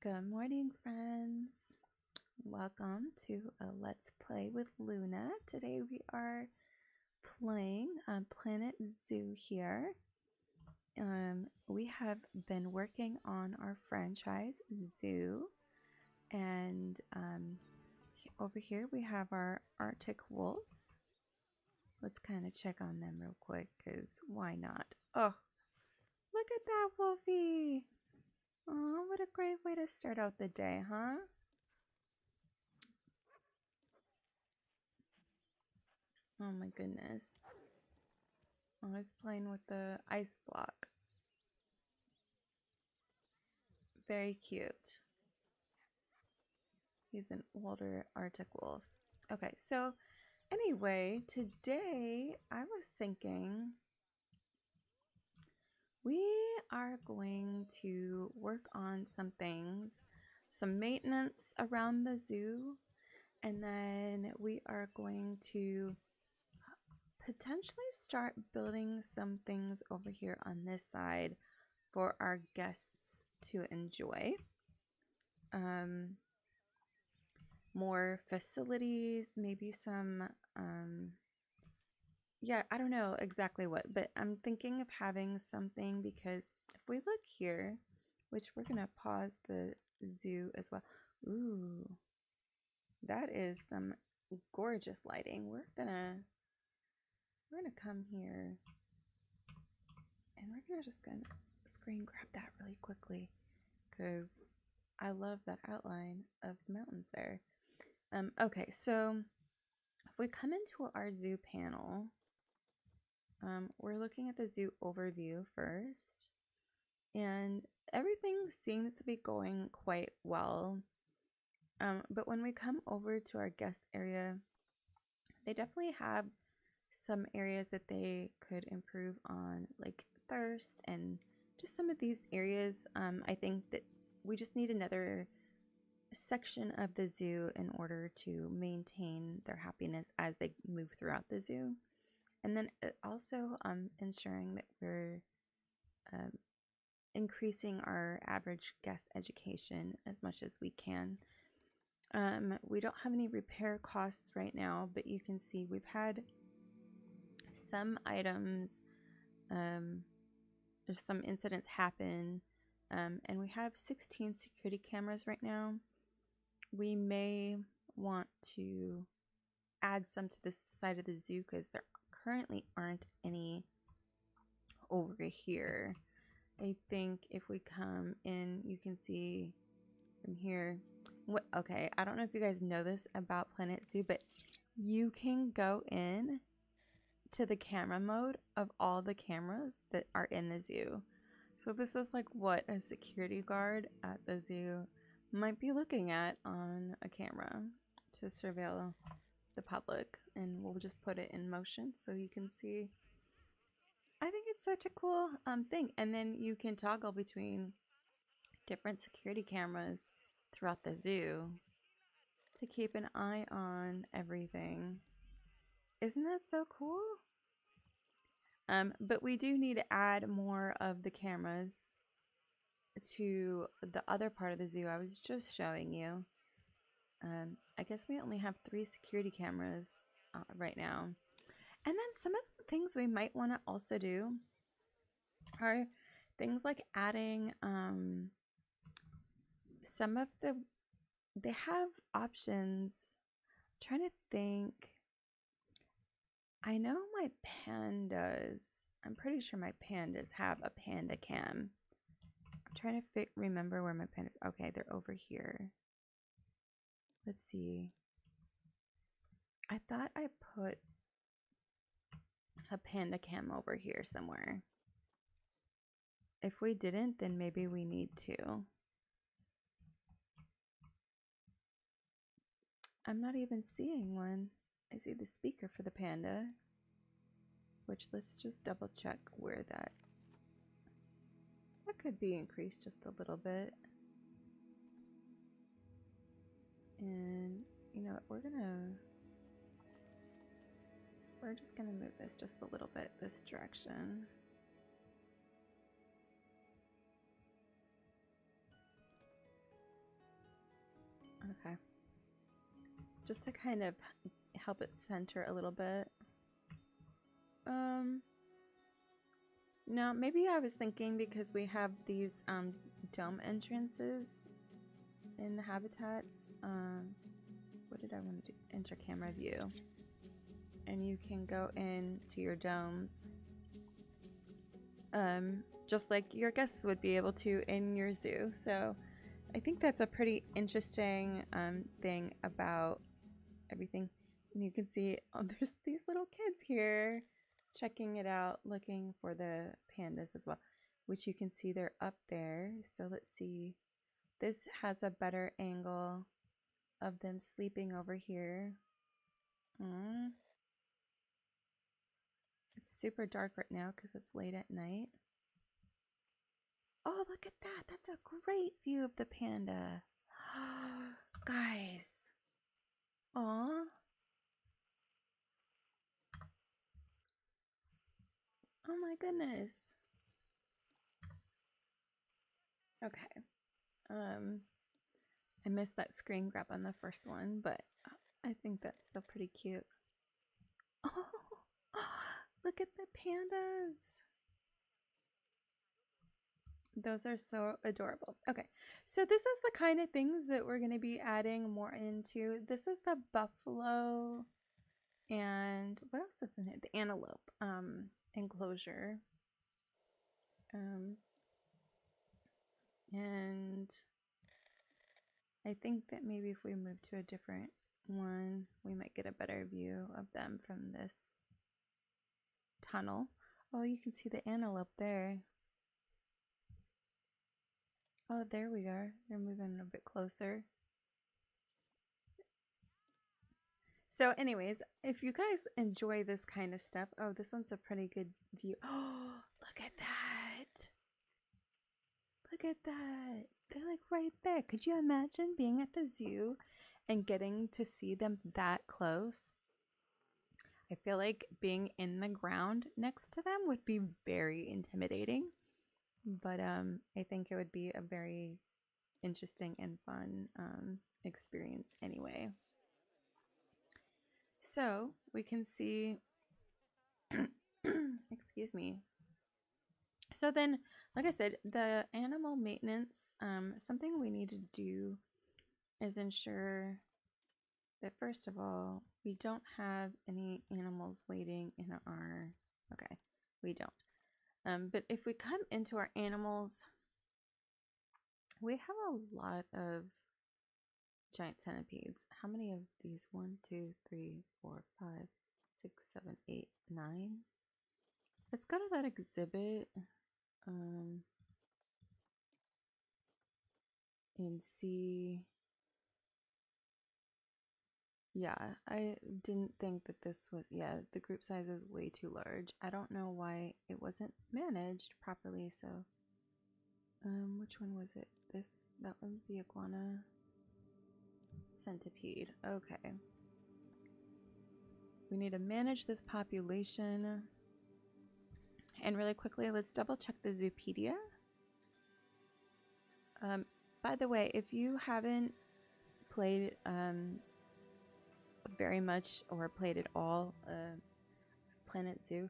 Good morning, friends. Welcome to a Let's Play with Luna. Today we are playing Planet Zoo here. We have been working on our franchise zoo, and over here we have our Arctic wolves. Let's kind of check on them real quick, because why not? Oh, look at that wolfie! Oh, what a great way to start out the day, huh? Oh my goodness. I was playing with the ice block. Very cute. He's an older Arctic wolf. Okay, so anyway, today I was thinking we are going to work on some things, some maintenance around the zoo, and then we are going to potentially start building some things over here on this side for our guests to enjoy. More facilities, maybe some, yeah, I don't know exactly what, but I'm thinking of having something, because if we look here, which we're gonna pause the zoo as well. Ooh, that is some gorgeous lighting. We're gonna come here and we're gonna just gonna screen grab that really quickly, because I love that outline of the mountains there. Okay, so if we come into our zoo panel, we're looking at the zoo overview first, and everything seems to be going quite well. But when we come over to our guest area, they definitely have some areas that they could improve on, like thirst and just some of these areas. I think that we just need another section of the zoo in order to maintain their happiness as they move throughout the zoo. And then also ensuring that we're increasing our average guest education as much as we can. We don't have any repair costs right now, but you can see we've had some items, there's some incidents happen, and we have 16 security cameras right now. We may want to add some to this side of the zoo, because there currently aren't any over here. I think if we come in, you can see from here. Okay, I don't know if you guys know this about Planet Zoo, but you can go in to the camera mode of all the cameras that are in the zoo. So this is like what a security guard at the zoo might be looking at on a camera to surveil the public, and we'll just put it in motion so you can see. I think it's such a cool thing. And then you can toggle between different security cameras throughout the zoo to keep an eye on everything. Isn't that so cool? But we do need to add more of the cameras to the other part of the zoo I was just showing you. I guess we only have 3 security cameras right now. And then some of the things we might want to also do are things like adding some of the, they have options. I'm trying to think. I know my pandas, I'm pretty sure my pandas have a panda cam. I'm trying to remember where my pandas, okay, they're over here. Let's see. I thought I put a panda cam over here somewhere. If we didn't, then maybe we need to. I'm not even seeing one. I see the speaker for the panda, which let's just double check where that could be increased just a little bit. And you know what, we're just gonna move this just a little bit this direction. Okay. Just to kind of help it center a little bit. No, maybe I was thinking because we have these dome entrances in the habitats. What did I want to do? Enter camera view. And you can go into your domes. Just like your guests would be able to in your zoo. So I think that's a pretty interesting thing about everything. And you can see, oh, there's these little kids here checking it out, looking for the pandas as well, which you can see they're up there. So let's see. This has a better angle of them sleeping over here. It's super dark right now because it's late at night. Oh, look at that. That's a great view of the panda. Guys. Aw. Oh my goodness. Okay. I missed that screen grab on the first one, but I think that's still pretty cute. Oh, look at the pandas. Those are so adorable. Okay, so this is the kind of things that we're going to be adding more into. This is the buffalo and what else is in it? The antelope enclosure. And I think that maybe if we move to a different one, we might get a better view of them from this tunnel. Oh, you can see the antelope there. Oh, there we are. They're moving a bit closer. So anyways, if you guys enjoy this kind of stuff, oh, this one's a pretty good view. Oh, look at that. Look at that. They're like right there. Could you imagine being at the zoo and getting to see them that close? I feel like being in the ground next to them would be very intimidating. But I think it would be a very interesting and fun experience anyway. So we can see, excuse me. So then, like I said, the animal maintenance, something we need to do is ensure that first of all, we don't have any animals waiting in our, okay, we don't. But if we come into our animals, we have a lot of giant centipedes. How many of these? 1, 2, 3, 4, 5, 6, 7, 8, 9. Let's go to that exhibit and see. Yeah, I didn't think that this was, yeah, the group size is way too large. I don't know why it wasn't managed properly, so which one was it? That one's the iguana centipede. Okay. We need to manage this population. And really quickly, let's double check the Zoopedia. By the way, if you haven't played very much or played at all Planet Zoo,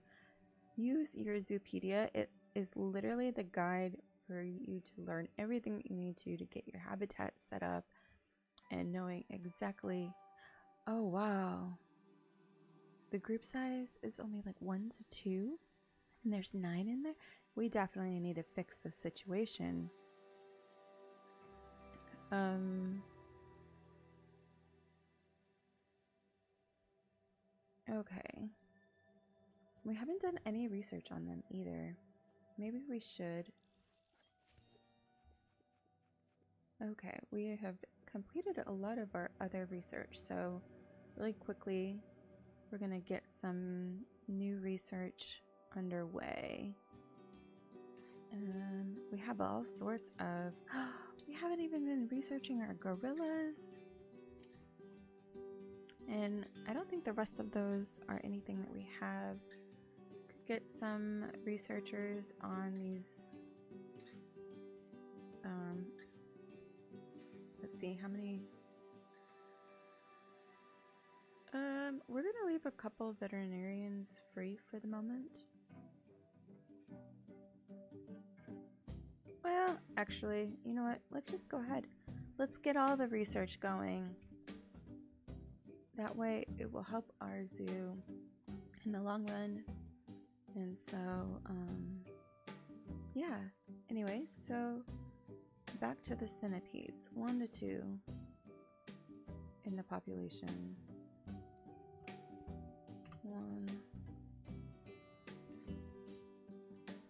use your Zoopedia. It is literally the guide for you to learn everything you need to get your habitat set up and knowing exactly, oh wow, the group size is only like 1 to 2 and there's 9 in there. We definitely need to fix the situation. Okay. We haven't done any research on them either. Maybe we should. Okay, we have completed a lot of our other research, so really quickly we're gonna get some new research underway. We have all sorts of, we haven't even been researching our gorillas. And I don't think the rest of those are anything that we have. Could get some researchers on these. Let's see how many. We're gonna leave a couple of veterinarians free for the moment. Well, actually, you know what? Let's just go ahead. Let's get all the research going. That way it will help our zoo in the long run. And so, yeah. Anyways, so back to the centipedes. 1 to 2 in the population. 1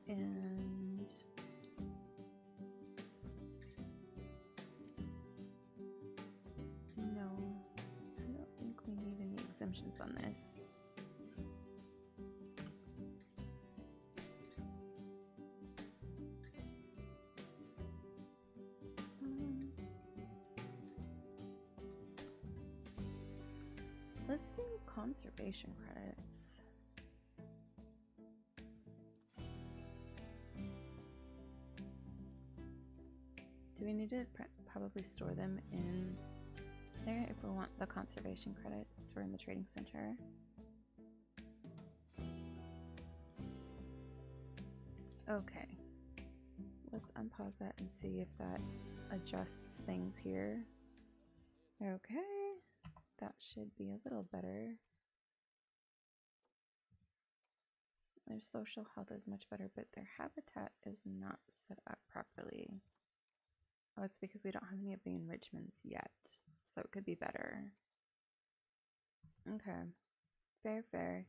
and no, I don't think we need any exemptions on this. Let's do conservation credits. Do we need to probably store them in there if we want the conservation credits? We're in the trading center. Okay. Let's unpause that and see if that adjusts things here. Okay. That should be a little better. Their social health is much better, but their habitat is not set up properly. Oh, it's because we don't have any of the enrichments yet, so it could be better. Okay, fair.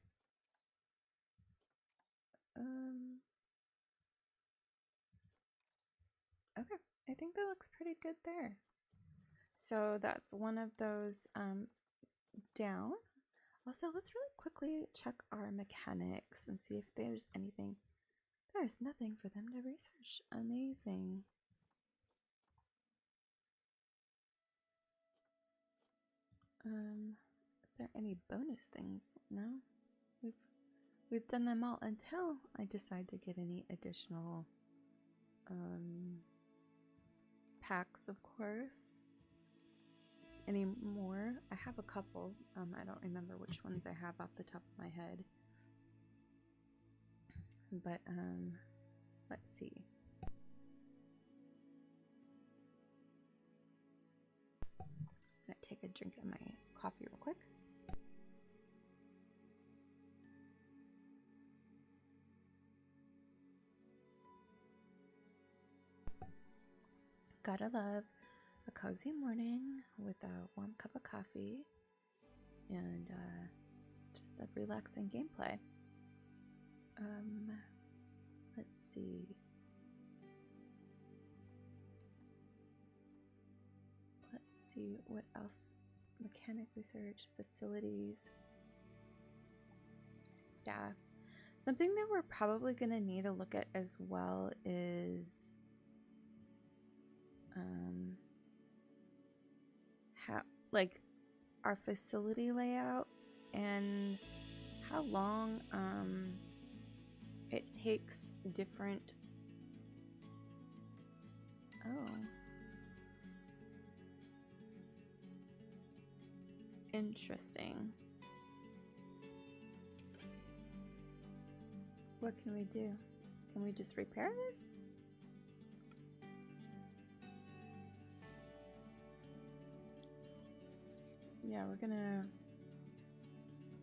Okay, I think that looks pretty good there. So that's one of those down. Also, let's really quickly check our mechanics and see if there's anything. There's nothing for them to research. Amazing. Is there any bonus things? No? We've done them all until I decide to get any additional packs, of course. Any more? I have a couple. I don't remember which ones I have off the top of my head. But let's see. I'm gonna take a drink of my coffee real quick. Gotta love a cozy morning with a warm cup of coffee and just a relaxing gameplay. Let's see. Let's see what else. Mechanic research, facilities, staff. Something that we're probably going to need to look at as well is how, like, our facility layout and how long it takes different. Oh, interesting. What can we do? Can we just repair this? Yeah, we're gonna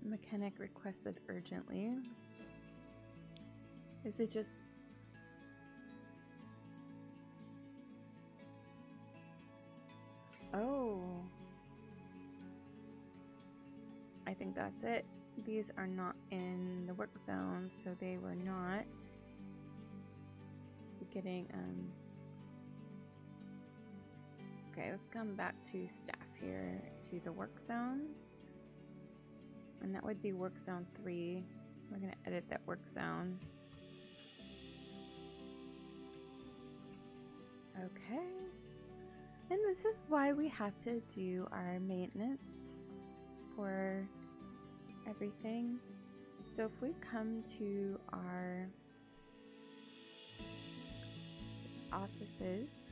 mechanic requested urgently. Is it just oh, I think that's it. These are not in the work zone, so they were not getting okay, let's come back to staff here to the work zones. And that would be work zone 3. We're gonna edit that work zone. Okay. And this is why we have to do our maintenance for everything. So if we come to our offices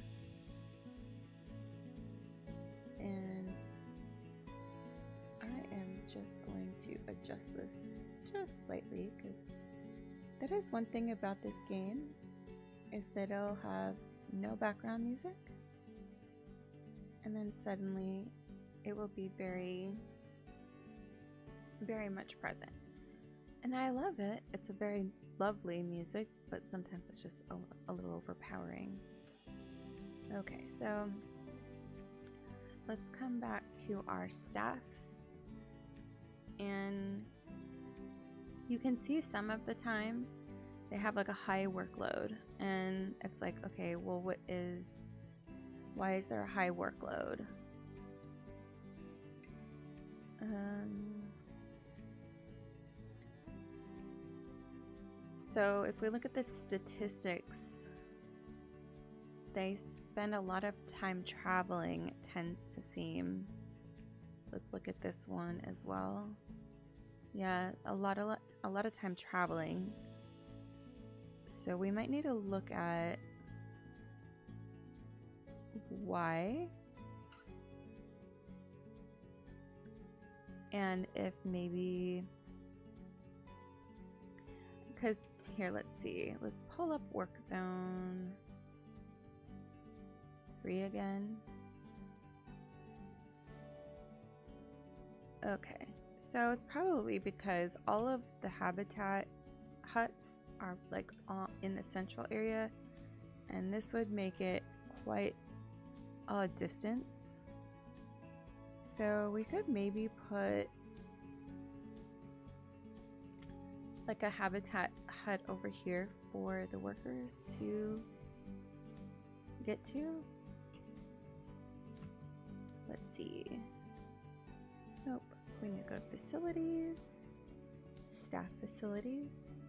and I am just going to adjust this just slightly, because that is one thing about this game, is that it'll have no background music, and then suddenly it will be very, very much present. And I love it. It's a very lovely music, but sometimes it's just a little overpowering. Okay, so let's come back to our staff. And you can see some of the time they have like a high workload. And it's like, okay, well, why is there a high workload? So if we look at the statistics, they spend a lot of time traveling, it tends to seem. Let's look at this one as well. Yeah, a lot of time traveling. So we might need to look at why. And if maybe, because here, let's see. Let's pull up work zone 3 again. Okay, so it's probably because all of the habitat huts are like in the central area, and this would make it quite a distance. So we could maybe put like a habitat hut over here for the workers to get to. Let's see. Nope. We need to go to facilities, staff facilities,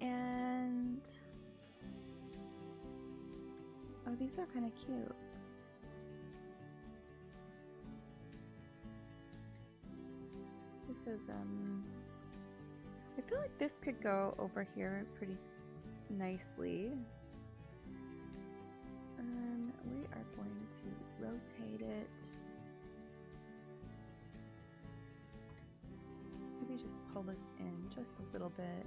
and oh, these are kind of cute. This is I feel like this could go over here pretty nicely. We are going to rotate it. Maybe just pull this in just a little bit.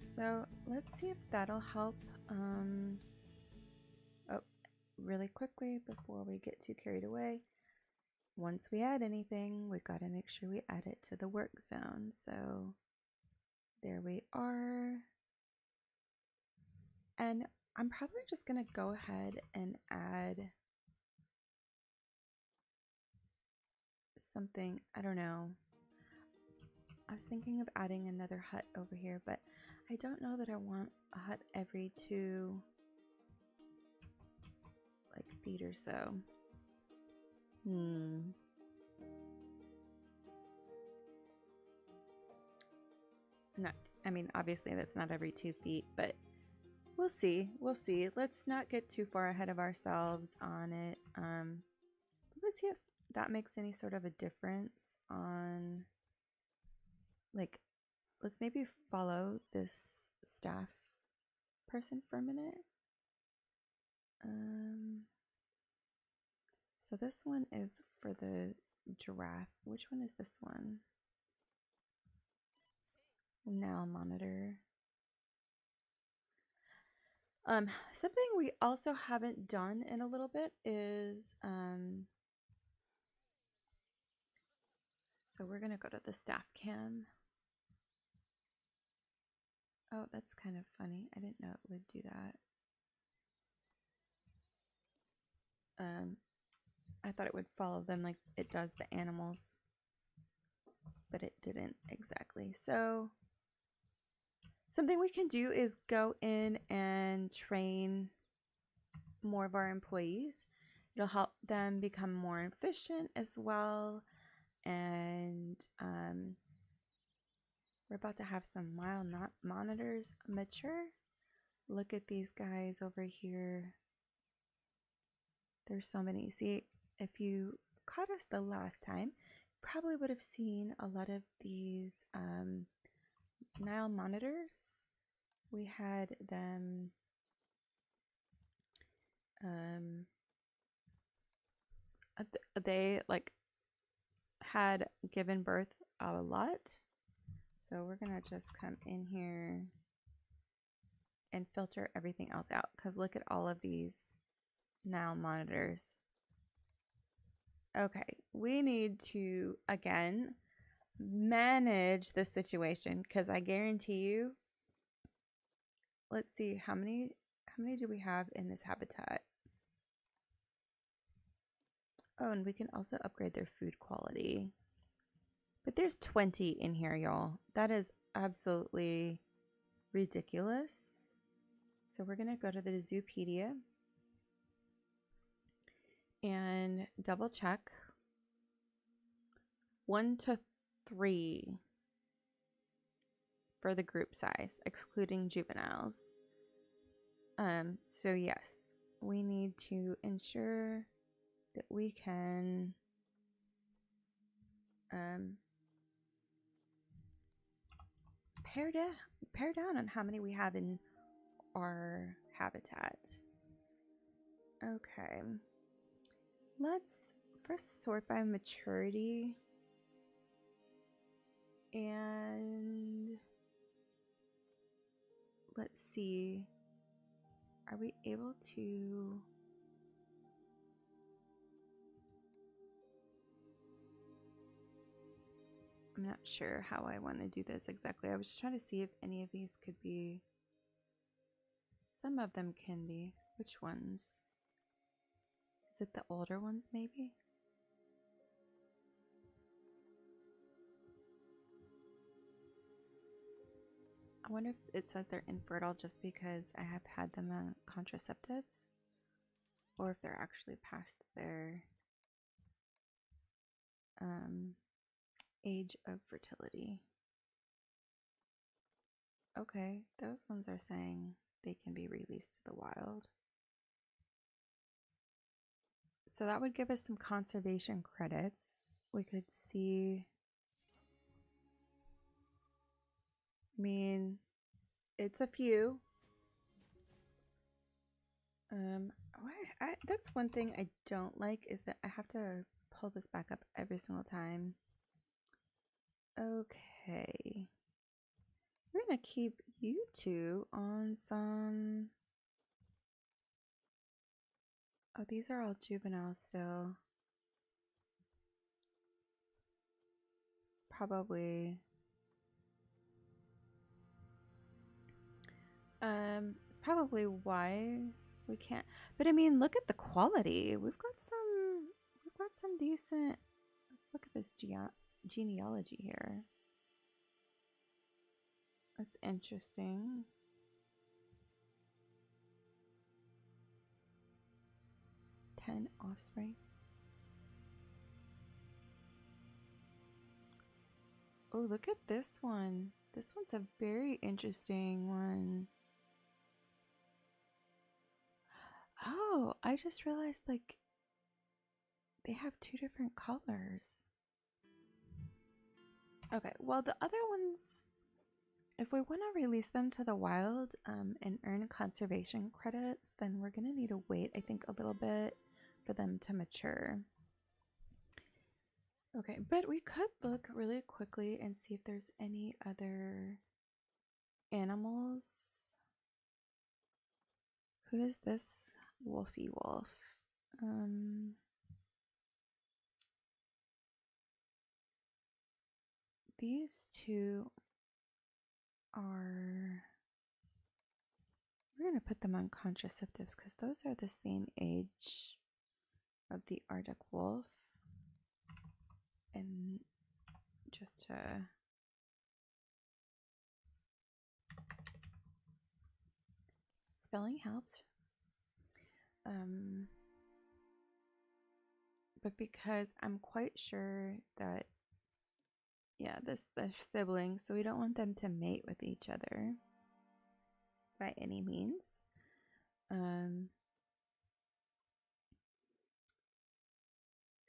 So let's see if that'll help. Oh, really quickly before we get too carried away. Once we add anything, we gotta make sure we add it to the work zone. So there we are. And I'm probably just gonna go ahead and add something, I don't know. I was thinking of adding another hut over here, but I don't know that I want a hut every 2 feet or so. I mean, obviously that's not every 2 feet, but we'll see. We'll see. Let's not get too far ahead of ourselves on it. Let's see if that makes any sort of a difference on, like, let's maybe follow this staff person for a minute. So this one is for the giraffe. Which one is this one? Now monitor. Something we also haven't done in a little bit is so we're gonna go to the staff cam. Oh, that's kind of funny. I didn't know it would do that. I thought it would follow them like it does the animals, but it didn't exactly. So something we can do is go in and train more of our employees. It'll help them become more efficient as well. And we're about to have some mild monitors mature. Look at these guys over here. There's so many. See, if you caught us the last time, probably would have seen a lot of these Nile monitors. We had them Um, they like had given birth a lot. So we're gonna just come in here and filter everything else out because look at all of these now monitors. Okay, we need to again manage the situation because I guarantee you, let's see how many do we have in this habitat? Oh, and we can also upgrade their food quality. But there's 20 in here, y'all. That is absolutely ridiculous. So we're going to go to the Zoopedia and double check 1 to 3 for the group size, excluding juveniles. So yes, we need to ensure that we can pare down on how many we have in our habitat. Okay, let's first sort by maturity and let's see, are we able to I'm not sure how I want to do this exactly. I was just trying to see if any of these could be. Some of them can be. Which ones? Is it the older ones maybe? I wonder if it says they're infertile just because I have had them on contraceptives, or if they're actually past their age of fertility. Okay, those ones are saying they can be released to the wild. So that would give us some conservation credits. We could see, I mean, it's a few. That's one thing I don't like is that I have to pull this back up every single time. Okay. We're gonna keep you two on some. Oh, these are all juveniles still. Probably. It's probably why we can't. But I mean, look at the quality. We've got some decent. Let's look at this genealogy here. That's interesting. Ten offspring. Oh, look at this one. This one's a very interesting one. Oh, I just realized like they have 2 different colors. Okay, well the other ones, if we want to release them to the wild and earn conservation credits, then we're going to need to wait, I think, a little bit for them to mature. Okay, but we could look really quickly and see if there's any other animals. Who is this Wolfie Wolf? These two are, we're going to put them on contraceptives because those are the same age of the Arctic wolf. And just to spelling helps. But because I'm quite sure that, yeah, they're siblings, so we don't want them to mate with each other by any means.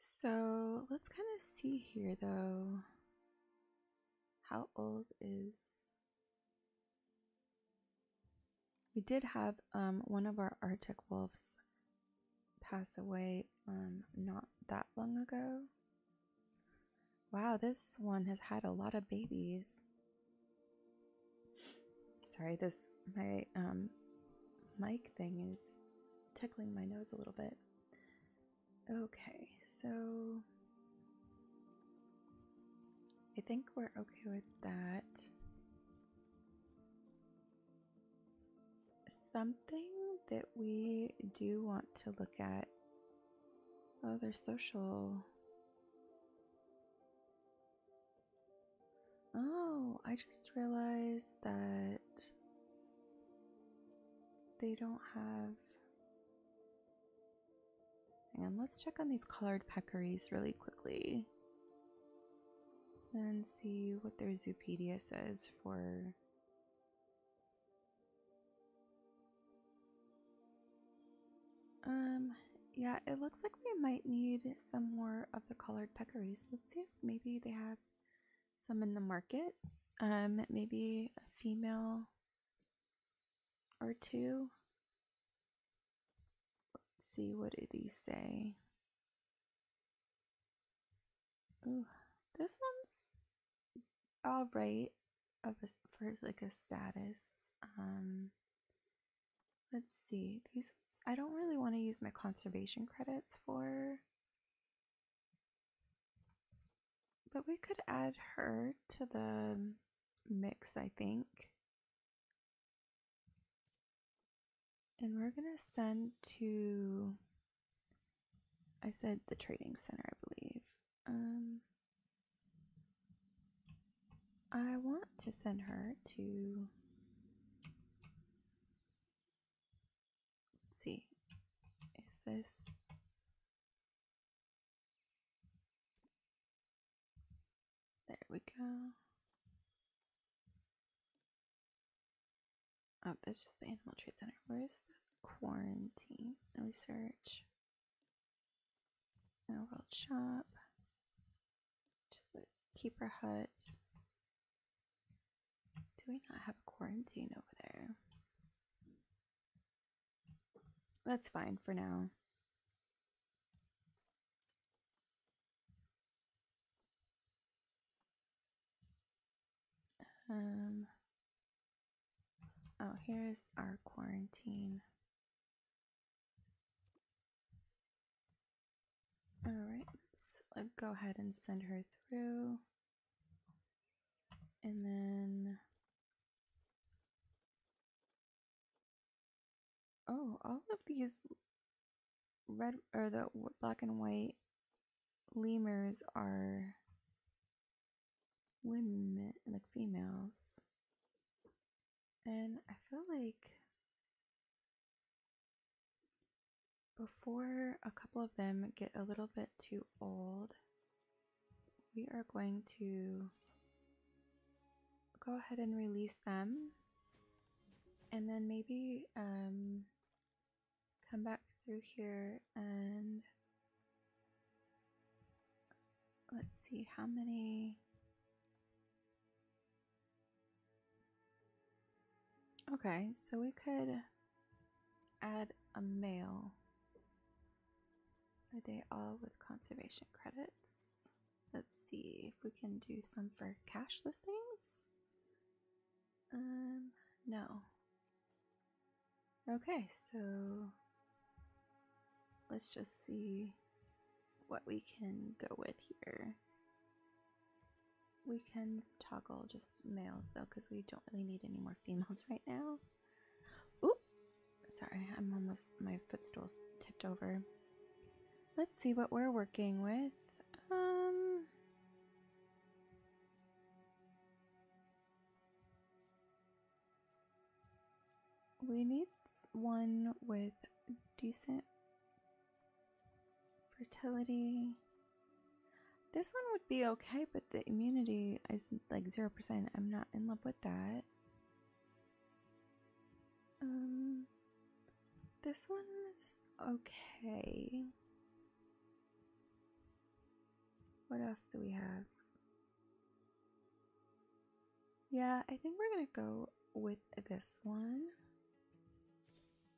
So let's kind of see here though. How old is, we did have one of our Arctic wolves pass away not that long ago. Wow, this one has had a lot of babies. Sorry, my mic thing is tickling my nose a little bit. Okay, so I think we're okay with that. Something that we do want to look at. Oh, their social. Oh, I just realized that they don't have. Hang on, let's check on these colored peccaries really quickly and see what their Zoopedia says for. Yeah, it looks like we might need some more of the colored peccaries. Let's see if maybe they have some in the market. Maybe a female or two. Let's see, what do these say? Ooh, this one's all right for like a status. Let's see, these I don't really want to use my conservation credits for, but we could add her to the mix, I think. And we're gonna send to, I said the trading center, I believe. I want to send her to, let's see, is this, there we go. Oh, that's just the animal trade center. Where's the quarantine? Let me search. No, world shop. Just the keeper hut. Do we not have a quarantine over there? That's fine for now. Oh, here's our quarantine. All right, let's go ahead and send her through. And then, oh, all of these red or the black and white lemurs are women, like females. And I feel like before a couple of them get a little bit too old, we are going to go ahead and release them, and then maybe come back through here and let's see how many. Okay, so we could add a male. Are they all with conservation credits? Let's see if we can do some for cash listings. No. Okay, so let's just see what we can go with here. We can toggle just males though, because we don't really need any more females right now. Oop! Sorry, my footstool's tipped over. Let's see what we're working with. We need one with decent fertility. This one would be okay, but the immunity is like 0%. I'm not in love with that. This one's okay. What else do we have? Yeah, I think we're gonna go with this one.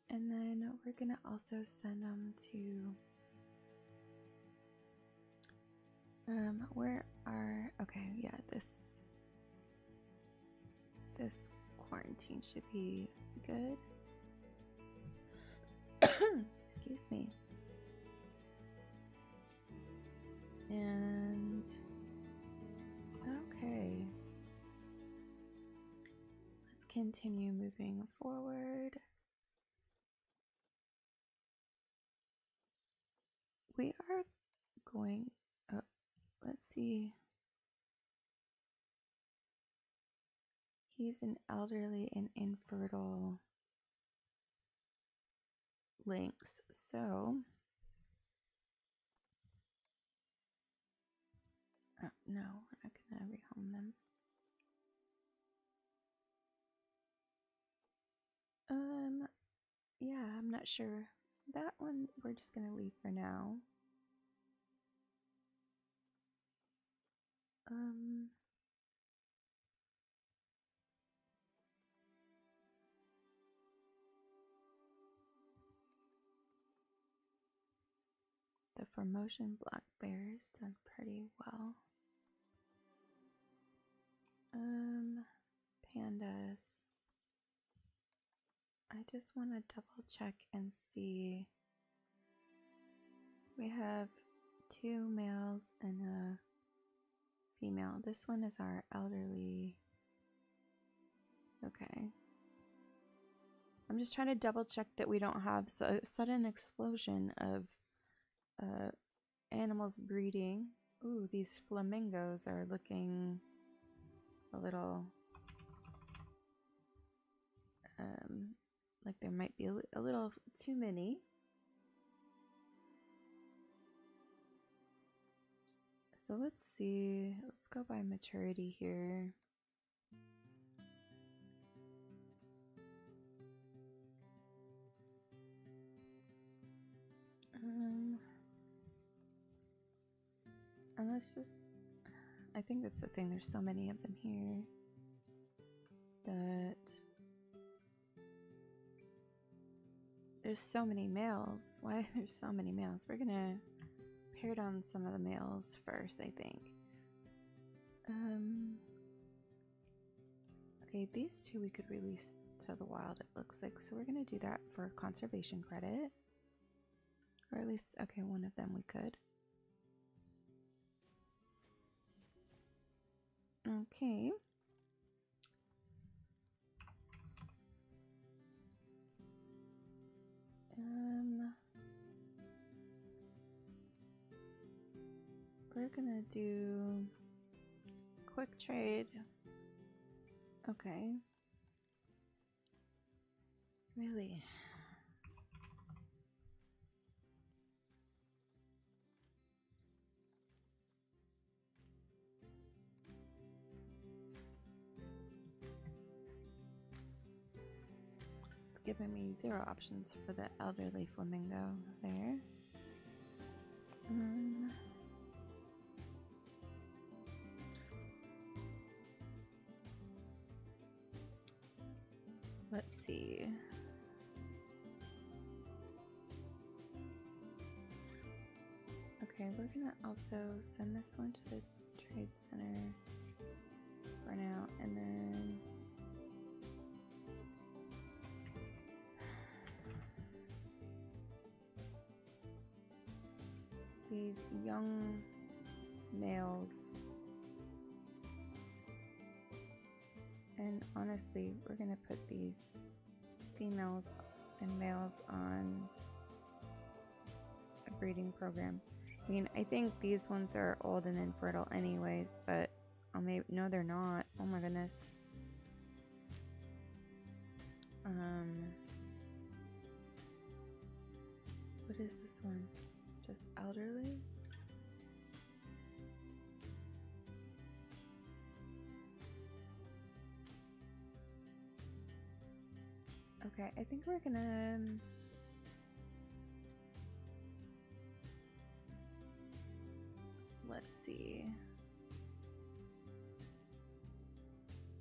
And then we're gonna also send them to where are, okay, yeah, this quarantine should be good. Excuse me. And okay, let's continue moving forward. We are going, let's see. He's an elderly and infertile lynx, so no, we're not gonna rehome them. Yeah, I'm not sure. That one we're just gonna leave for now. The Formosan black bear is done pretty well. Pandas. I just want to double check and see. We have 2 males and a female. This one is our elderly. Okay. I'm just trying to double check that we don't have a sudden explosion of animals breeding. Ooh, these flamingos are looking a little like there might be a little too many. So let's see. Let's go by maturity here. And let's just, I think that's the thing, there's so many of them here that there's so many males. Why there's so many males? We're gonna pair down some of the males first, I think. Okay, these 2 we could release to the wild, it looks like. So we're gonna do that for conservation credit. Or at least, okay, one of them we could. Okay. We're gonna do quick trade. Okay. Really? It's giving me 0 options for the elderly flamingo there. Let's see. Okay, we're gonna also send this one to the trade center for now, and then these young males. And honestly, we're gonna put these females and males on a breeding program. I mean, I think these ones are old and infertile anyways, but no, they're not. Oh my goodness. What is this one? Just elderly? Okay, I think we're gonna let's see.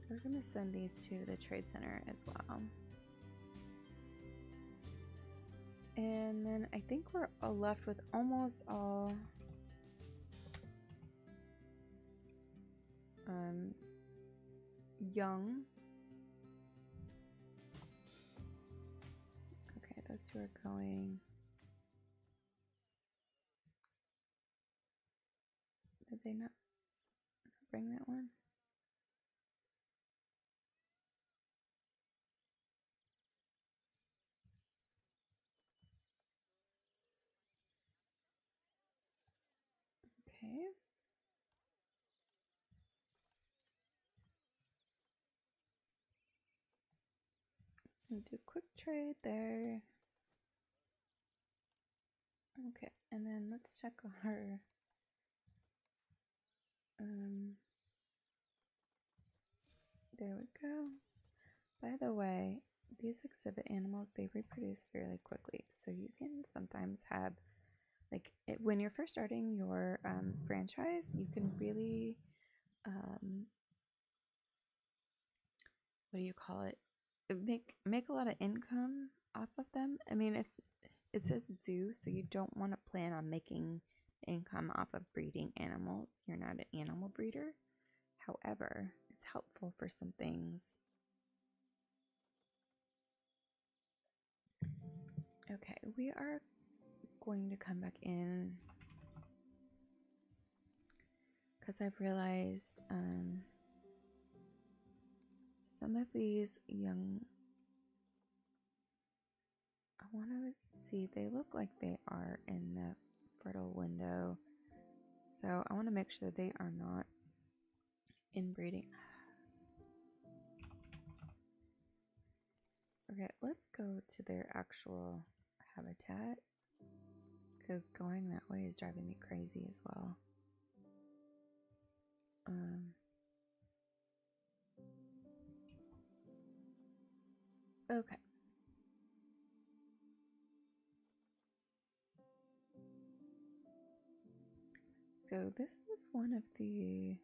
We're gonna send these to the trade center as well. And then I think we're left with almost all young. Okay, those two are going. Did they not bring that one? Okay. And do quick trade there. Okay, and then let's check our there we go. By the way, these exhibit animals, they reproduce fairly quickly, so you can sometimes have like when you're first starting your franchise, you can really what do you call it, make a lot of income off of them. I mean, it says zoo, so you don't want to plan on making income off of breeding animals. You're not an animal breeder. However, it's helpful for some things. Okay, we are going to come back in because I've realized some of these young, I want to see, they look like they are in the fertile window, so I want to make sure they are not inbreeding. Okay, let's go to their actual habitat because going that way is driving me crazy as well. Okay. So this is one of the,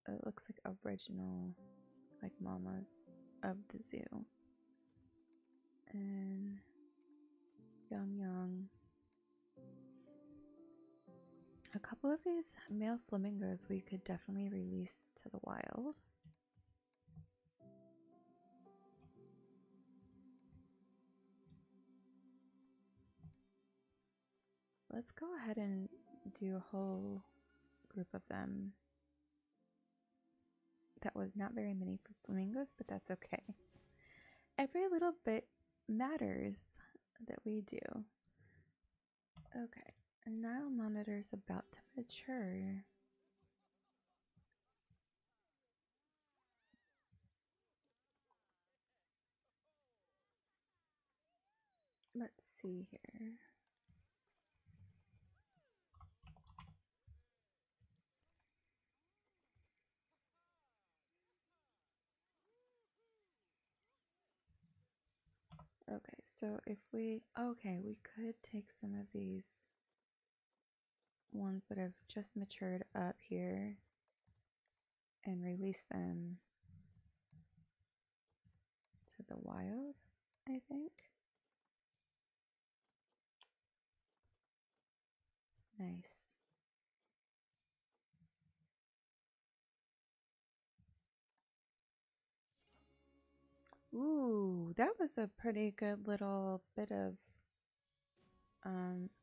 it looks like original, like mamas of the zoo. And young. A couple of these male flamingos we could definitely release to the wild. Let's go ahead and do a whole group of them. That was not very many for flamingos, but that's okay. Every little bit matters that we do. Okay, and Nile monitor's about to mature. Let's see here. Okay, so if we could take some of these ones that have just matured up here and release them to the wild, I think. Nice. Ooh, that was a pretty good little bit of,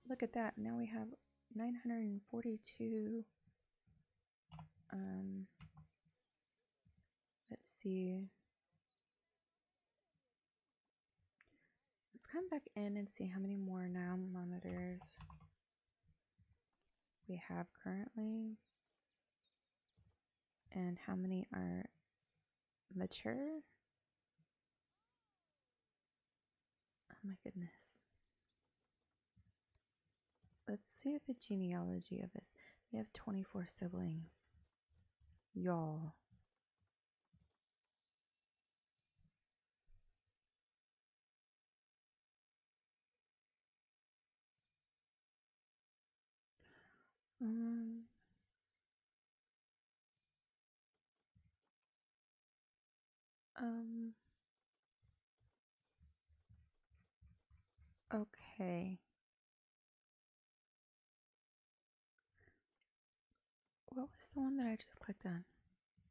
look at that. Now we have 942. Let's see. Let's come back in and see how many more Nile monitors we have currently and how many are mature. Oh my goodness. Let's see the genealogy of this. We have 24 siblings. Y'all. Um, um, Okay. What was the one that I just clicked on?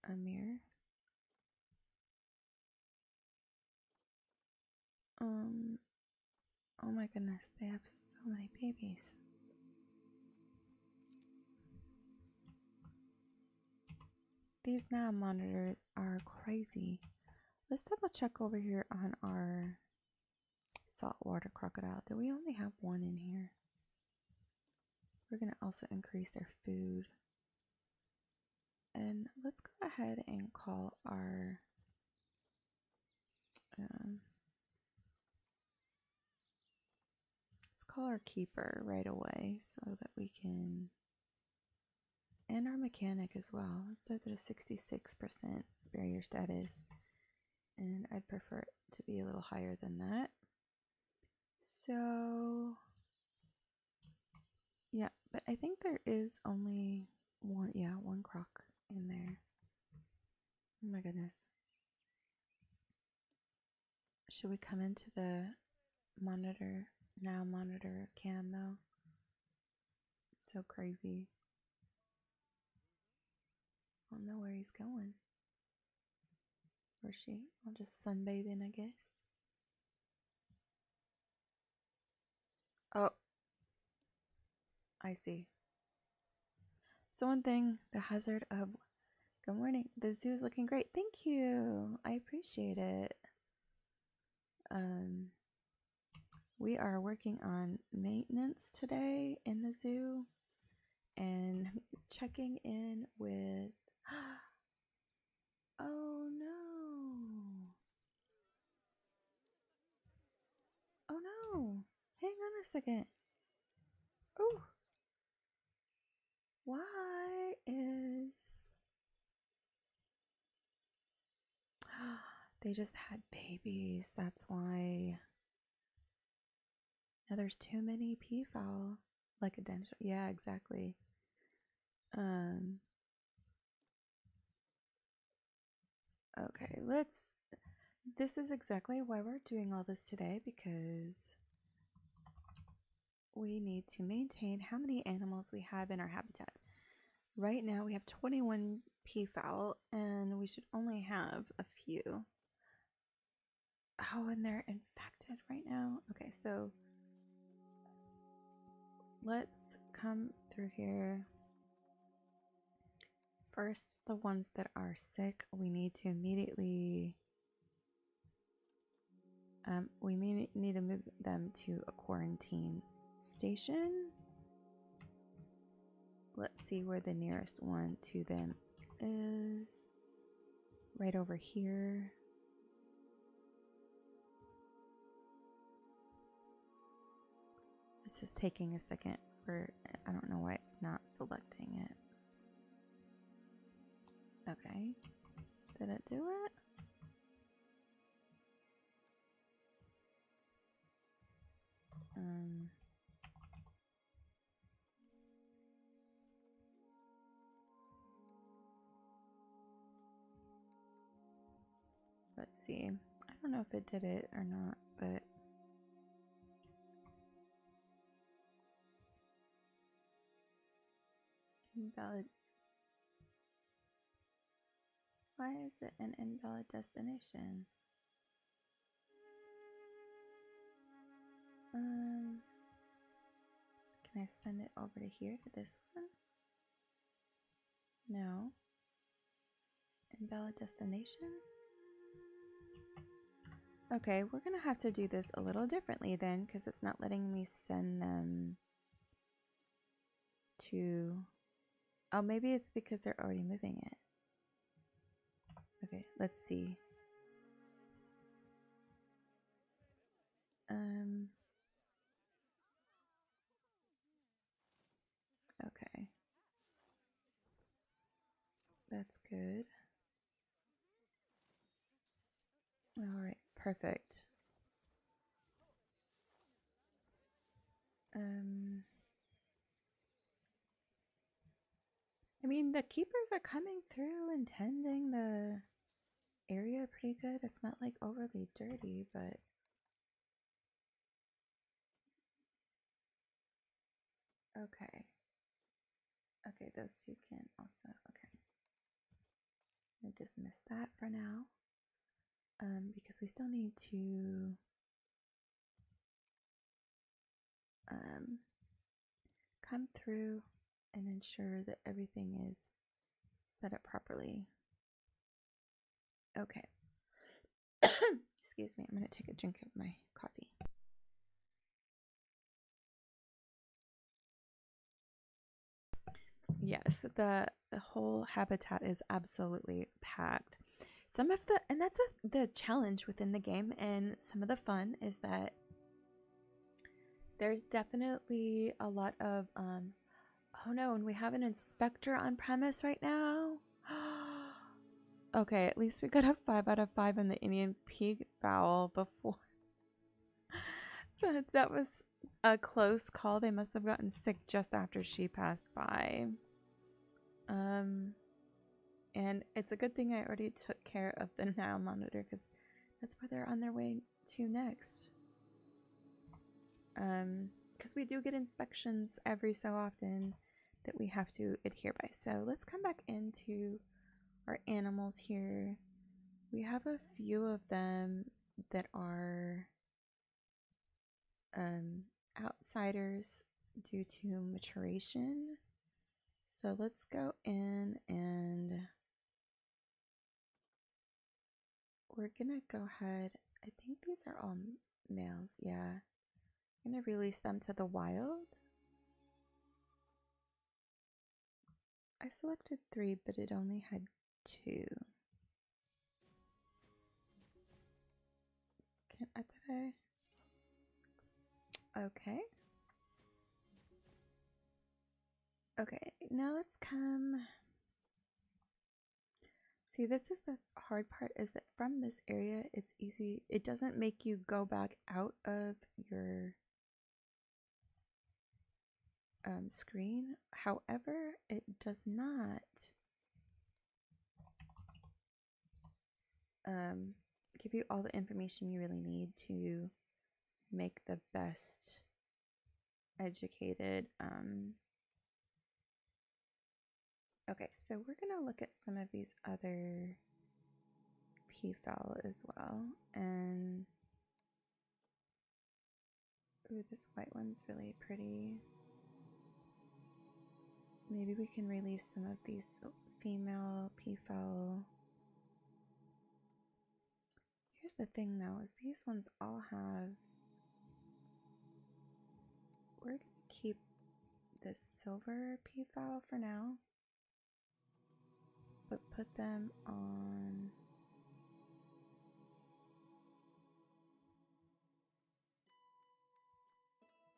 A mirror? Oh my goodness, they have so many babies. These nav monitors are crazy. Let's double check over here on our saltwater crocodile. Do we only have one in here? We're going to also increase their food. And let's go ahead and call our let's call our keeper right away so that we can, and our mechanic as well. Let's set it a 66% barrier status, and I'd prefer it to be a little higher than that. So yeah, but I think there is only one, yeah, one croc in there. Oh my goodness. Should we come into the monitor cam though? It's so crazy. I don't know where he's going. Or she. I'll just sunbathing, I guess. Oh, I see. So one thing, the hazard of good morning. The zoo is looking great. Thank you. I appreciate it. We are working on maintenance today in the zoo and checking in with oh no. Oh no. Hang on a second. Oh. Why is they just had babies? That's why. Now there's too many peafowl. Like a dental. Yeah, exactly. Okay, this is exactly why we're doing all this today, because we need to maintain how many animals we have in our habitat. Right now we have 21 peafowl and we should only have a few. Oh, and they're infected right now. Okay, so let's come through here. First, the ones that are sick, we need to immediately we may need to move them to a quarantine station. Let's see where the nearest one to them is. Right over here. This is taking a second for, I don't know why it's not selecting it. Okay. Did it do it? Let's see. I don't know if it did it or not, but invalid. Why is it an invalid destination? Can I send it over to here to this one? No. Invalid destination? Okay, we're gonna have to do this a little differently then, because it's not letting me send them to... Oh, maybe it's because they're already moving it. Okay, let's see. Okay. That's good. All right, perfect. I mean, the keepers are coming through and tending the area pretty good. It's not like overly dirty, but Okay. Okay, those two can also, okay. I'm gonna dismiss that for now. Because we still need to come through and ensure that everything is set up properly. Okay. Excuse me, I'm going to take a drink of my coffee. Yes, the whole habitat is absolutely packed. Some of the, and that's the challenge within the game, and some of the fun is that there's definitely a lot of, oh no, and we have an inspector on premise right now. Okay, at least we got a 5 out of 5 on the Indian peafowl before. That was a close call. They must have gotten sick just after she passed by. And it's a good thing I already took care of the Nile monitor because that's where they're on their way to next. Because we do get inspections every so often that we have to adhere by. So let's come back into our animals here. We have a few of them that are outsiders due to maturation. So let's go in and we're gonna go ahead. I think these are all males. Yeah. I'm gonna release them to the wild. I selected 3, but it only had 2. I thought okay. Okay, now let's come. See, this is the hard part, is that from this area, it's easy. It doesn't make you go back out of your screen. However, it does not give you all the information you really need to make the best educated. Okay, so we're gonna look at some of these other peafowl as well. And ooh, this white one's really pretty. Maybe we can release some of these female peafowl. Here's the thing though, is these ones all have, we're gonna keep this silver peafowl for now, but put them on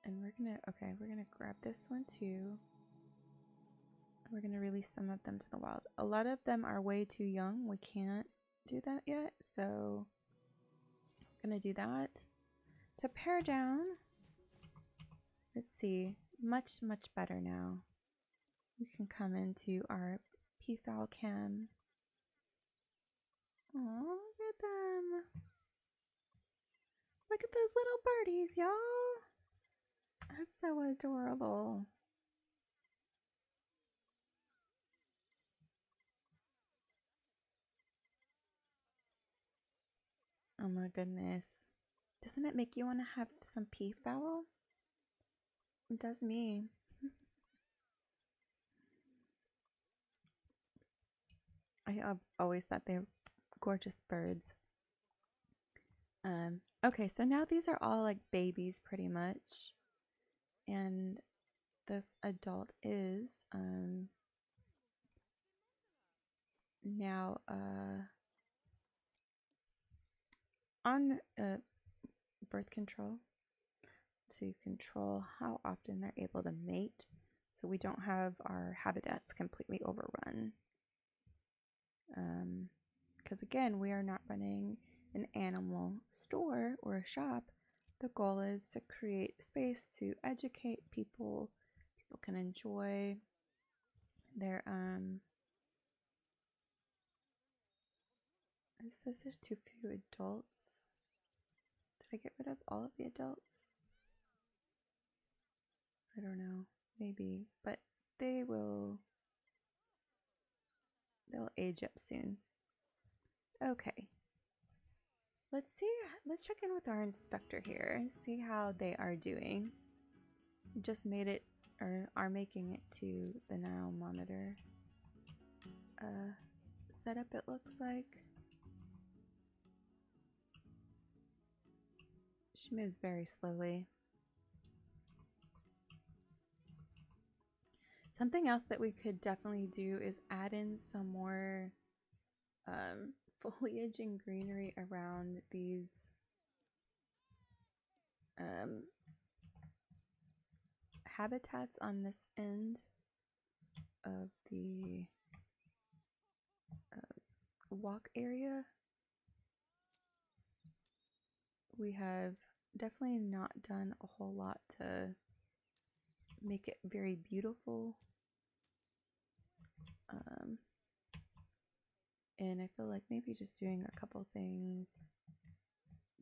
and we're gonna grab this one too. We're gonna release some of them to the wild. A lot of them are way too young. We can't do that yet, so I'm gonna do that. To pare down, let's see, much better now. We can come into our peafowl cam. Oh, look at them. Look at those little birdies, y'all. That's so adorable. Oh my goodness. Doesn't it make you want to have some peafowl? It does me. I have always thought they were gorgeous birds. Okay, so now these are all like babies pretty much. And this adult is now on birth control to control how often they're able to mate, so we don't have our habitats completely overrun. Because again, we are not running an animal store or a shop. The goal is to create space to educate people. People can enjoy their it says there's too few adults. Did I get rid of all of the adults? I don't know. maybe, but they'll age up soon. Okay. Let's check in with our inspector here and see how they are doing. Just made it, or are making it to the now monitor setup, it looks like. She moves very slowly. Something else that we could definitely do is add in some more foliage and greenery around these habitats on this end of the walk area. We have definitely not done a whole lot to make it very beautiful. And I feel like maybe just doing a couple things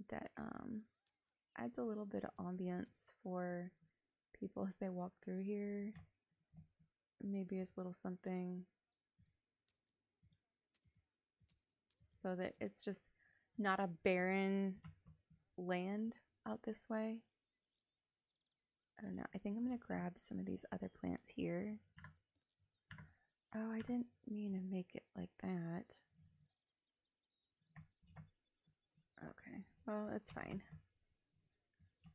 that adds a little bit of ambience for people as they walk through here. Maybe as little something so that it's just not a barren land out this way. I don't know. I think I'm going to grab some of these other plants here. Oh, I didn't mean to make it like that. Okay, well, it's fine.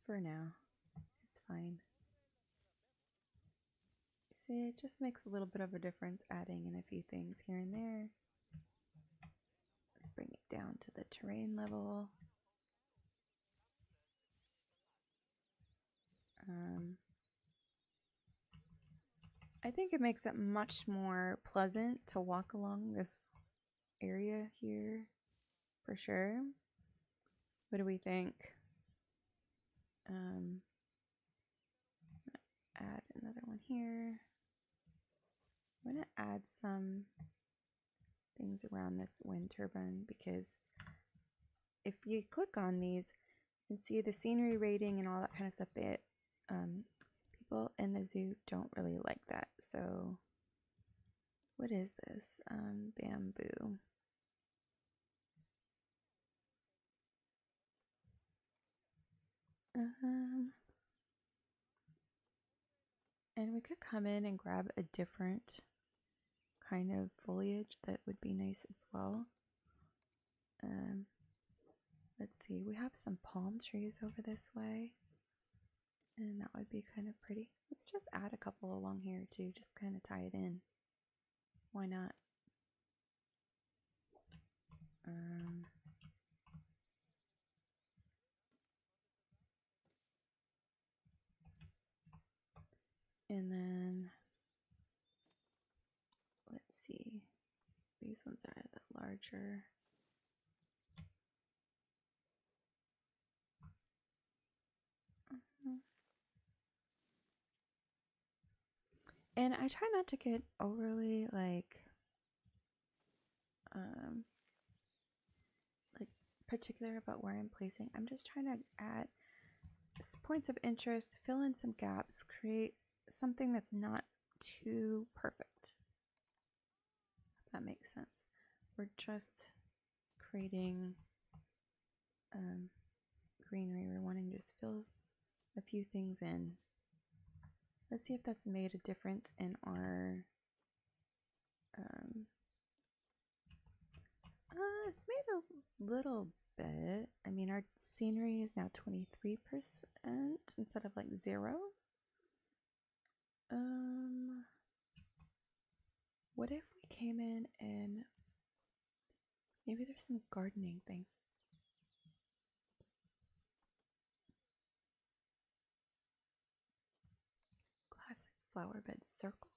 For now, it's fine. See, it just makes a little bit of a difference adding in a few things here and there. Let's bring it down to the terrain level. I think it makes it much more pleasant to walk along this area here, for sure. What do we think? Add another one here. I'm going to add some things around this wind turbine because if you click on these, you can see the scenery rating and all that kind of stuff. That people in the zoo don't really like that. So what is this? Bamboo. And we could come in and grab a different kind of foliage that would be nice as well. Let's see, we have some palm trees over this way, and that would be kind of pretty. Let's just add a couple along here too, just kind of tie it in. Why not? And then let's see, these ones are the larger. And I try not to get overly like particular about where I'm placing. I'm just trying to add points of interest, fill in some gaps, create something that's not too perfect. If that makes sense. We're just creating greenery. We're wanting to just fill a few things in. Let's see if that's made a difference in our it's made a little bit. I mean, our scenery is now 23% instead of like 0. What if we came in and maybe there's some gardening things? Classic flower bed circle.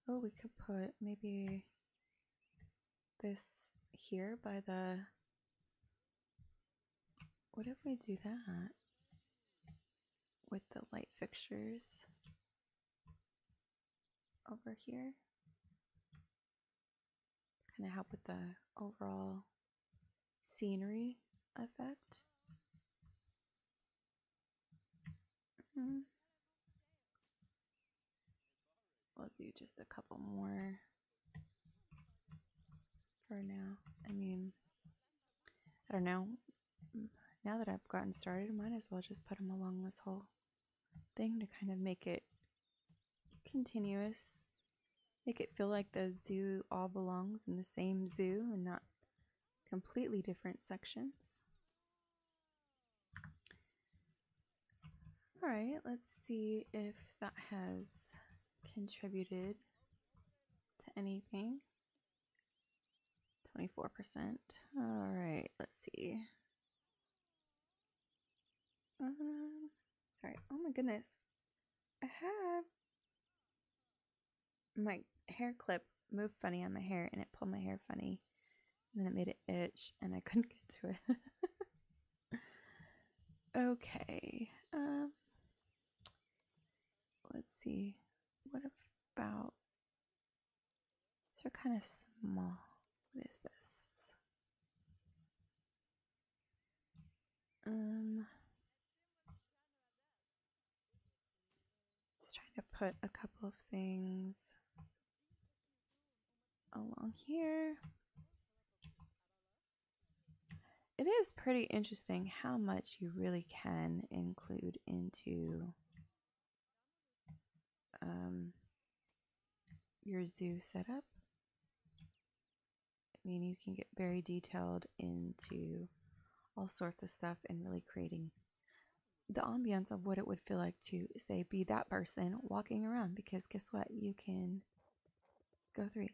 Oh, we could put maybe this here by the... What if we do that with the light fixtures over here? Kind of help with the overall scenery effect. We'll do just a couple more for now. I mean, I don't know. Now that I've gotten started, might as well just put them along this whole thing to kind of make it continuous. Make it feel like the zoo all belongs in the same zoo and not completely different sections. All right, let's see if that has contributed to anything. 24%. All right, let's see. Sorry. Oh my goodness. I have my hair clip moved funny on my hair and it pulled my hair funny. And then it made it itch and I couldn't get to it. Okay. Let's see. What about... These are kind of small. What is this? Just trying to put a couple of things along here. It is pretty interesting how much you really can include into your zoo setup. I mean, you can get very detailed into all sorts of stuff and really creating the ambiance of what it would feel like to, say, be that person walking around. Because guess what? You can go through.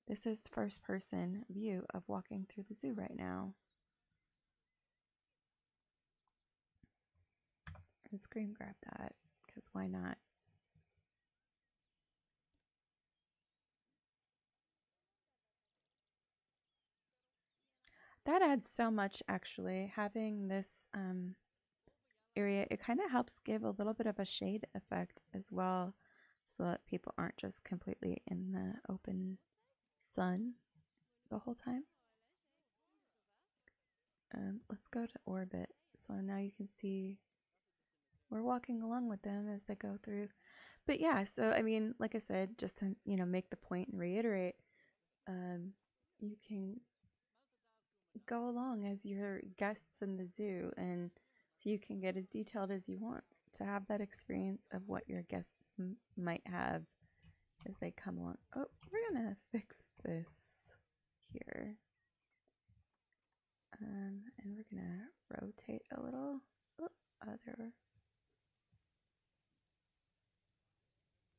This is the first person view of walking through the zoo right now. And screen grab that, because why not? That adds so much, actually. Having this area, it kind of helps give a little bit of a shade effect as well, so that people aren't just completely in the open sun the whole time. Let's go to orbit. So now you can see we're walking along with them as they go through. But yeah, so I mean, like I said, just to, you know, make the point and reiterate, you can go along as your guests in the zoo, and so you can get as detailed as you want to have that experience of what your guests might have as they come along. Oh, we're gonna fix this here. And we're gonna rotate a little. Other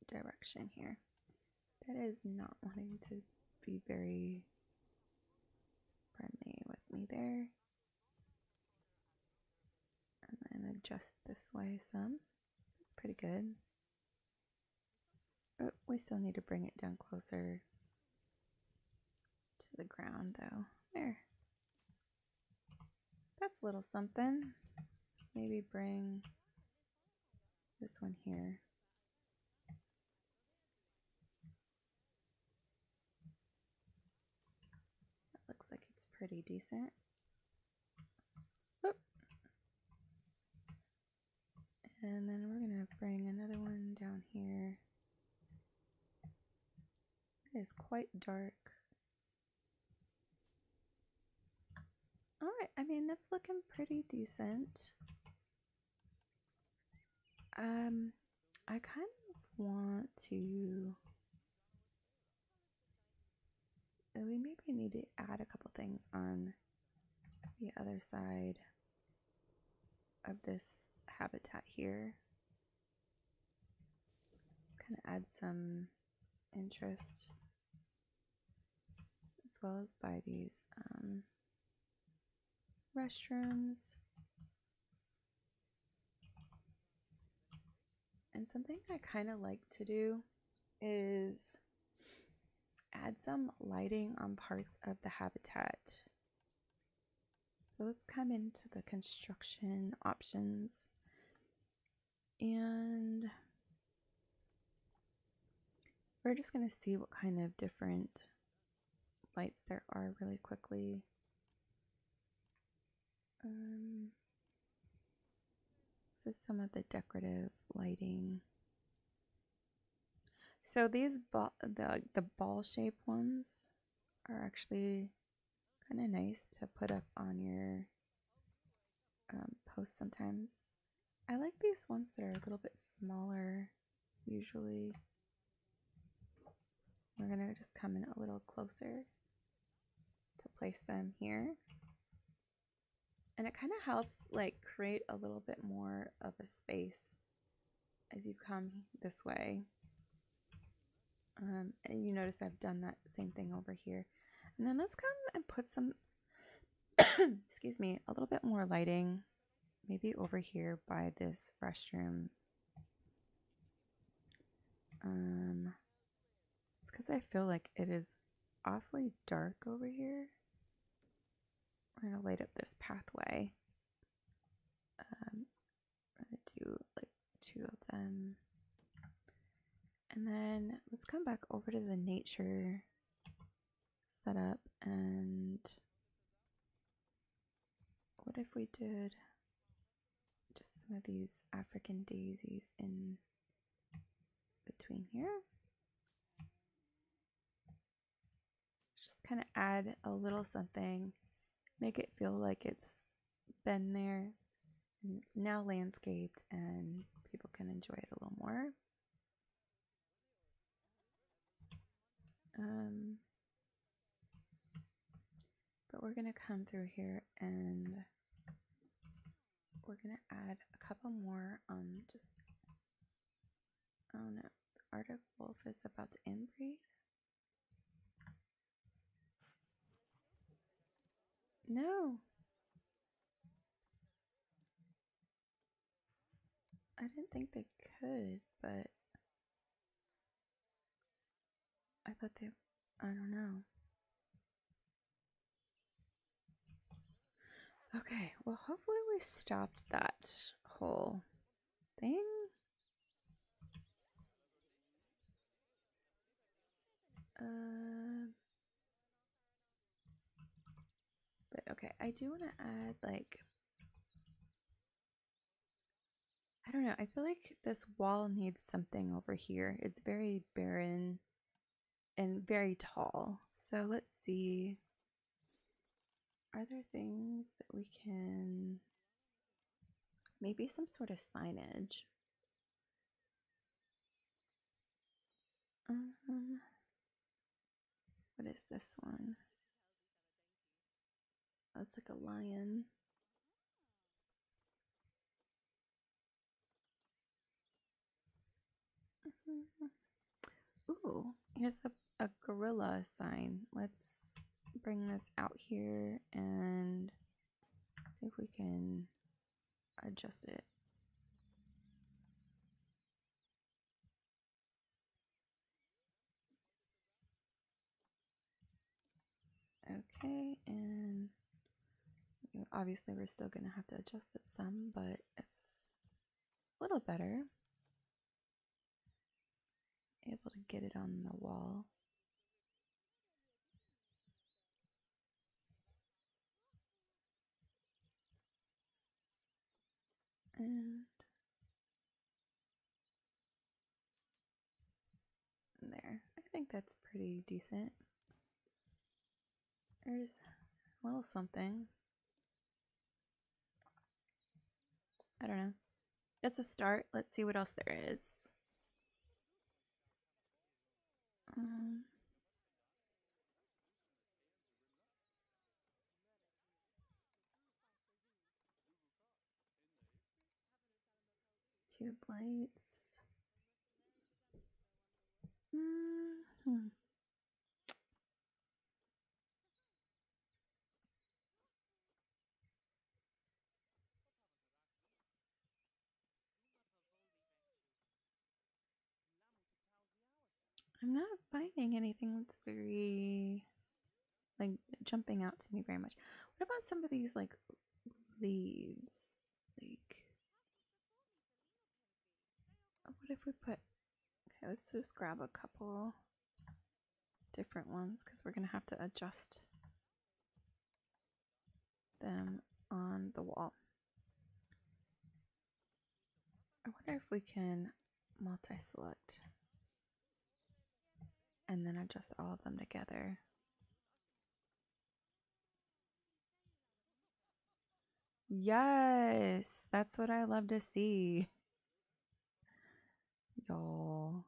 direction here. That is not wanting to be very friendly with me there. And then adjust this way some. That's pretty good. Oh, we still need to bring it down closer to the ground though. There. That's a little something. Let's maybe bring this one here. That looks like it's pretty decent. Oop. And then we're going to bring another one down here. It is quite dark. Alright, I mean, that's looking pretty decent. I kind of want to... We maybe need to add a couple things on the other side of this habitat here. Kind of add some interest, as well as by these restrooms. And something I kind of like to do is add some lighting on parts of the habitat. So let's come into the construction options, and we're just going to see what kind of different lights there are really quickly. This is some of the decorative lighting. So these the ball shaped ones are actually kind of nice to put up on your post sometimes. I like these ones that are a little bit smaller usually. We're gonna just come in a little closer to place them here. And it kind of helps like create a little bit more of a space as you come this way. And you notice I've done that same thing over here. And then let's come and put some, excuse me, a little bit more lighting, maybe over here by this restroom. It's because I feel like it is awfully dark over here. We're going to light up this pathway. I'm going to do like 2 of them. And then let's come back over to the nature setup, and what if we did just some of these African daisies in between here? Just kind of add a little something, make it feel like it's been there and it's now landscaped and people can enjoy it a little more. But we're going to come through here and we're going to add a couple more just, oh no, the Arctic wolf is about to inbreed. No. I didn't think they could, but I thought they, I don't know. Okay, well, hopefully we stopped that whole thing. But okay, I do want to add, like, I don't know, I feel like this wall needs something over here. It's very barren and very tall. So let's see. Are there things that we can, maybe some sort of signage? What is this one? Oh, it's like a lion. Ooh, here's a gorilla sign. Let's bring this out here and see if we can adjust it. Okay, and obviously we're still going to have to adjust it some, but it's a little better. Able to get it on the wall. And there. I think that's pretty decent. There's a little something. I don't know. It's a start. Let's see what else there is. Tube lights. I'm not finding anything that's very, like, jumping out to me very much. What about some of these, like, leaves? Like, what if we put, okay, let's just grab a couple different ones because we're going to have to adjust them on the wall. I wonder if we can multi-select and then adjust all of them together. Yes, that's what I love to see. Y'all.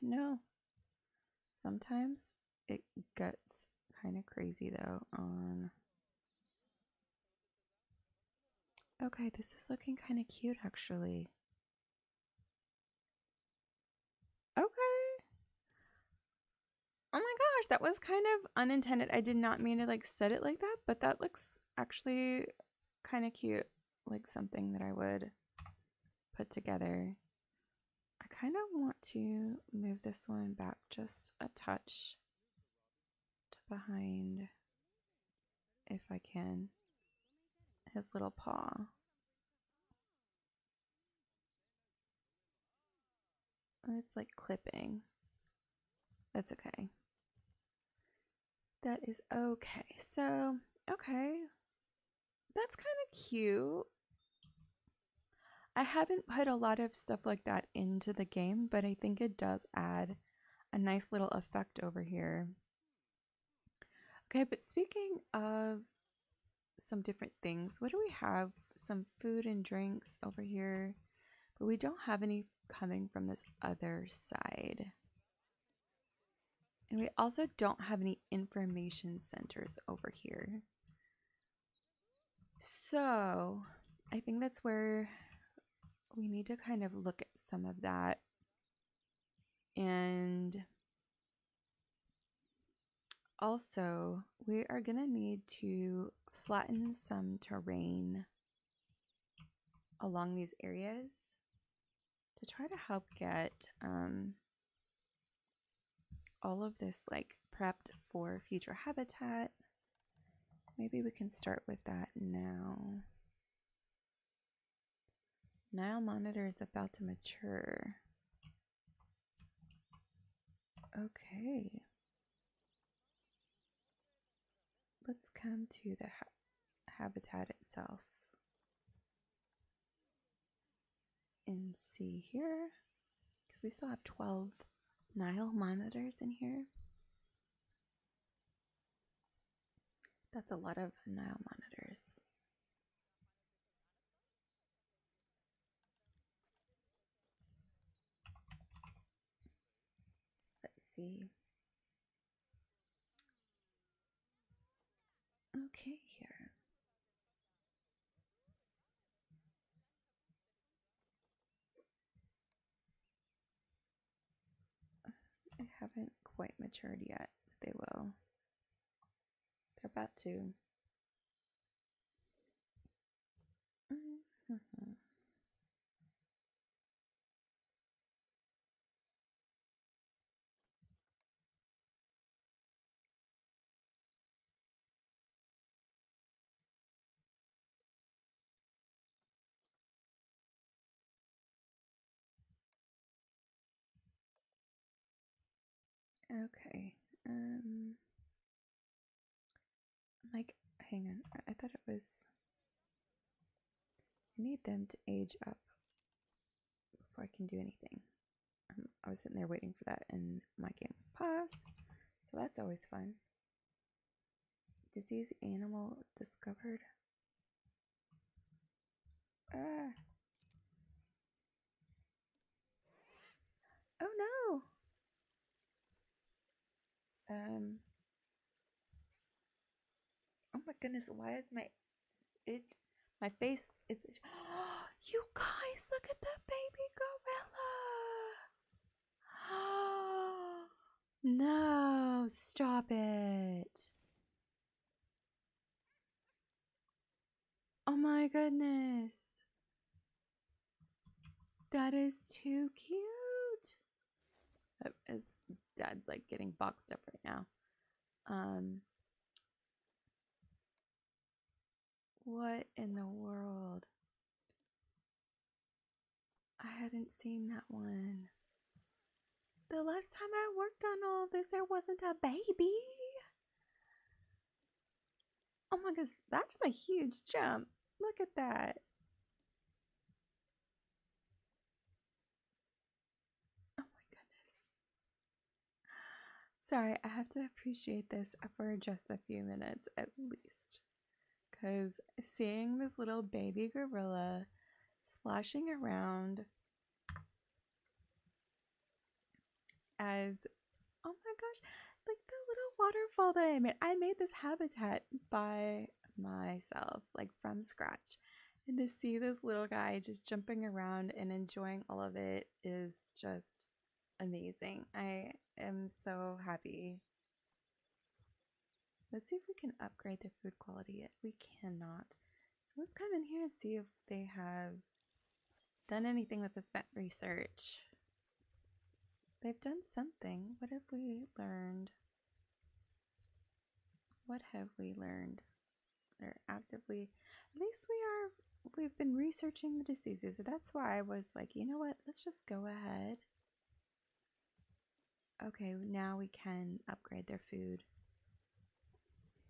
No. Sometimes it gets kind of crazy though on. Okay, this is looking kind of cute actually. Okay. Oh my gosh, that was kind of unintended. I did not mean to like set it like that, but that looks actually kind of cute. Like something that I would put together. I kind of want to move this one back just a touch to behind if I can. His little paw. It's like clipping. That's okay. That is okay. So, okay. That's kind of cute. I haven't put a lot of stuff like that into the game, but I think it does add a nice little effect over here. Okay, but speaking of some different things, what do we have? Some food and drinks over here, but we don't have any coming from this other side. And we also don't have any information centers over here. So I think that's where we need to kind of look at some of that. And also, we are going to need to flatten some terrain along these areas to try to help get all of this like prepped for future habitat. Maybe we can start with that now. Nile monitor is about to mature. Okay. Let's come to the habitat itself and see here, because we still have 12 Nile monitors in here. That's a lot of Nile monitors. Let's see. Okay, here. They haven't quite matured yet, but they will. They're about to. Mm-hmm. Okay. Like, hang on. I thought it was. I need them to age up before I can do anything. I was sitting there waiting for that, and my game was paused. So that's always fun. Disease animal discovered. Ah. Oh no. Oh my goodness, why is my face is you guys look at the baby gorilla. No, stop it. Oh my goodness. That is too cute. His dad's like getting boxed up right now. What in the world? I hadn't seen that one. The last time I worked on all this, there wasn't a baby. Oh my goodness, that's a huge jump. Look at that. Oh my goodness. Sorry, I have to appreciate this for just a few minutes at least. Because seeing this little baby gorilla splashing around as, oh my gosh, like the little waterfall that I made this habitat by myself, like from scratch. And to see this little guy just jumping around and enjoying all of it is just amazing. I am so happy. Let's see if we can upgrade the food quality. We cannot. So let's come in here and see if they have done anything with this vet research. They've done something. What have we learned? What have we learned? They're actively, at least we've been researching the diseases. So that's why I was like, you know what? Let's just go ahead. Okay, now we can upgrade their food.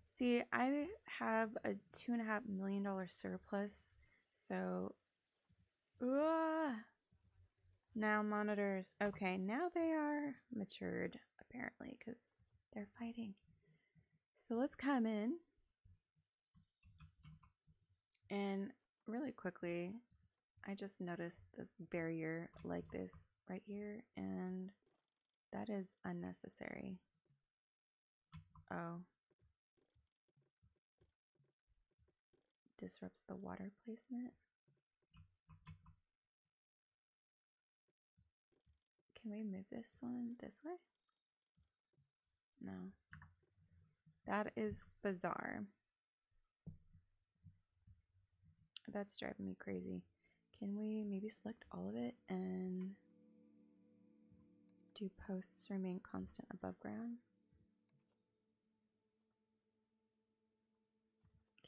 See, I have a $2.5 million surplus. So, now monitors. Okay, now they are matured, apparently, because they're fighting. So let's come in. And really quickly, I just noticed this barrier like this right here, and that is unnecessary. Oh. Disrupts the water placement. Can we move this one this way? No. That is bizarre. That's driving me crazy. Can we maybe select all of it and do posts remain constant above ground?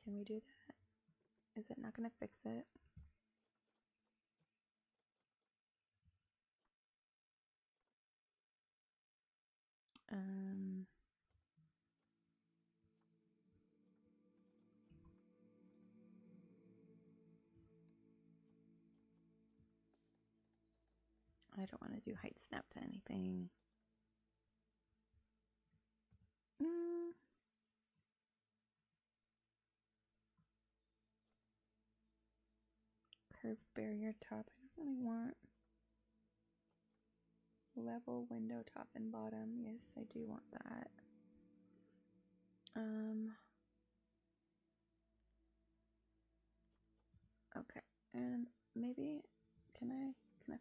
Can we do that? Is it not going to fix it? I don't want to do height snap to anything. Curved barrier top. I don't really want level window top and bottom. Yes, I do want that. Okay, and maybe can I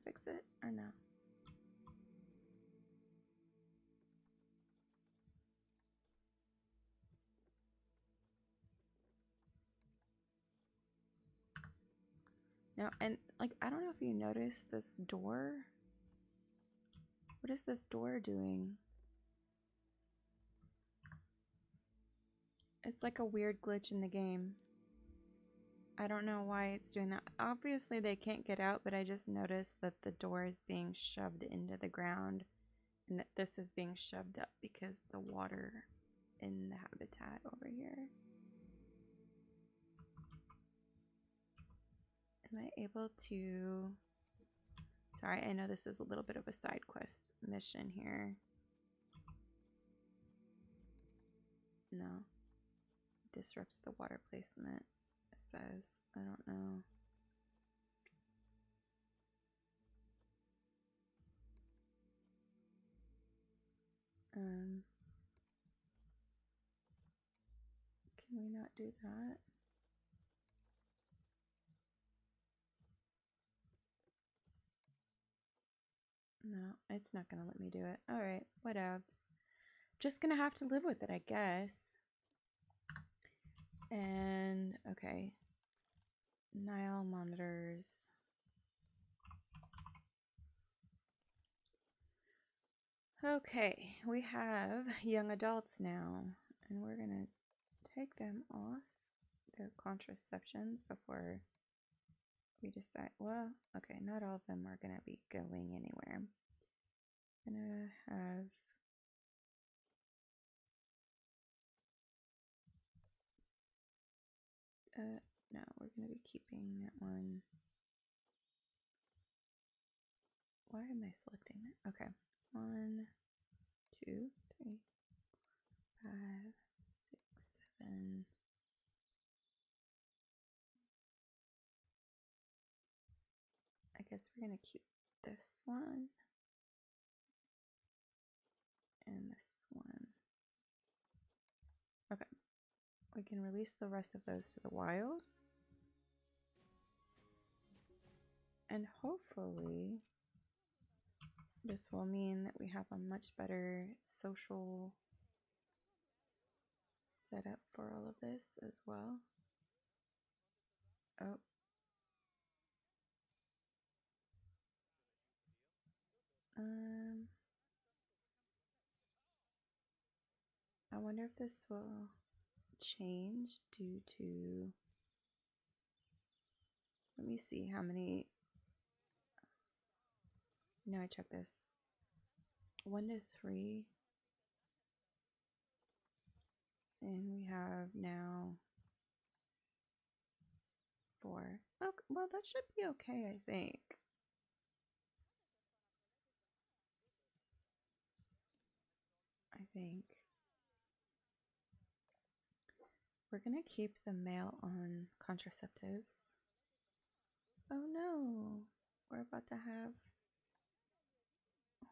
fix it or no? No, and like I don't know if you noticed this door. What is this door doing? It's like a weird glitch in the game. I don't know why it's doing that. Obviously they can't get out, but I just noticed that the door is being shoved into the ground and that this is being shoved up because the water in the habitat over here. Am I able to... Sorry, I know this is a little bit of a side quest mission here. No. Disrupts the water placement, it says. I don't know. Can we not do that? No, it's not gonna let me do it. Alright, whatevs. Just gonna have to live with it, I guess. And, okay. Nile monitors. Okay, we have young adults now, and we're gonna take them off their contraceptions before we decide. Well, okay, not all of them are gonna be going anywhere. I'm gonna have No, we're going to be keeping that one. Why am I selecting that? Okay. 1, 2, 3, 5, 6, 7. I guess we're going to keep this one and this one. Okay. We can release the rest of those to the wild. And hopefully this will mean that we have a much better social setup for all of this as well. Oh. I wonder if this will change due to, let me see how many, no, I checked this, 1 to 3, and we have now 4. Oh, well, that should be okay, I think. We're gonna keep the male on contraceptives. Oh no, we're about to have,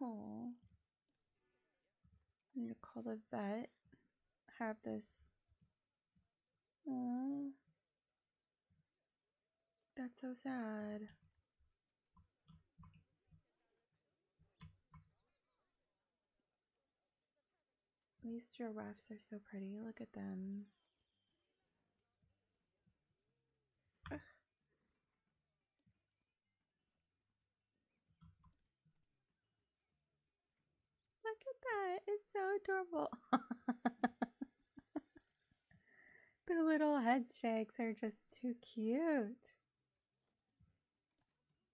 oh, I need to call the vet, have this, oh, that's so sad. These giraffes are so pretty, look at them. Ugh. Look at that, it's so adorable. The little head shakes are just too cute.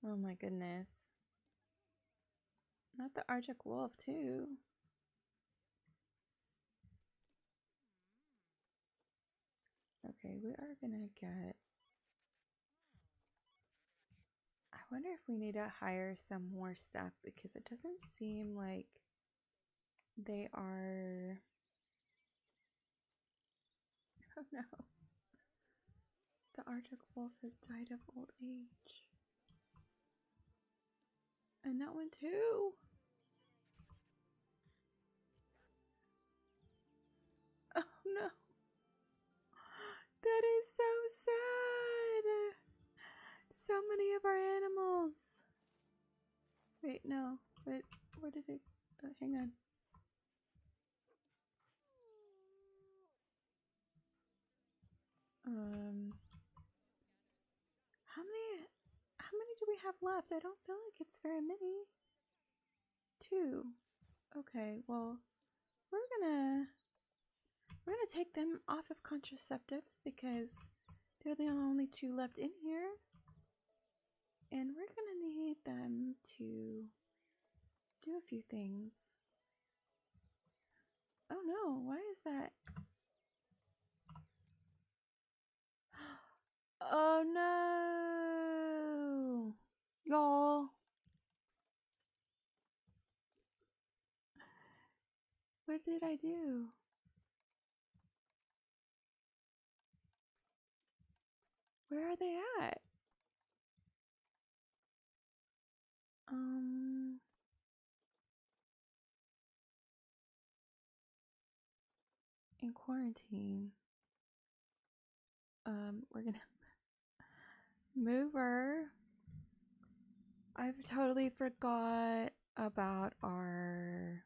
Oh my goodness. Not the Arctic wolf too. Okay, we are gonna get, I wonder if we need to hire some more staff because it doesn't seem like they are, oh no. The Arctic wolf has died of old age. And that one too. Oh no. That is so sad. So many of our animals. Wait, no. Wait, where did it? Hang on. How many do we have left? I don't feel like it's very many. 2. Okay, well, we're gonna take them off of contraceptives because they're the only 2 left in here. And we're gonna need them to do a few things. Oh no, why is that? Oh no! Y'all. What did I do? Where are they at? In quarantine. We're gonna move her. I've totally forgot about our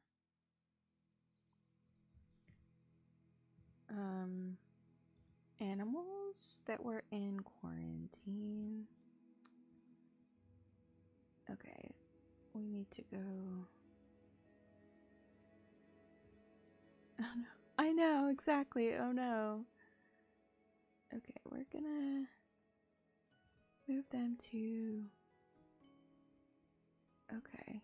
animals that were in quarantine. Okay, we need to go. Oh no. I know, exactly. Oh no. Okay, we're gonna move them to. Okay.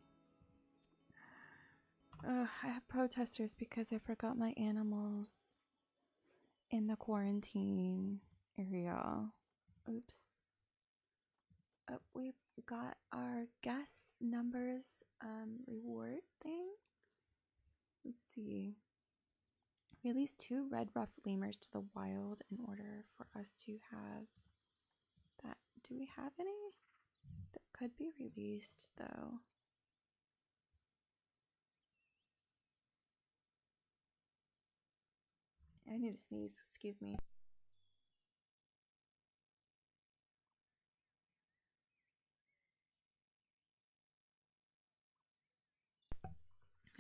I have protesters because I forgot my animals in the quarantine. Ariel. Oops. Oh, we've got our guest numbers reward thing. Let's see. Release 2 red ruff lemurs to the wild in order for us to have that. Do we have any that could be released though? I need to sneeze, excuse me.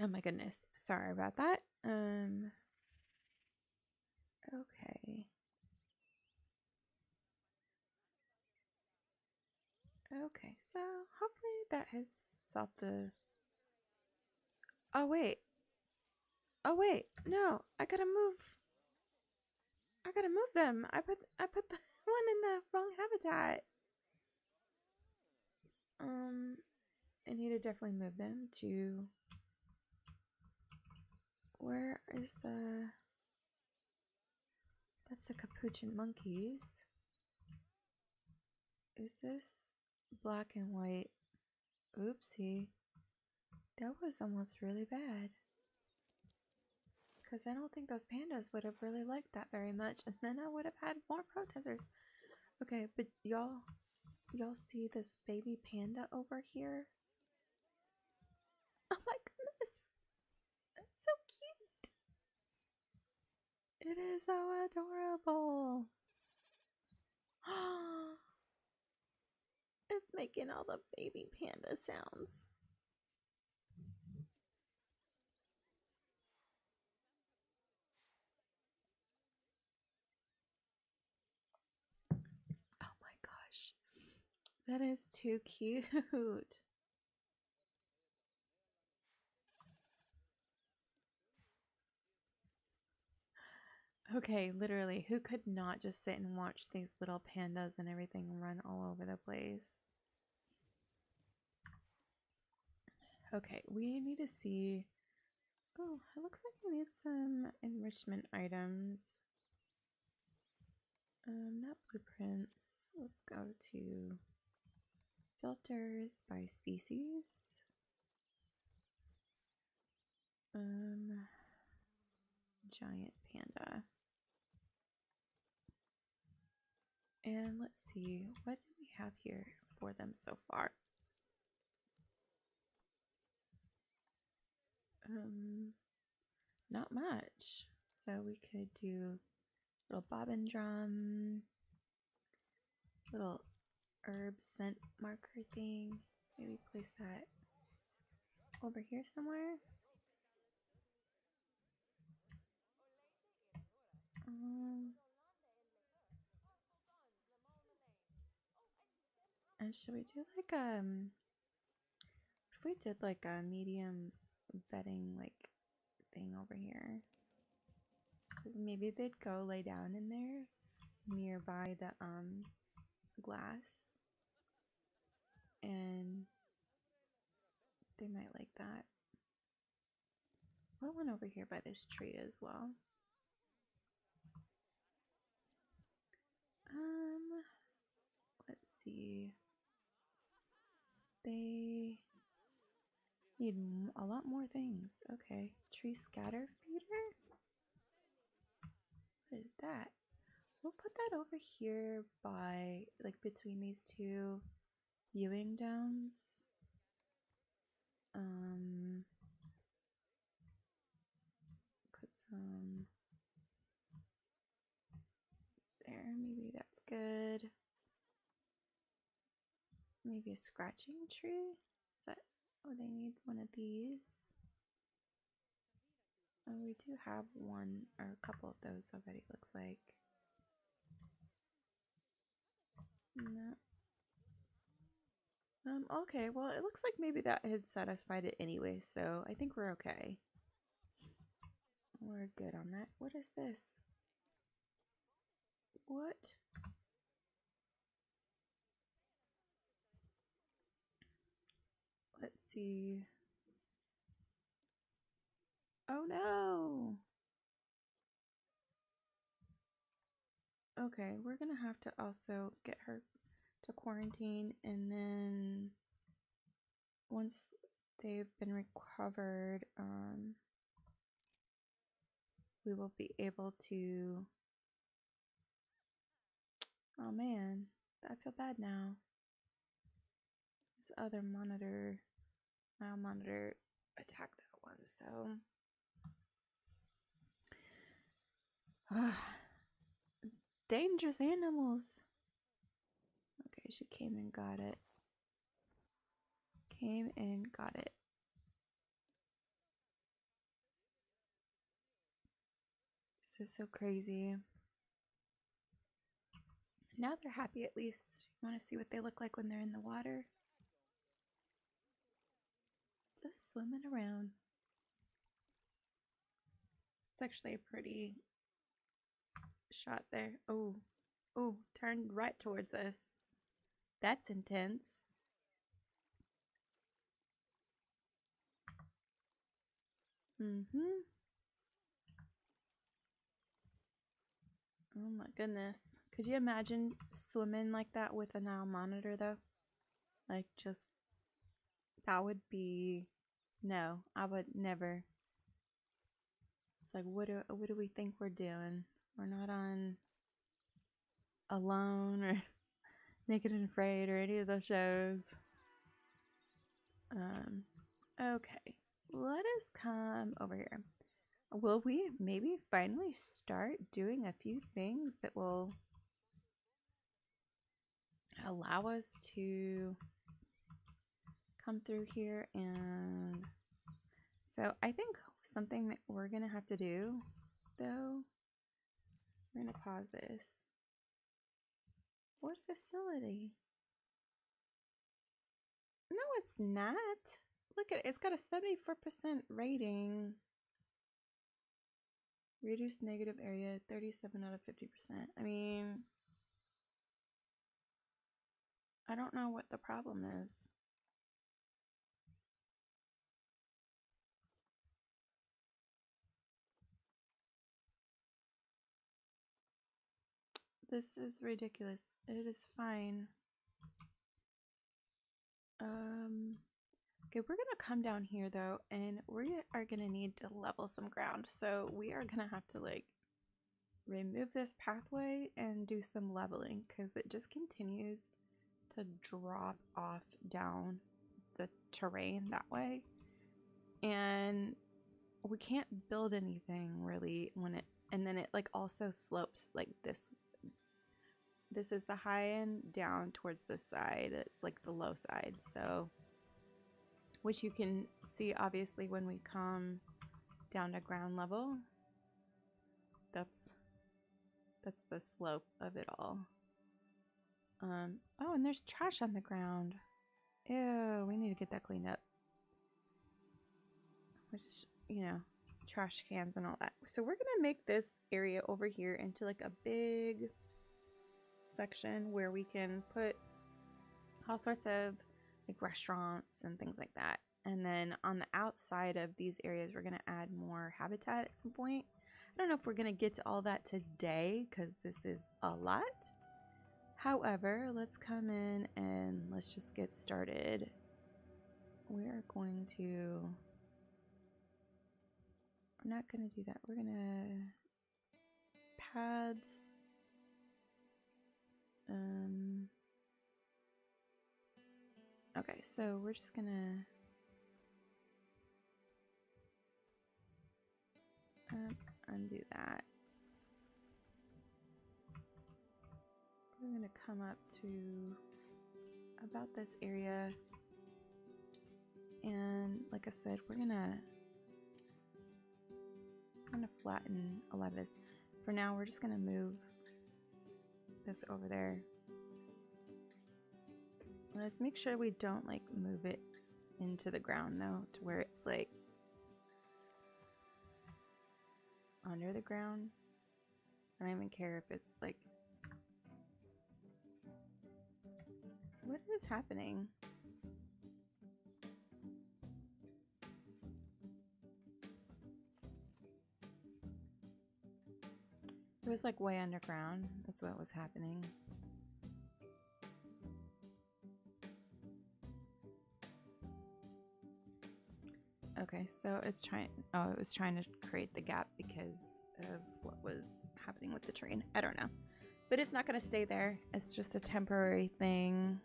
Oh my goodness. Sorry about that. Okay. Okay, so hopefully that has solved the... Oh wait. Oh wait. No, I gotta move. I gotta move them. I put the one in the wrong habitat. I need to definitely move them to... Where is the... That's the capuchin monkeys. Is this black and white? Oopsie. That was almost really bad. Because I don't think those pandas would have really liked that very much. And then I would have had more protesters. Okay, but y'all see this baby panda over here? Oh my goodness. That's so cute. It is so adorable. It's making all the baby panda sounds. Oh my gosh. That is too cute. Okay, literally, who could not just sit and watch these little pandas and everything run all over the place? Okay, we need to see... Oh, it looks like we need some enrichment items. Not blueprints. Let's go to filters by species. Giant panda. And let's see, what do we have here for them so far? Not much. So we could do little bobbin drum, little herb scent marker thing. Maybe place that over here somewhere. And should we do like if we did like a medium bedding like thing over here? Maybe they'd go lay down in there nearby the glass, and they might like that. Put one over here by this tree as well. Let's see. They need a lot more things. Okay, tree scatter feeder. What is that? We'll put that over here by like between these two viewing domes. Put some there. Maybe that's good. Maybe a scratching tree. Is that, oh, they need one of these. Oh, we do have one or a couple of those already, looks like. No. Okay, well, it looks like maybe that had satisfied it anyway, so I think we're okay. We're good on that. What is this? What? Let's see. Oh no! Okay, we're gonna have to also get her to quarantine, and then once they've been recovered, we will be able to. Oh man, I feel bad now. This other monitor, my monitor attacked that one, so. Dangerous animals. Okay, she came and got it. Came and got it. This is so crazy. Now they're happy at least. You want to see what they look like when they're in the water? Just swimming around. It's actually a pretty shot there. Oh, oh, turned right towards us. That's intense. Mm-hmm. Oh my goodness. Could you imagine swimming like that with a Nile monitor though? Like just, that would be, no, I would never. It's like, what do we think we're doing? We're not on Alone or Naked and Afraid or any of those shows. Okay, let us come over here. Will we maybe finally start doing a few things that will allow us to come through here? And so I think something that we're gonna have to do though, we're gonna pause this. What facility? No, it's not. Look at it. It's got a 74% rating. Reduced negative area, 37 out of 50%. I mean, I don't know what the problem is. This is ridiculous. It is fine. Okay, we're gonna come down here though, and we are gonna need to level some ground. So we are gonna have to like remove this pathway and do some leveling because it just continues to drop off down the terrain that way. And we can't build anything really when it, and then it like also slopes like this. This is the high end down towards this side. It's like the low side. So, which you can see obviously when we come down to ground level. That's the slope of it all. Oh, and there's trash on the ground. Ew, we need to get that cleaned up. Which, you know, trash cans and all that. So we're gonna make this area over here into like a big section where we can put all sorts of like restaurants and things like that. And then on the outside of these areas, we're gonna add more habitat at some point. I don't know if we're gonna get to all that today because this is a lot. However, let's come in and let's just get started. We're going to, I'm not gonna do that. We're gonna paths. Okay, so we're just gonna undo that. We're gonna come up to about this area, and like I said, we're gonna kind of flatten a lot of this. For now, we're just gonna move this over there. Let's make sure we don't like move it into the ground though, to where it's like under the ground. I don't even care if it's like, what is happening? It was like way underground. That's what was happening. Okay, so it's trying, oh, it was trying to create the gap because of what was happening with the train. I don't know. But it's not going to stay there. It's just a temporary thing.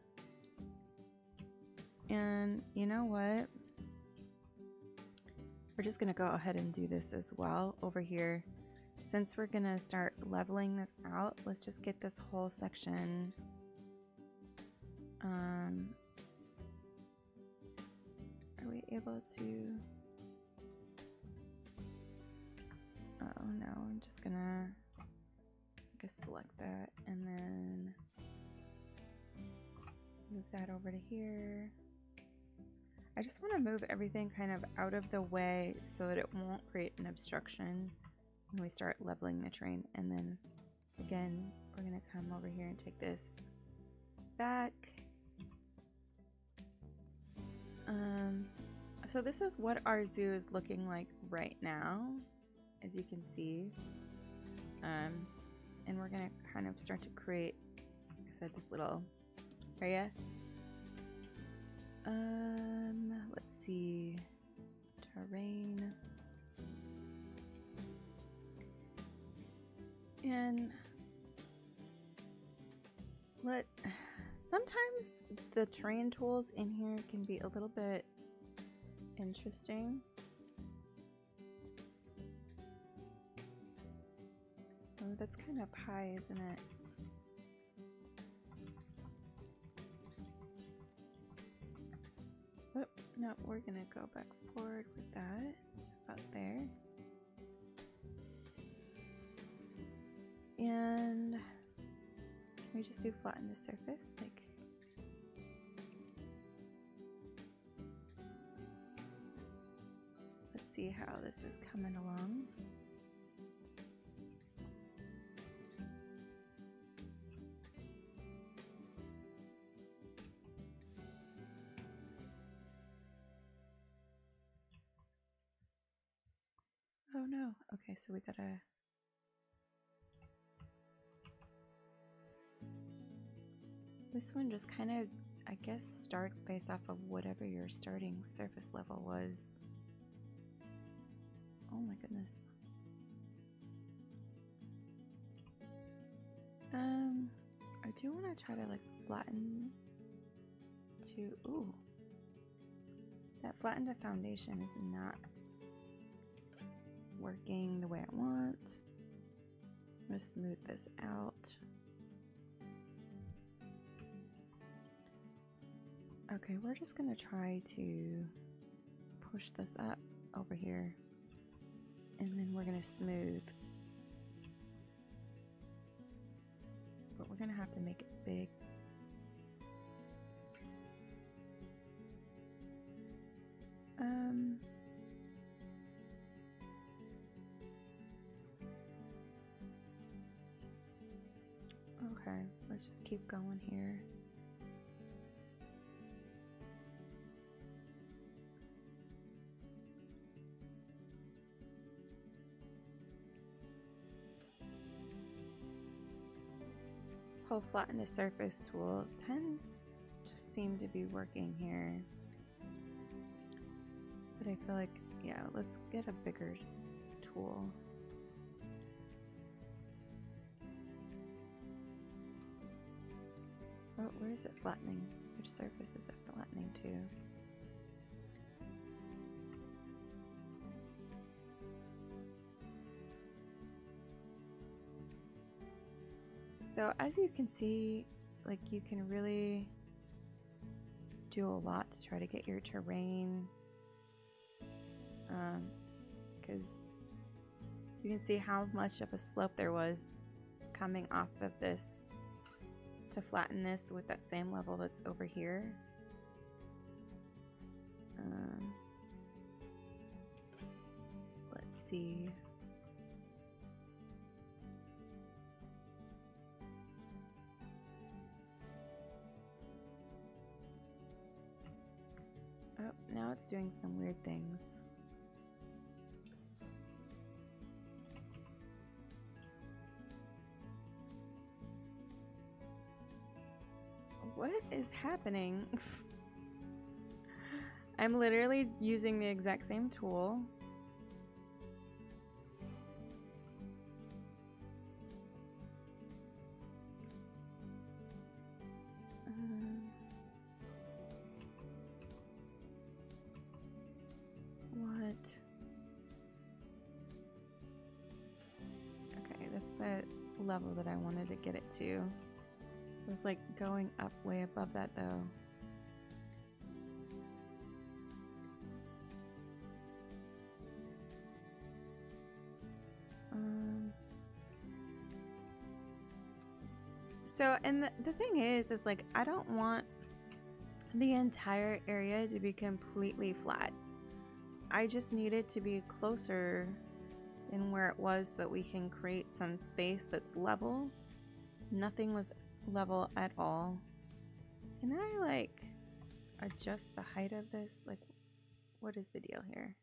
And you know what? We're just going to go ahead and do this as well over here. Since we're going to start leveling this out, let's just get this whole section are we able to... Oh no, I'm just gonna select that and then move that over to here. I just want to move everything kind of out of the way so that it won't create an obstruction when we start leveling the train. And then again, we're gonna come over here and take this back. So this is what our zoo is looking like right now, as you can see. And we're gonna kind of start to create, like I said, this little area. Let's see, terrain. And sometimes the terrain tools in here can be a little bit interesting. Oh, that's kind of high, isn't it? Oh, no, we're gonna go back forward with that, about there. And can we just do flatten the surface? Like, let's see how this is coming along. Oh no, okay, so we gotta... This one just kind of, I guess, starts based off of whatever your starting surface level was. Oh my goodness. I do want to try to like flatten to, ooh. That flattened a foundation is not working the way I want. I'm gonna smooth this out. Okay, we're just gonna try to push this up over here, and then we're gonna smooth. But we're gonna have to make it big. Okay, let's just keep going here. This whole flatten the surface tool tends to seem to be working here. But I feel like, yeah, let's get a bigger tool. Oh, where is it flattening? Which surface is it flattening to? So as you can see, like you can really do a lot to try to get your terrain, because you can see how much of a slope there was coming off of this to flatten this with that same level that's over here. Let's see. Oh, now it's doing some weird things. What is happening? I'm literally using the exact same tool. What? Okay, that's the level that I wanted to get it to. It was like going up way above that though. So, and the thing is like, I don't want the entire area to be completely flat. I just need it to be closer than where it was so that we can create some space that's level. Nothing was level at all. Can I like adjust the height of this? Like, what is the deal here?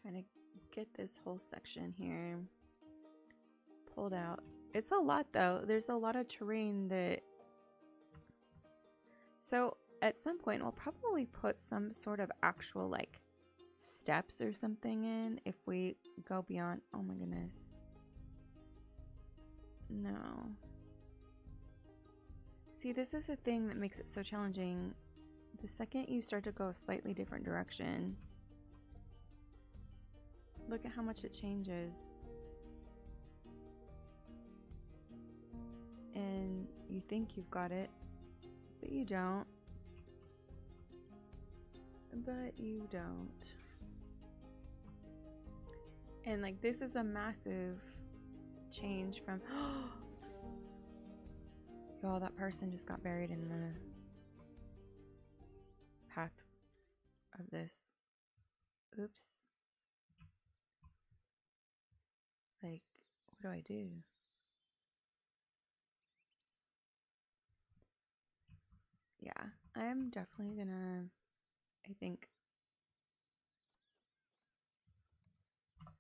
Trying to get this whole section here pulled out. It's a lot though. There's a lot of terrain that... So at some point we'll probably put some sort of actual like steps or something in if we go beyond... Oh my goodness. No. See, this is a thing that makes it so challenging. The second you start to go a slightly different direction, look at how much it changes. And you think you've got it, but you don't. But you don't. And like, this is a massive change from... Y'all, that person just got buried in the path of this. Oops. Like, what do I do? Yeah, I'm definitely gonna, I think,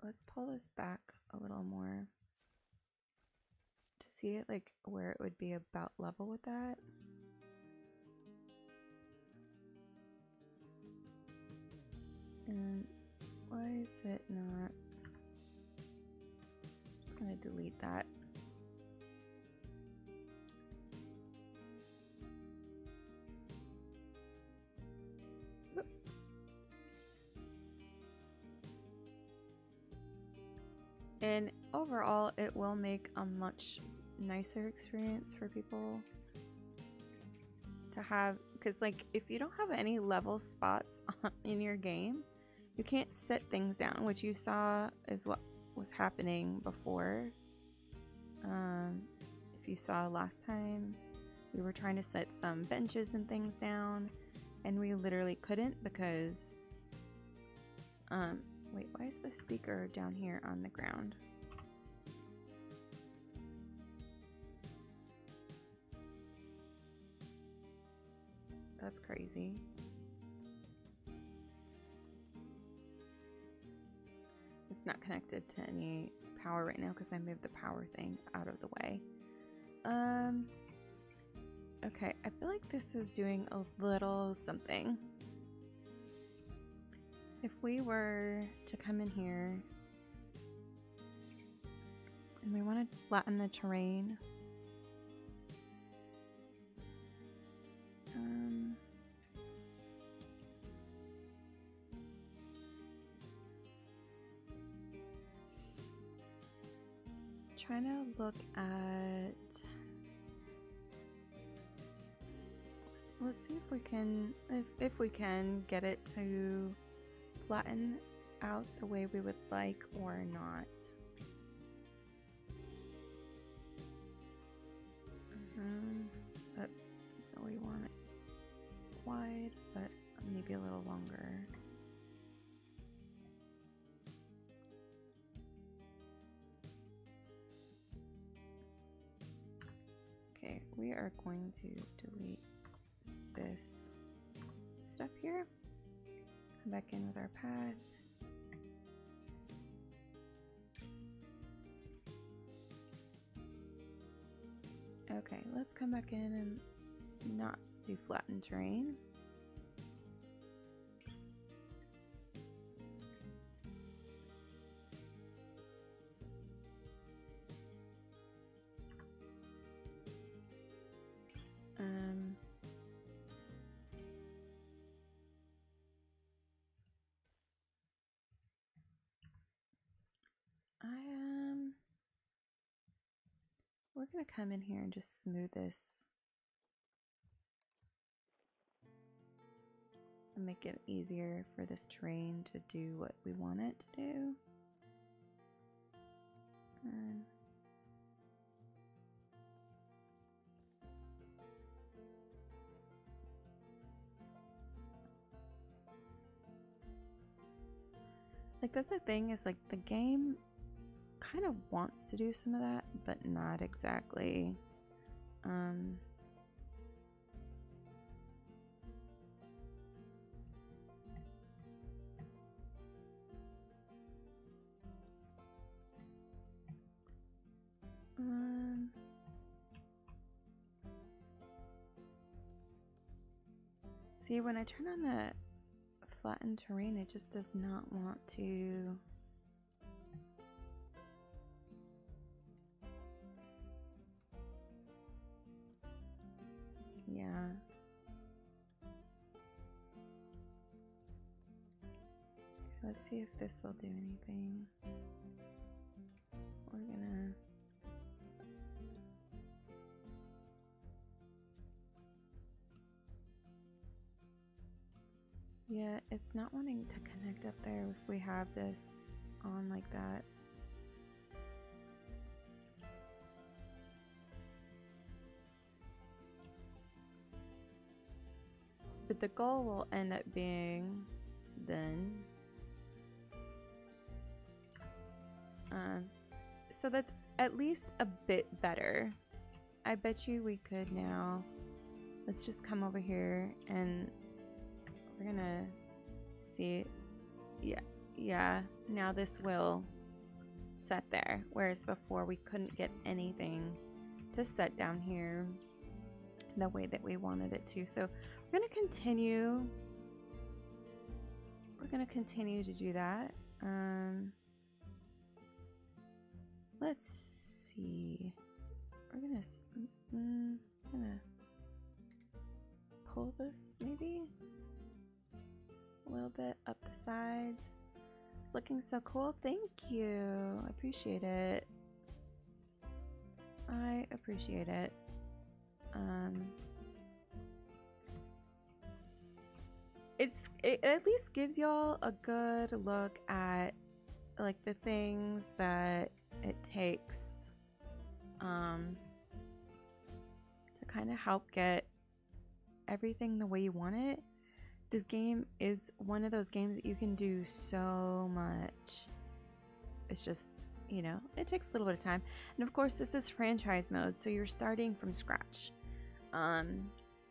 let's pull this back a little more to see it like where it would be about level with that. And why is it not? I'm just gonna delete that. Whoop. And overall, it will make a much nicer experience for people to have, because like if you don't have any level spots in your game, you can't set things down, which you saw is what was happening before. If you saw last time, we were trying to set some benches and things down, and we literally couldn't because wait, why is the speaker down here on the ground? That's crazy. It's not connected to any power right now because I moved the power thing out of the way. Okay, I feel like this is doing a little something. If we were to come in here and we want to flatten the terrain, trying to look at, let's see if we can, if we can get it to flatten out the way we would like or not. But we want it wide, but maybe a little longer. Okay, we are going to delete this stuff here. Come back in with our path. Okay, let's come back in and not do flattened terrain. We're gonna come in here and just smooth this and make it easier for this terrain to do what we want it to do. Like, that's the thing, is like the game kind of wants to do some of that, but not exactly. See, when I turn on the flattened terrain, it just does not want to. Yeah. Let's see if this will do anything. We're gonna. Yeah, it's not wanting to connect up there if we have this on like that. But the goal will end up being then. So that's at least a bit better. I bet you we could now. Let's just come over here and we're gonna see. Yeah. Now this will set there, whereas before we couldn't get anything to set down here the way that we wanted it to. So we're gonna continue. We're gonna continue to do that. Let's see. We're gonna pull this maybe a little bit up the sides. It's looking so cool. Thank you. I appreciate it. I appreciate it. It at least gives y'all a good look at like the things that it takes to kind of help get everything the way you want it. This game is one of those games that you can do so much. It's just, you know, it takes a little bit of time. And of course, this is franchise mode, so you're starting from scratch.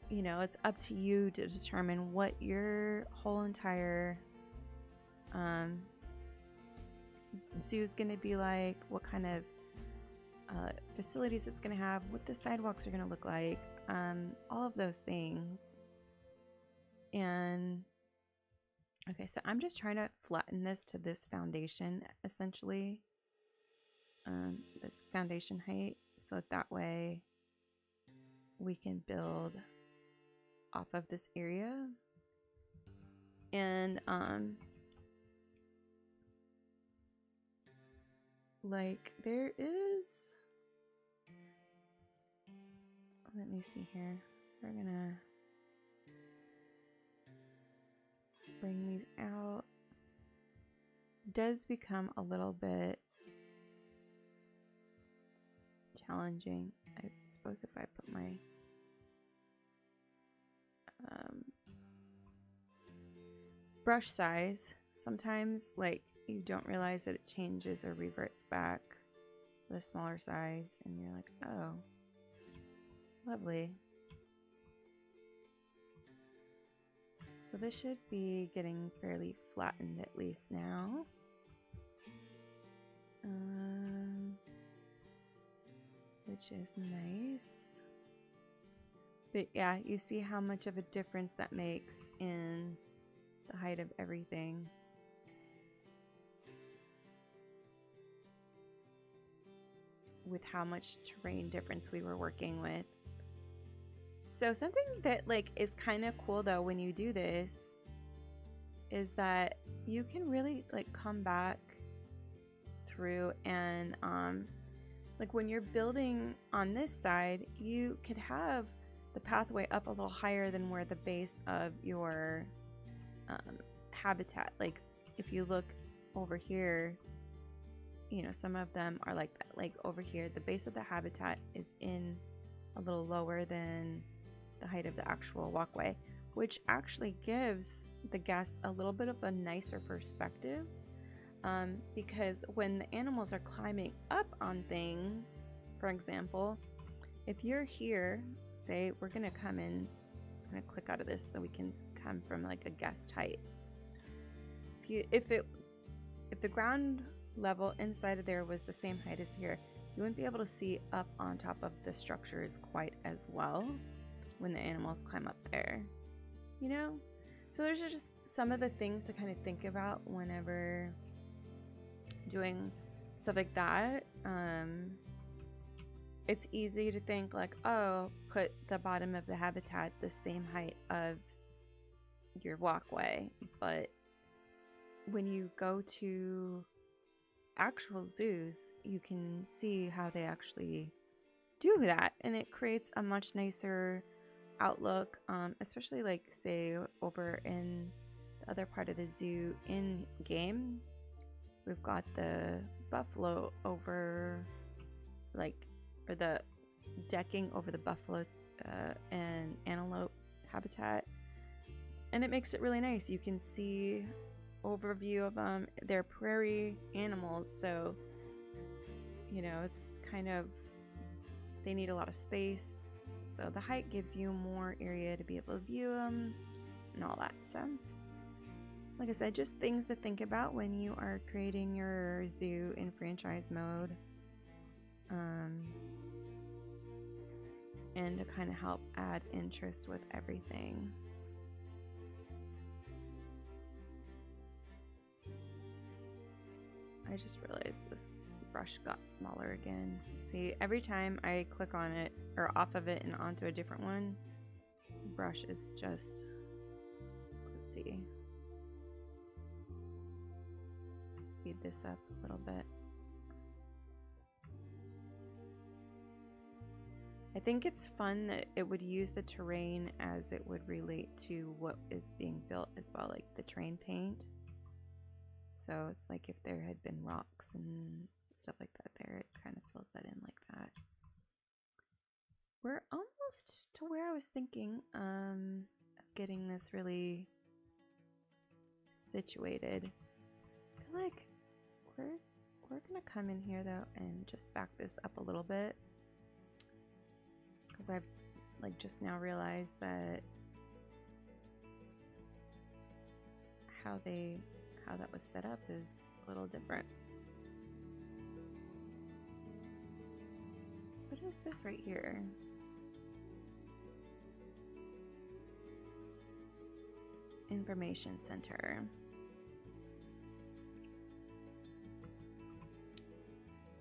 You know, it's up to you to determine what your whole entire zoo is going to be like, what kind of facilities it's going to have, what the sidewalks are going to look like, all of those things. And okay, so I'm just trying to flatten this to this foundation, essentially, this foundation height, so that way we can build off of this area. And like there is, let me see here, we're gonna bring these out. Does become a little bit challenging, I suppose, if I put my brush size. Sometimes like you don't realize that it changes or reverts back to a smaller size and you're like, oh, lovely. So this should be getting fairly flattened at least now. Which is nice. But yeah, you see how much of a difference that makes in the height of everything. With how much terrain difference we were working with. So something that like is kind of cool though when you do this is that you can really like come back through and like when you're building on this side, you could have the pathway up a little higher than where the base of your habitat. Like if you look over here, you know, some of them are like that. Like over here, the base of the habitat is in a little lower than the height of the actual walkway, which actually gives the guests a little bit of a nicer perspective. Because when the animals are climbing up on things, for example, if you're here, say we're gonna come in, I'm gonna click out of this so we can come from like a guest height. If the ground level inside of there was the same height as here, you wouldn't be able to see up on top of the structures quite as well when the animals climb up there, you know? So there's just some of the things to kind of think about whenever doing stuff like that. It's easy to think like, oh, put the bottom of the habitat the same height of your walkway, but when you go to actual zoos, you can see how they actually do that, and it creates a much nicer outlook, especially like say over in the other part of the zoo in game. We've got the buffalo over, like, or the decking over the buffalo and antelope habitat, and it makes it really nice. You can see overview of them. They're prairie animals, so you know it's kind of, they need a lot of space, so the height gives you more area to be able to view them and all that. So like I said, just things to think about when you are creating your zoo in franchise mode, and to kind of help add interest with everything. I just realized this brush got smaller again. See, every time I click on it or off of it and onto a different one, the brush is just, let's see, speed this up a little bit. I think it's fun that it would use the terrain as it would relate to what is being built as well, like the terrain paint. So it's like if there had been rocks and stuff like that there, it kind of fills that in like that. We're almost to where I was thinking of getting this really situated. I feel like we're gonna come in here though and just back this up a little bit, because I've like just now realized that how that was set up is a little different. What is this right here? Information center.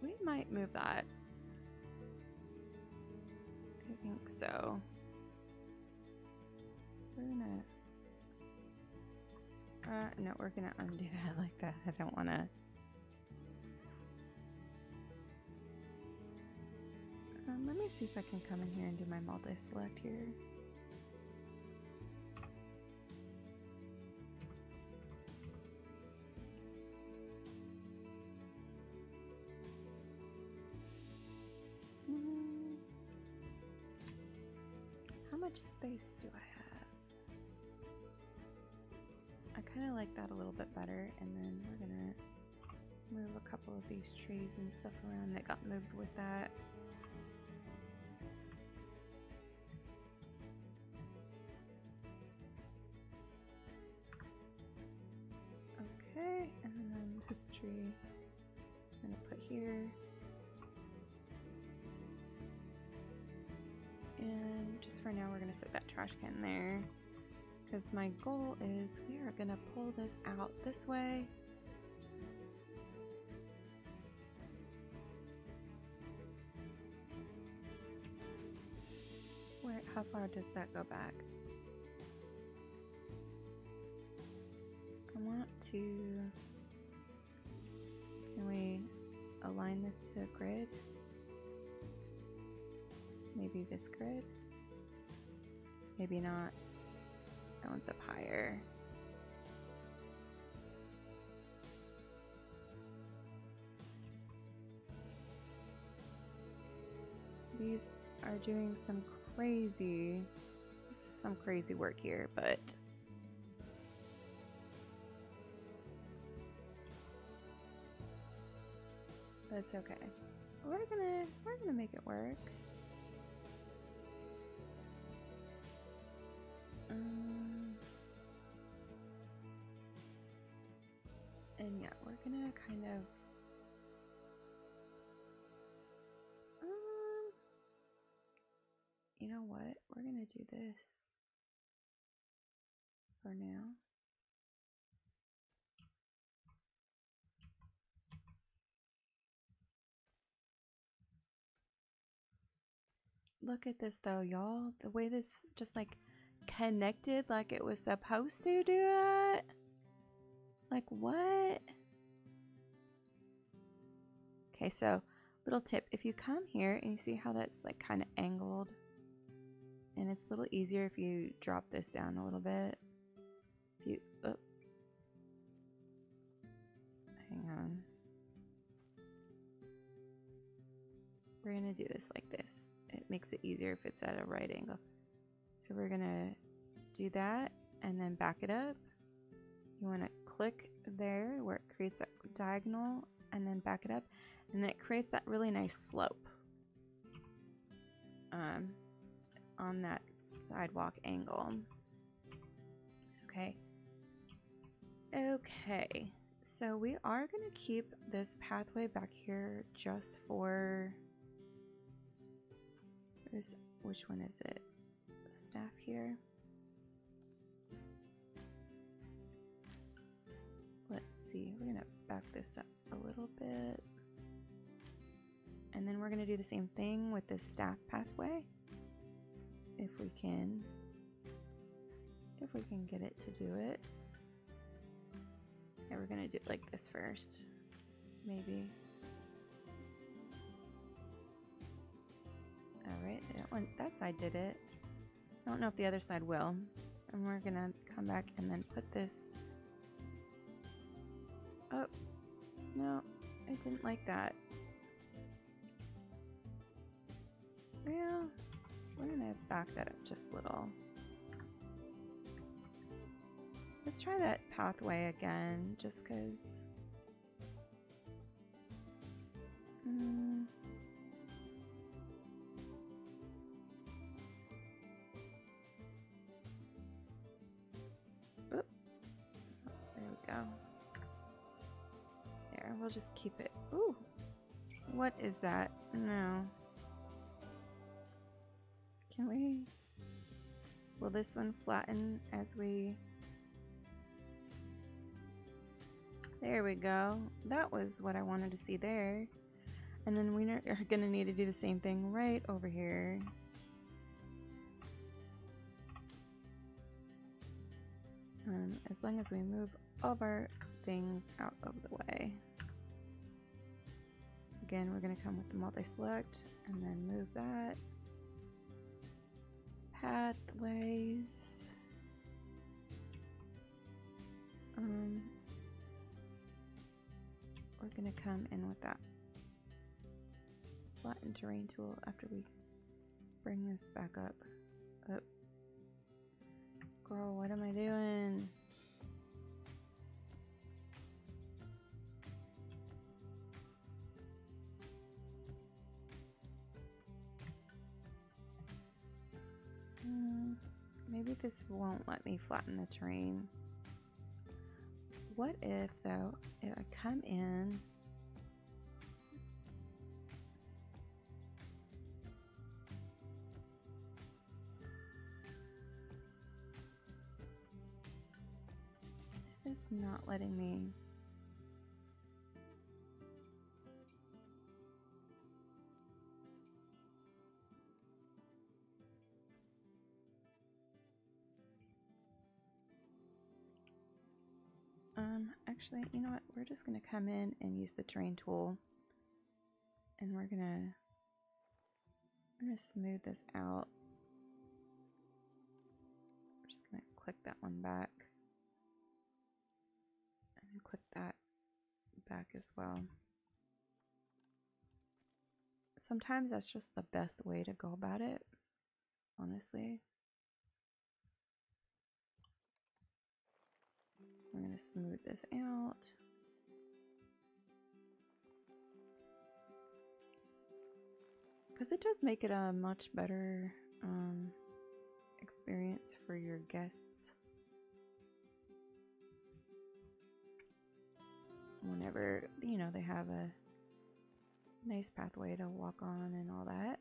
We might move that. I think so. We're gonna no, we're gonna undo that like that. I don't wanna. Let me see if I can come in here and do my multi-select here. How much space do I have? I kind of like that a little bit better, and then we're gonna move a couple of these trees and stuff around that got moved with that. this tree. I'm gonna put here. And just for now, we're gonna set that trash can there. Because my goal is we are gonna pull this out this way. How far does that go back? I want to, can we align this to a grid? Maybe this grid? Maybe not. That one's up higher. These are doing some crazy, this is some crazy work here, but it's okay. We're gonna make it work. And yeah, we're gonna kind of you know what? We're gonna do this for now. Look at this though, y'all. The way this just like connected like it was supposed to do it. Like what? Okay, so little tip. If you come here and you see how that's like kind of angled, and it's a little easier if you drop this down a little bit. If you, oh, hang on. We're gonna do this like this. It makes it easier if it's at a right angle. So we're gonna do that and then back it up. You wanna click there where it creates that diagonal and then back it up. And then it creates that really nice slope on that sidewalk angle. Okay. Okay. So we are gonna keep this pathway back here just for this. Which one is it? The staff here. Let's see. We're gonna back this up a little bit. And then we're going to do the same thing with this staff pathway. If we can get it to do it. Yeah, we're going to do it like this first. Maybe. All right, that side did it. I don't know if the other side will. And we're going to come back and then put this. Oh, no, I didn't like that. Yeah, we're gonna back that up just a little. Let's try that pathway again, just because. Oop. Oh, there we go. There, we'll just keep it. Ooh, what is that? No. Can we? Will this one flatten as we? There we go. That was what I wanted to see there. And then we are going to need to do the same thing right over here. As long as we move all of our things out of the way. Again, we're going to come with the multi-select and then move that. Pathways. We're going to come in with that flatten terrain tool after we bring this back up. Oh. Girl, what am I doing? Maybe this won't let me flatten the terrain. what if, though, if I come in it's not letting me. Actually, you know what? We're just gonna come in and use the terrain tool, and we're gonna smooth this out. We're just gonna click that one back, and click that back as well. Sometimes that's just the best way to go about it, honestly. We're gonna smooth this out. Because it does make it a much better experience for your guests whenever, you know, they have a nice pathway to walk on and all that.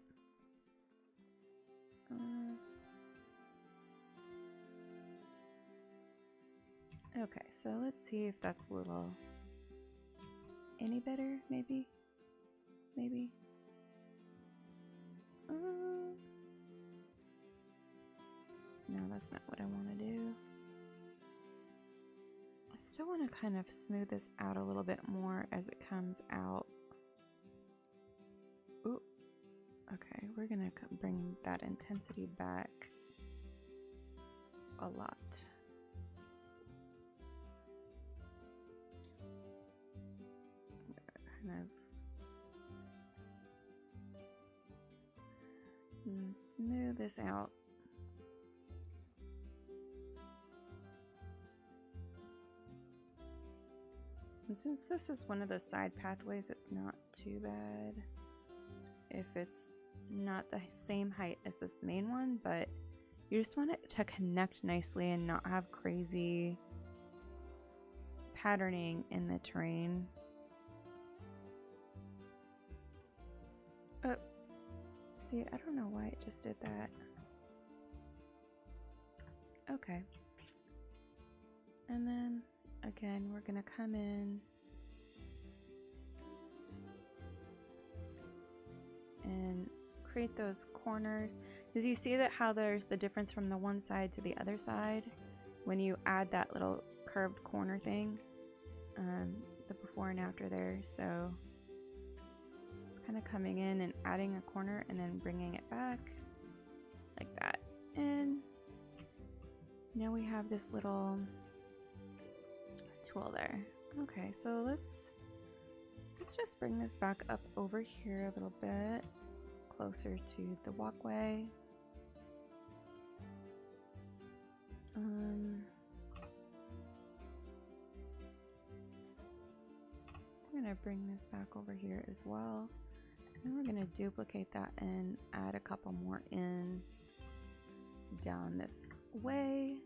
Okay, so let's see if that's a little any better, maybe. No, that's not what I want to do. I still want to kind of smooth this out a little bit more as it comes out. Ooh, okay, we're gonna bring that intensity back a lot. Kind of smooth this out. And since this is one of the side pathways, it's not too bad if it's not the same height as this main one, but you just want it to connect nicely and not have crazy patterning in the terrain. Oh, see, I don't know why it just did that. Okay. And then again, we're gonna come in and create those corners. Because you see that how there's the difference from the one side to the other side when you add that little curved corner thing, the before and after there. So it's kind of coming in and adding a corner and then bringing it back like that. And now we have this little tool there. Okay, so let's just bring this back up over here a little bit closer to the walkway. We're gonna bring this back over here as well, and then we're gonna duplicate that and add a couple more in down this way.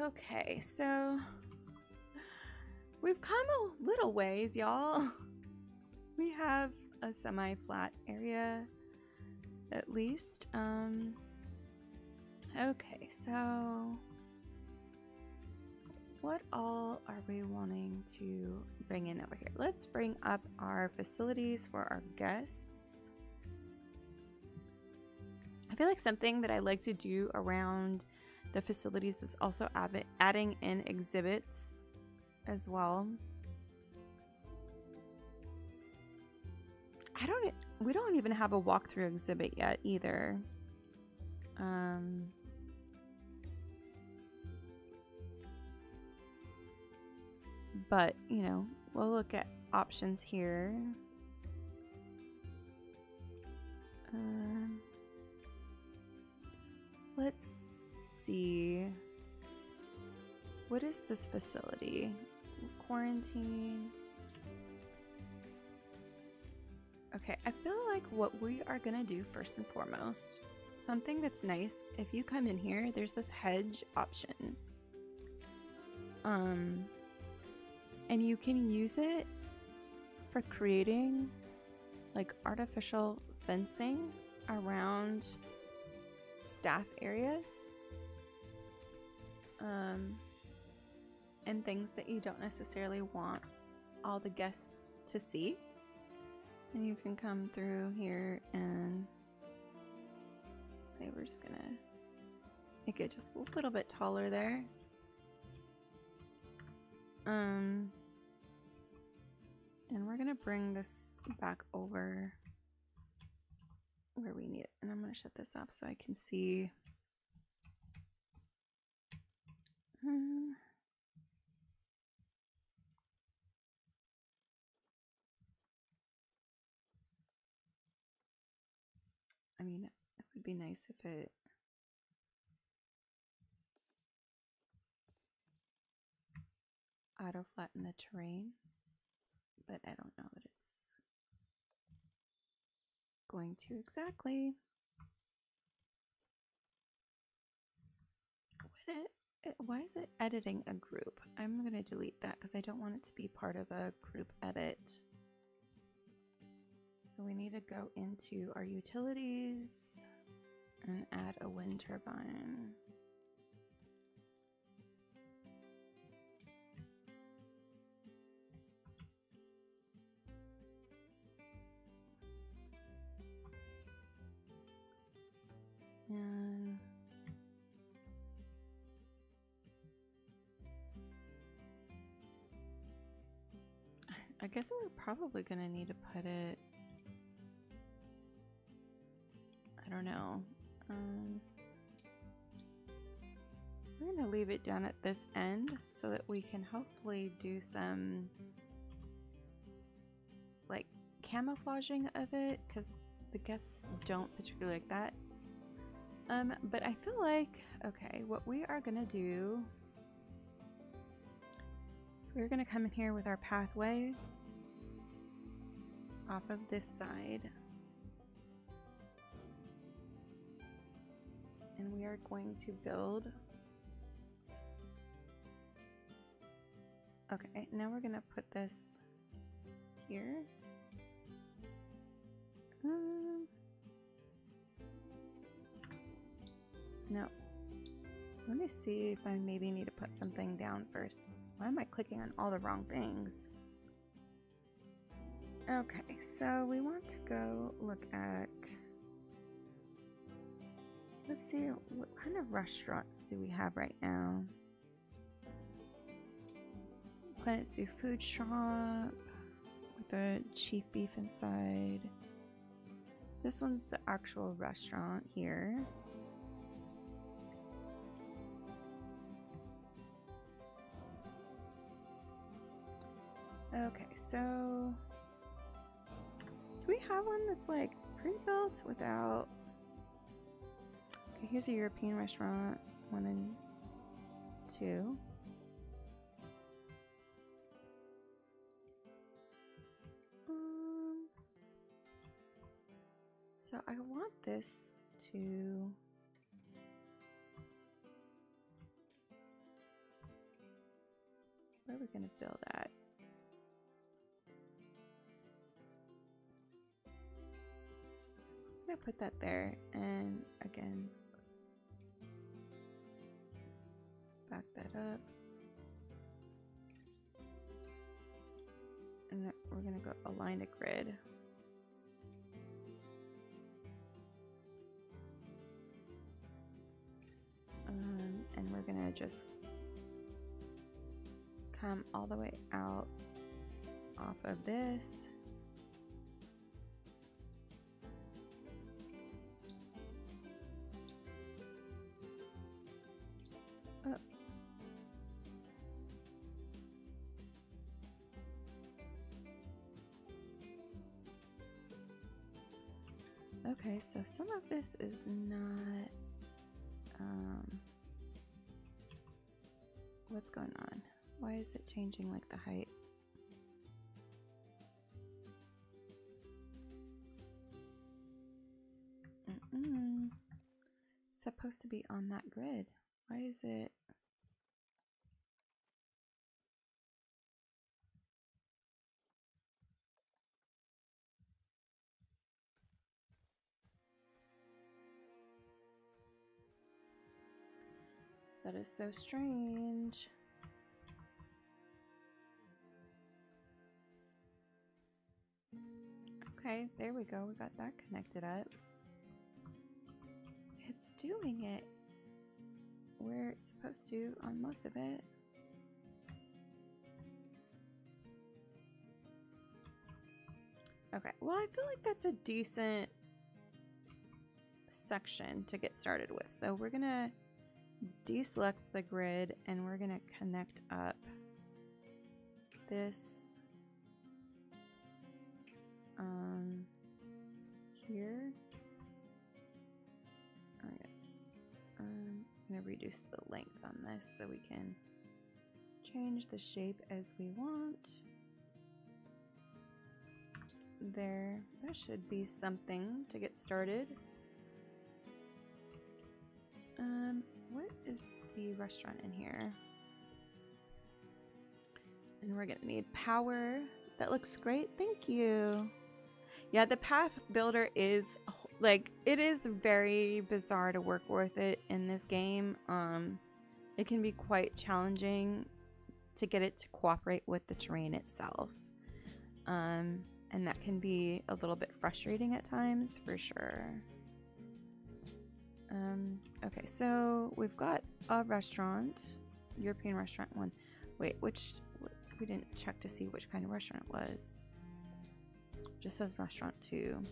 Okay, so we've come a little ways, y'all. We have a semi-flat area, at least. Okay, so what all are we wanting to bring in over here? Let's bring up our facilities for our guests. I feel like something that I like to do around the facilities is also adding in exhibits as well. We don't even have a walkthrough exhibit yet either. But, you know, we'll look at options here. Let's see. What is this facility? Quarantine. Okay, I feel like what we are gonna do first and foremost, something that's nice, if you come in here, there's this hedge option. And you can use it for creating like artificial fencing around staff areas, and things that you don't necessarily want all the guests to see. And you can come through here and say we're just gonna make it just a little bit taller there. And we're gonna bring this back over where we need it. And I'm gonna shut this off so I can see. I mean, it would be nice if it auto flatten the terrain, but I don't know that it's going to exactly. Why is it editing a group? I'm going to delete that because I don't want it to be part of a group edit. So we need to go into our utilities and add a wind turbine. And I guess we're probably going to need to put it, I don't know. We're going to leave it down at this end so that we can hopefully do some like camouflaging of it, because the guests don't particularly like that. But I feel like, okay, what we are going to do is we're going to come in here with our pathway off of this side. And we are going to build. Okay, now we're going to put this here. No. Let me see if I maybe need to put something down first. Why am I clicking on all the wrong things? Okay, so we want to go look at, let's see, what kind of restaurants do we have right now? Planet Zoo Food Shop with a chief beef inside. This one's the actual restaurant here. Okay, so do we have one that's like pre-built without? Okay, here's a European restaurant, 1 and 2. So I want this to where are we going to build at? I'm going to put that there, and again, let's back that up. And we're going to go align a grid. And we're going to just come all the way out off of this. Oh. Okay, so some of this is not, what's going on? Why is it changing like the height? It's supposed to be on that grid. Why is it? That is so strange. Okay, there we go. We got that connected up. It's doing it where it's supposed to on most of it. Okay, well, I feel like that's a decent section to get started with. So we're gonna deselect the grid and we're gonna connect up this here. Okay. I'm gonna reduce the length on this so we can change the shape as we want. There, that should be something to get started. What is the restaurant in here? And we're gonna need power. That looks great, thank you. Yeah, the path builder is like, it is very bizarre to work with it in this game. It can be quite challenging to get it to cooperate with the terrain itself. And that can be a little bit frustrating at times, for sure. Okay, so we've got a restaurant, European restaurant one. Wait, we didn't check to see which kind of restaurant it was. It just says restaurant 2.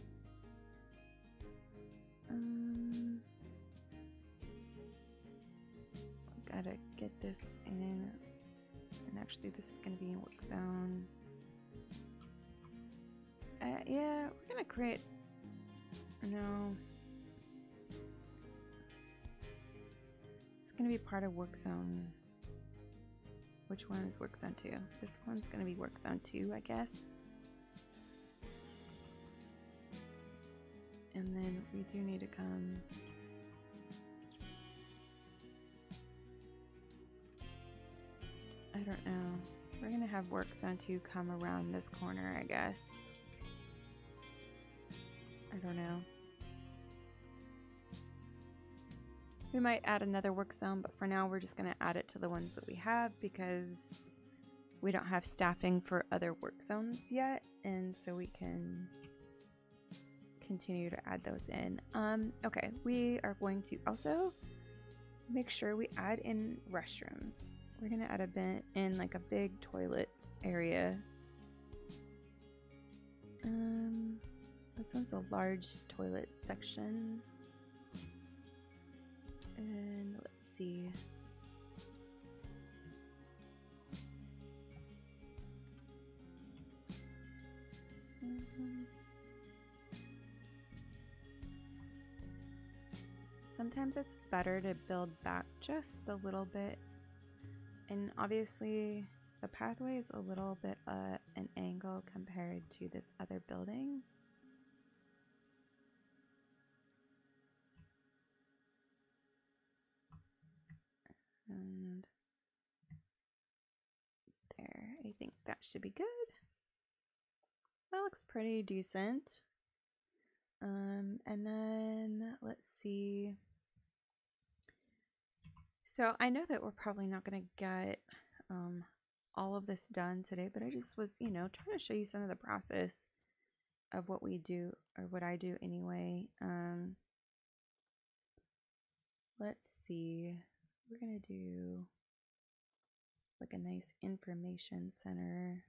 Gotta get this in, and actually this is gonna be in work zone. Yeah, we're gonna create, no. It's gonna be part of work zone. Which one is work zone 2? This one's gonna be work zone 2, I guess. And then we do need to come. I don't know. We're gonna have work zone 2 come around this corner, I guess. I don't know. We might add another work zone, but for now we're just gonna add it to the ones that we have because we don't have staffing for other work zones yet, and so we can continue to add those in. Okay, we are going to also make sure we add in restrooms. We're gonna add a bit in like a big toilets area. This one's a large toilet section. And let's see. Sometimes it's better to build back just a little bit. And obviously the pathway is a little bit an angle compared to this other building. And there, I think that should be good. That looks pretty decent. And then let's see. So I know that we're probably not going to get all of this done today, but I just was, you know, trying to show you some of the process of what we do, or what I do anyway. Let's see. We're going to do like a nice information center.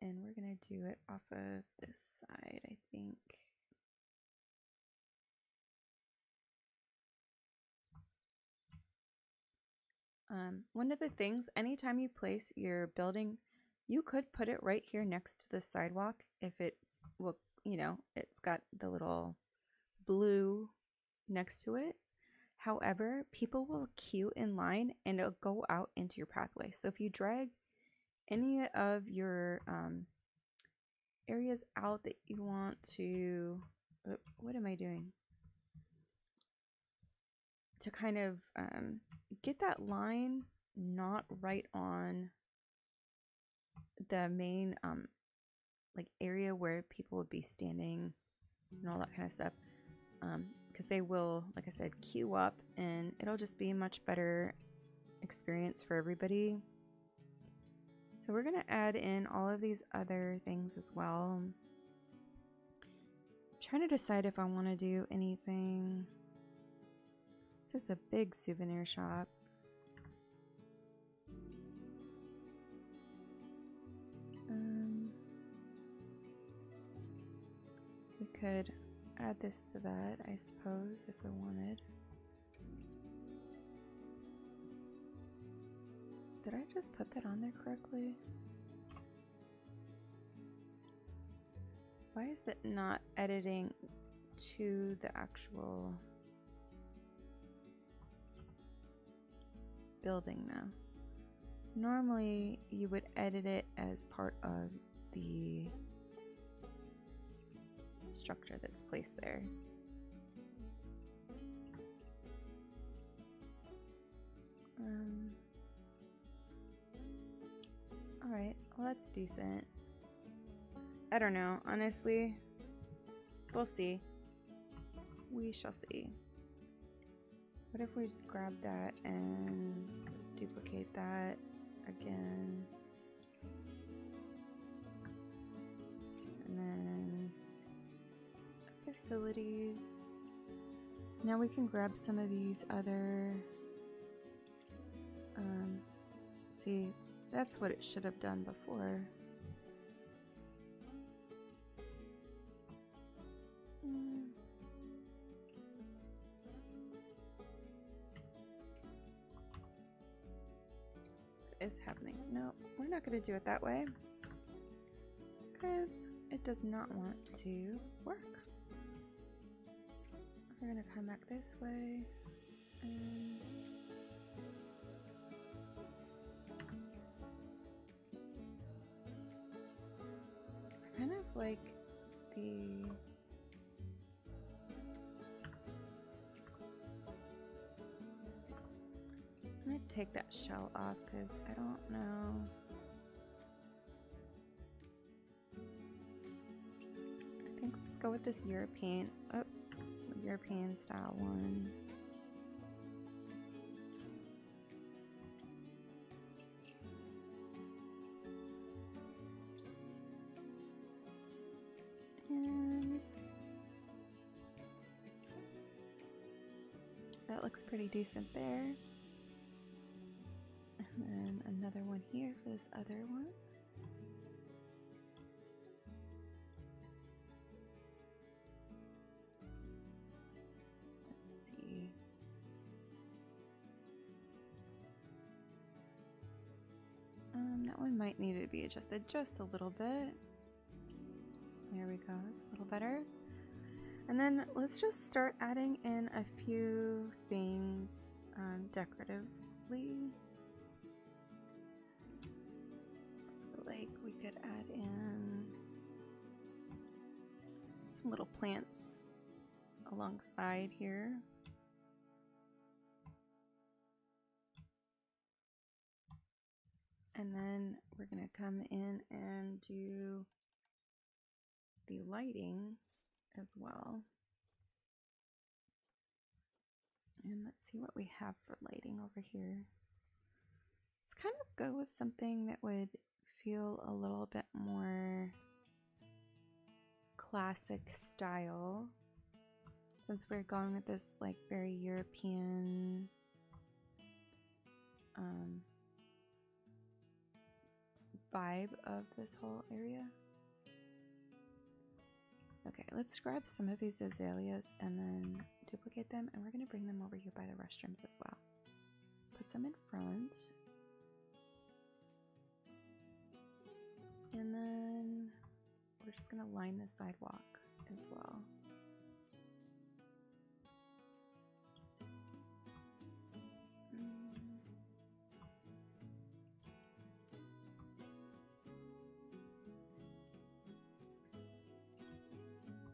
And we're going to do it off of this side, I think. One of the things, anytime you place your building, you could put it right here next to the sidewalk if it will, you know, it's got the little blue next to it. However, people will queue in line and it'll go out into your pathway. So if you drag any of your areas out that you want to, what am I doing? To kind of get that line not right on the main like area where people would be standing and all that kind of stuff. because they will, like I said, queue up, and it'll just be a much better experience for everybody. So we're going to add in all of these other things as well. I'm trying to decide if I want to do anything. This is a big souvenir shop. We could add this to that, I suppose, if we wanted. Did I just put that on there correctly? Why is it not editing to the actual building now? Normally you would edit it as part of the structure that's placed there. Alright, well that's decent. I don't know, honestly. We'll see. We shall see. What if we grab that and just duplicate that again? And then facilities. Now we can grab some of these other, see, that's what it should have done before. What is happening? No, we're not going to do it that way because it does not want to work. We're going to come back this way and I kind of like the I'm going to take that shell off because I don't know. I think let's go with this European style one. And that looks pretty decent there. And then another one here for this other one. Let's see. That one might need to be adjusted just a little bit. There we go, that's a little better. And then let's just start adding in a few things decoratively. Like we could add in some little plants alongside here. And then we're going to come in and do the lighting as well. And let's see what we have for lighting over here. Let's kind of go with something that would feel a little bit more classic style, since we're going with this like very European vibe of this whole area. Okay, let's grab some of these azaleas and then duplicate them, and we're going to bring them over here by the restrooms as well. Put some in front. And then we're just going to line the sidewalk as well.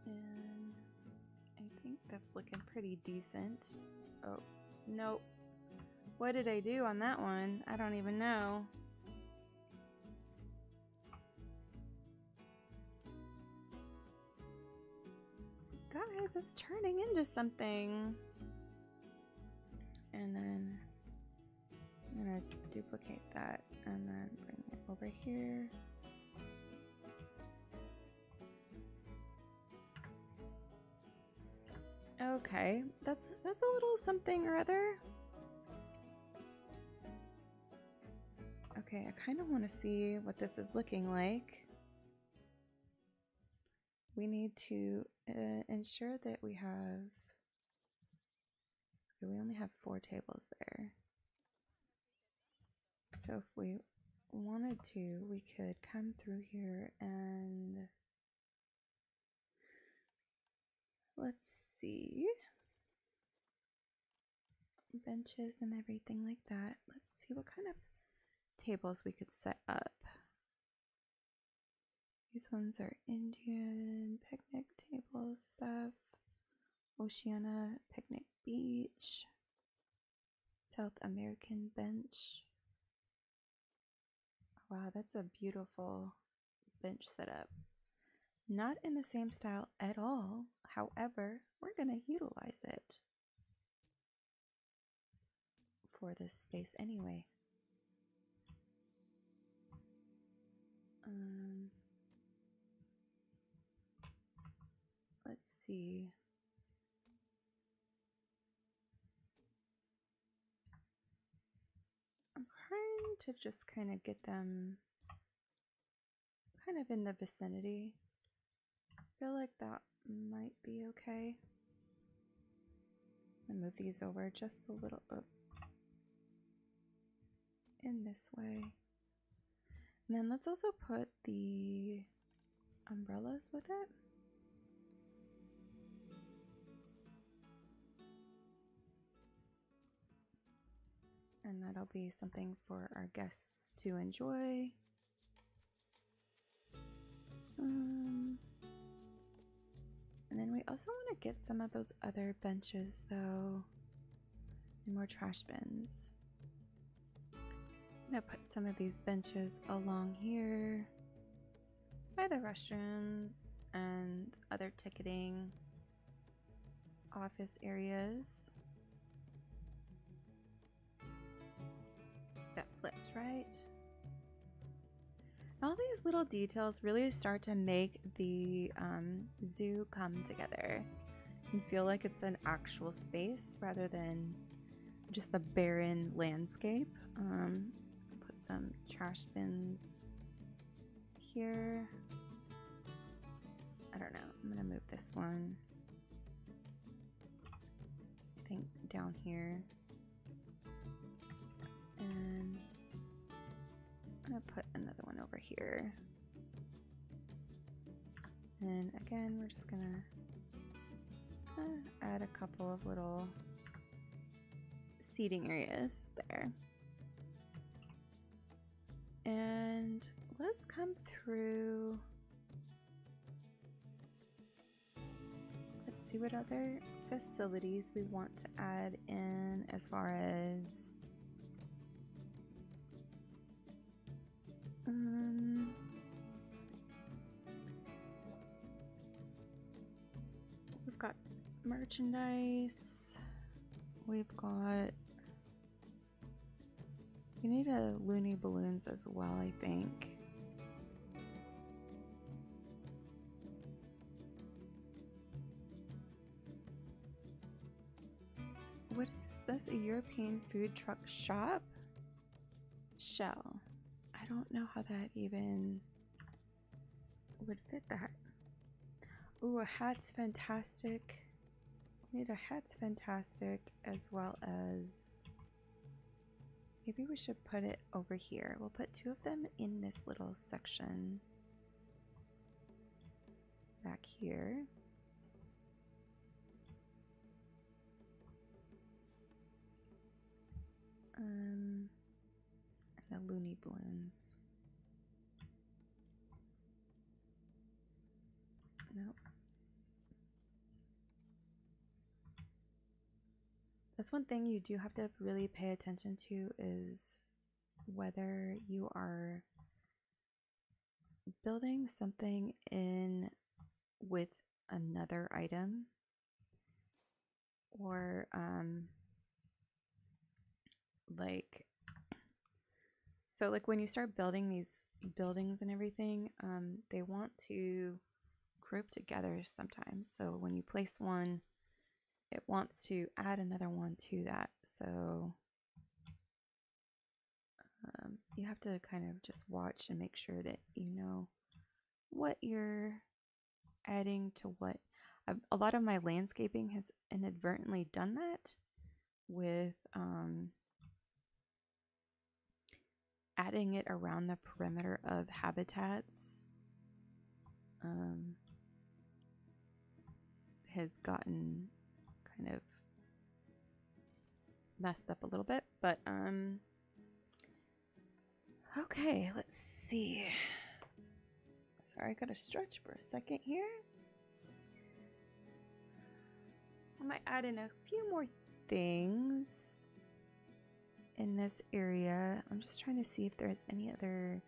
And I think that's looking pretty decent. Oh, nope. What did I do on that one? I don't even know. Guys, it's turning into something. And then I'm gonna duplicate that and then bring it over here. Okay, that's a little something or other. Okay, I kind of want to see what this is looking like. We need to ensure that we only have 4 tables there. So if we wanted to, we could come through here and let's see. Benches and everything like that. Let's see what kind of tables we could set up. These ones are Indian picnic table stuff. Oceania picnic beach. South American bench. Wow, that's a beautiful bench setup. Not in the same style at all. However, we're going to utilize it for this space anyway. Let's see. I'm trying to just kind of get them kind of in the vicinity. I feel like that might be okay. I'm gonna move these over just a little in this way. And then let's also put the umbrellas with it. And that'll be something for our guests to enjoy. And then we also want to get some of those other benches though, and more trash bins. I'm going to put some of these benches along here by the restrooms and other ticketing office areas. That flips, right? All these little details really start to make the zoo come together and feel like it's an actual space rather than just a barren landscape. Put some trash bins here. I don't know. I'm gonna move this one, I think, down here. And I'm gonna put another one over here. And again, we're just gonna add a couple of little seating areas there. And let's come through. Let's see what other facilities we want to add in as far as we've got merchandise. We've got, we need a Looney Balloons as well, I think. What is this? A European food truck shop? Shell. I don't know how that even would fit that. Ooh, a hat's fantastic. We need a hat's fantastic, as well as maybe we should put it over here. We'll put 2 of them in this little section back here. And the Looney Balloons. Nope. That's one thing you do have to really pay attention to, is whether you are building something in with another item, or like, so like when you start building these buildings and everything, they want to group together sometimes. So when you place one, it wants to add another one to that. So you have to kind of just watch and make sure that you know what you're adding to what. A lot of my landscaping has inadvertently done that with adding it around the perimeter of habitats. Has gotten kind of messed up a little bit, but okay, let's see. Sorry, I gotta stretch for a second here. I might add in a few more things in this area. I'm just trying to see if there's any other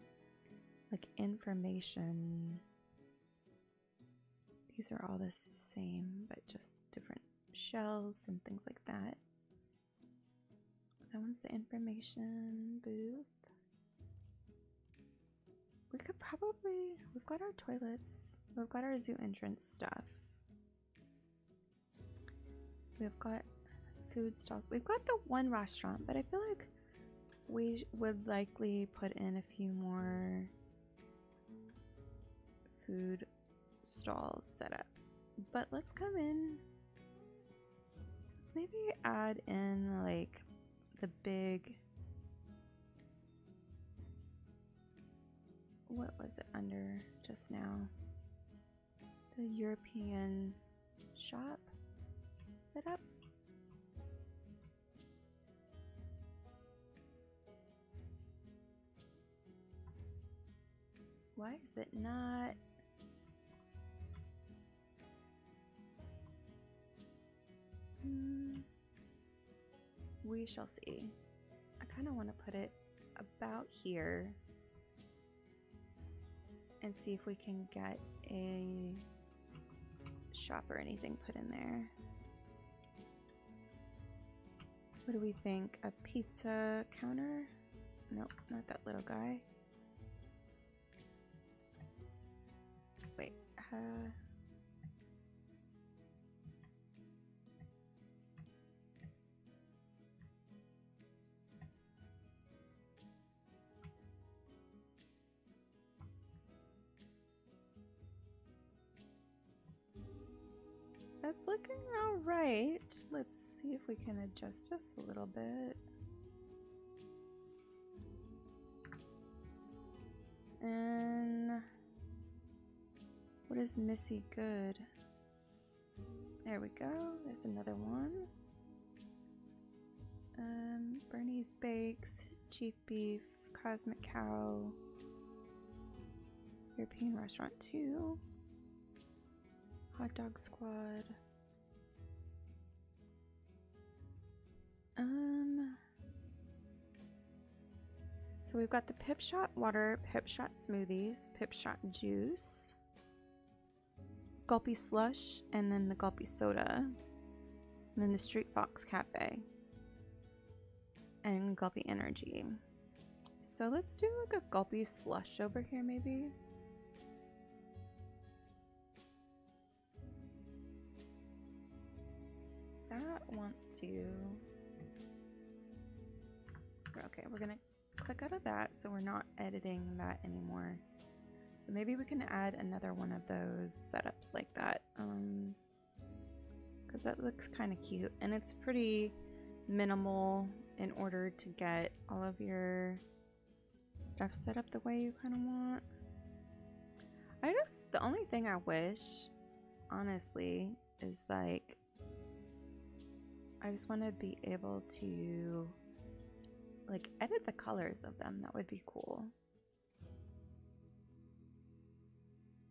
like information. These are all the same, but just different shells and things like that. That one's the information booth. We could probably, we've got our toilets, we've got our zoo entrance stuff. We've got food stalls. We've got the one restaurant, but I feel like we would likely put in a few more food stalls set up. But let's come in. Let's maybe add in like the big, what was it under just now? The European shop set up. Why is it not? We shall see. I kind of want to put it about here and see if we can get a shop or anything put in there. What do we think? A pizza counter? Nope, not that little guy. Wait, that's looking all right. Let's see if we can adjust this a little bit. And what is Missy Good? There we go. There's another one. Bernie's Bakes, Chief Beef, Cosmic Cow, European Restaurant 2, Hot Dog Squad. So we've got the Pip Shot Water, Pip Shot Smoothies, Pip Shot Juice, Gulpy Slush, and then the Gulpy Soda, and then the Street Fox Cafe, and Gulpy Energy. So let's do like a Gulpy Slush over here maybe. That wants to... Okay, we're gonna click out of that so we're not editing that anymore. But maybe we can add another one of those setups like that, because that looks kind of cute and it's pretty minimal in order to get all of your stuff set up the way you kind of want. The only thing I wish, honestly, is like I just want to be able to like edit the colors of them. That would be cool.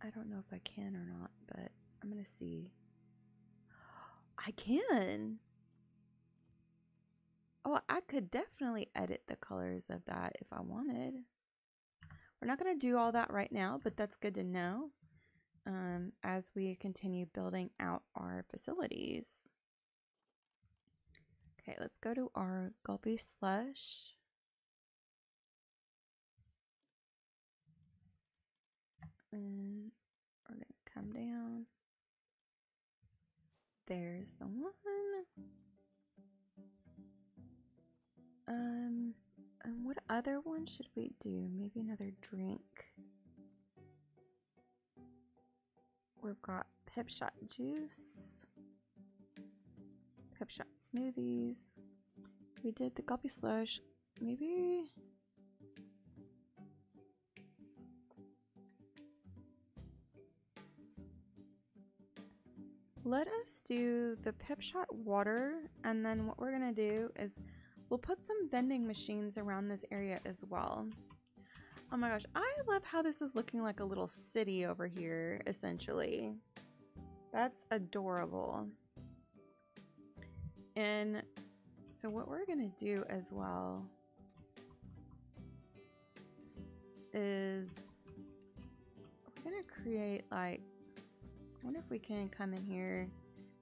I don't know if I can or not, but I'm gonna see. I can. Oh, I could definitely edit the colors of that if I wanted. We're not gonna do all that right now, but that's good to know. as we continue building out our facilities. Okay, let's go to our gulpy slush. And we're going to come down. There's the one. And what other one should we do? Maybe another drink. We've got Pip Shot juice, Pip Shot smoothies. We did the gulpy slush. Maybe let us do the Pip Shot water, and then what we're gonna do is we'll put some vending machines around this area as well. Oh my gosh, I love how this is looking like a little city over here, essentially. That's adorable. And so what we're gonna do as well is we're gonna create like, I wonder if we can come in here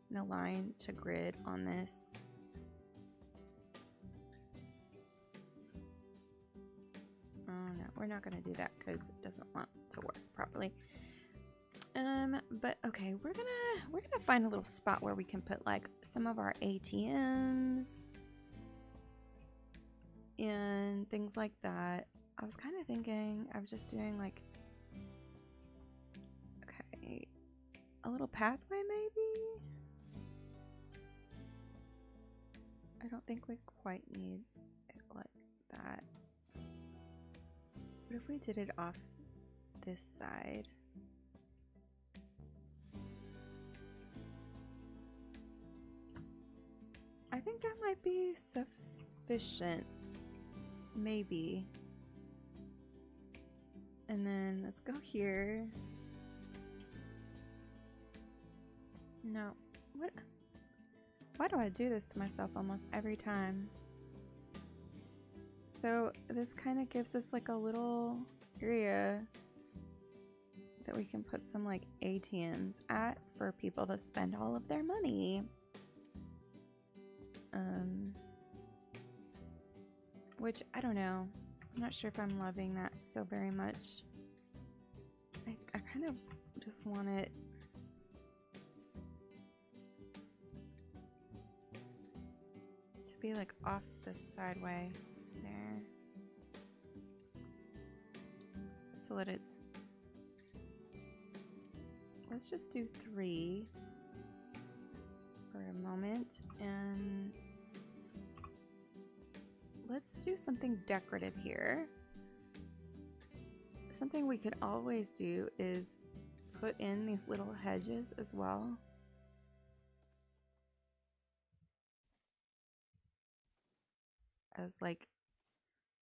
and align to grid on this. Oh no, we're not gonna do that because it doesn't want to work properly. But okay, we're gonna find a little spot where we can put like some of our ATMs and things like that. I was kind of thinking of just doing like, okay, a little pathway maybe? I don't think we quite need it like that. What if we did it off this side? I think that might be sufficient. Maybe. And then let's go here. No. What? Why do I do this to myself almost every time? So this kind of gives us like a little area that we can put some like ATMs at for people to spend all of their money. Which I don't know. I'm not sure if I'm loving that so very much. I kind of just want it to be like off the sideway there, so that it's, let's just do 3 for a moment, and let's do something decorative here. Something we could always do is put in these little hedges as well. As like,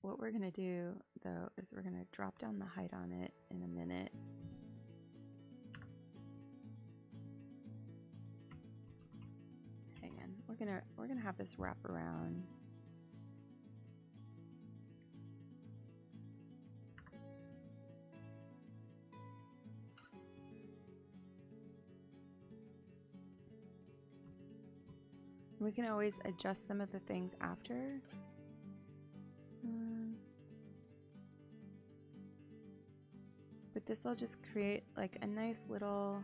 what we're gonna do though is we're gonna drop down the height on it in a minute. Hang on, we're gonna have this wrap around. We can always adjust some of the things after. But this will just create like a nice little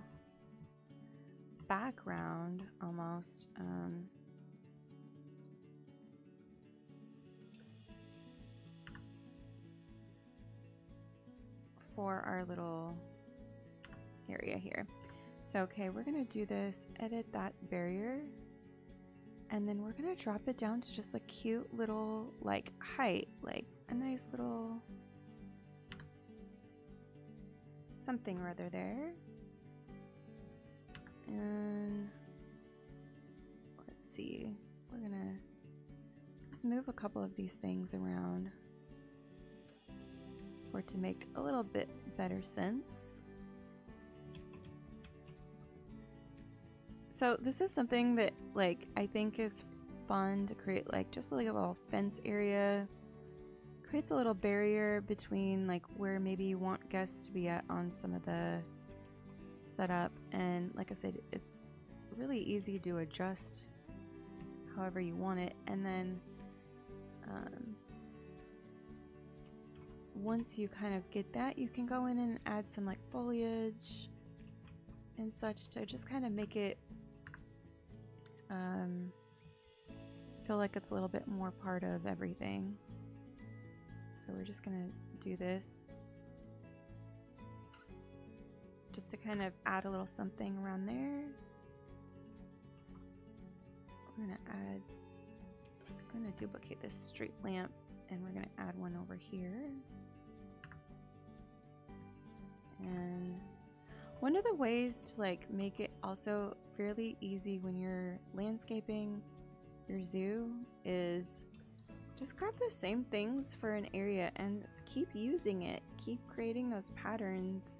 background almost. For our little area here. So okay, we're gonna do this, edit that barrier, and then we're gonna drop it down to just a cute little like height, like a nice little something or other there. And let's see, we're gonna just move a couple of these things around for it to make a little bit better sense. So this is something that like I think is fun to create, like just like a little fence area. Creates a little barrier between like where maybe you want guests to be at on some of the set up, and like I said, it's really easy to adjust however you want it. And then once you kind of get that, you can go in and add some like foliage and such to just kind of make it feel like it's a little bit more part of everything. So we're just gonna do this just to kind of add a little something around there. We're gonna duplicate this street lamp, and we're gonna add one over here. And one of the ways to like make it also fairly easy when you're landscaping your zoo is just grab the same things for an area and keep using it. Keep creating those patterns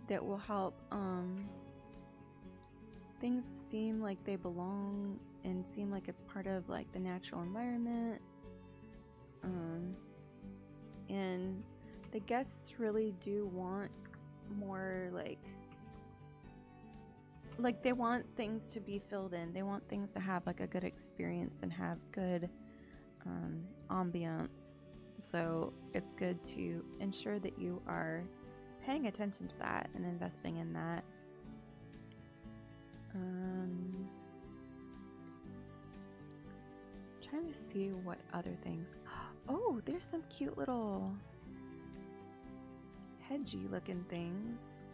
that will help things seem like they belong and seem like it's part of like the natural environment. And the guests really do want more like they want things to be filled in. They want things to have like a good experience and have good ambiance. So it's good to ensure that you are paying attention to that and investing in that. Trying to see what other things. Oh, there's some cute little hedgy looking things.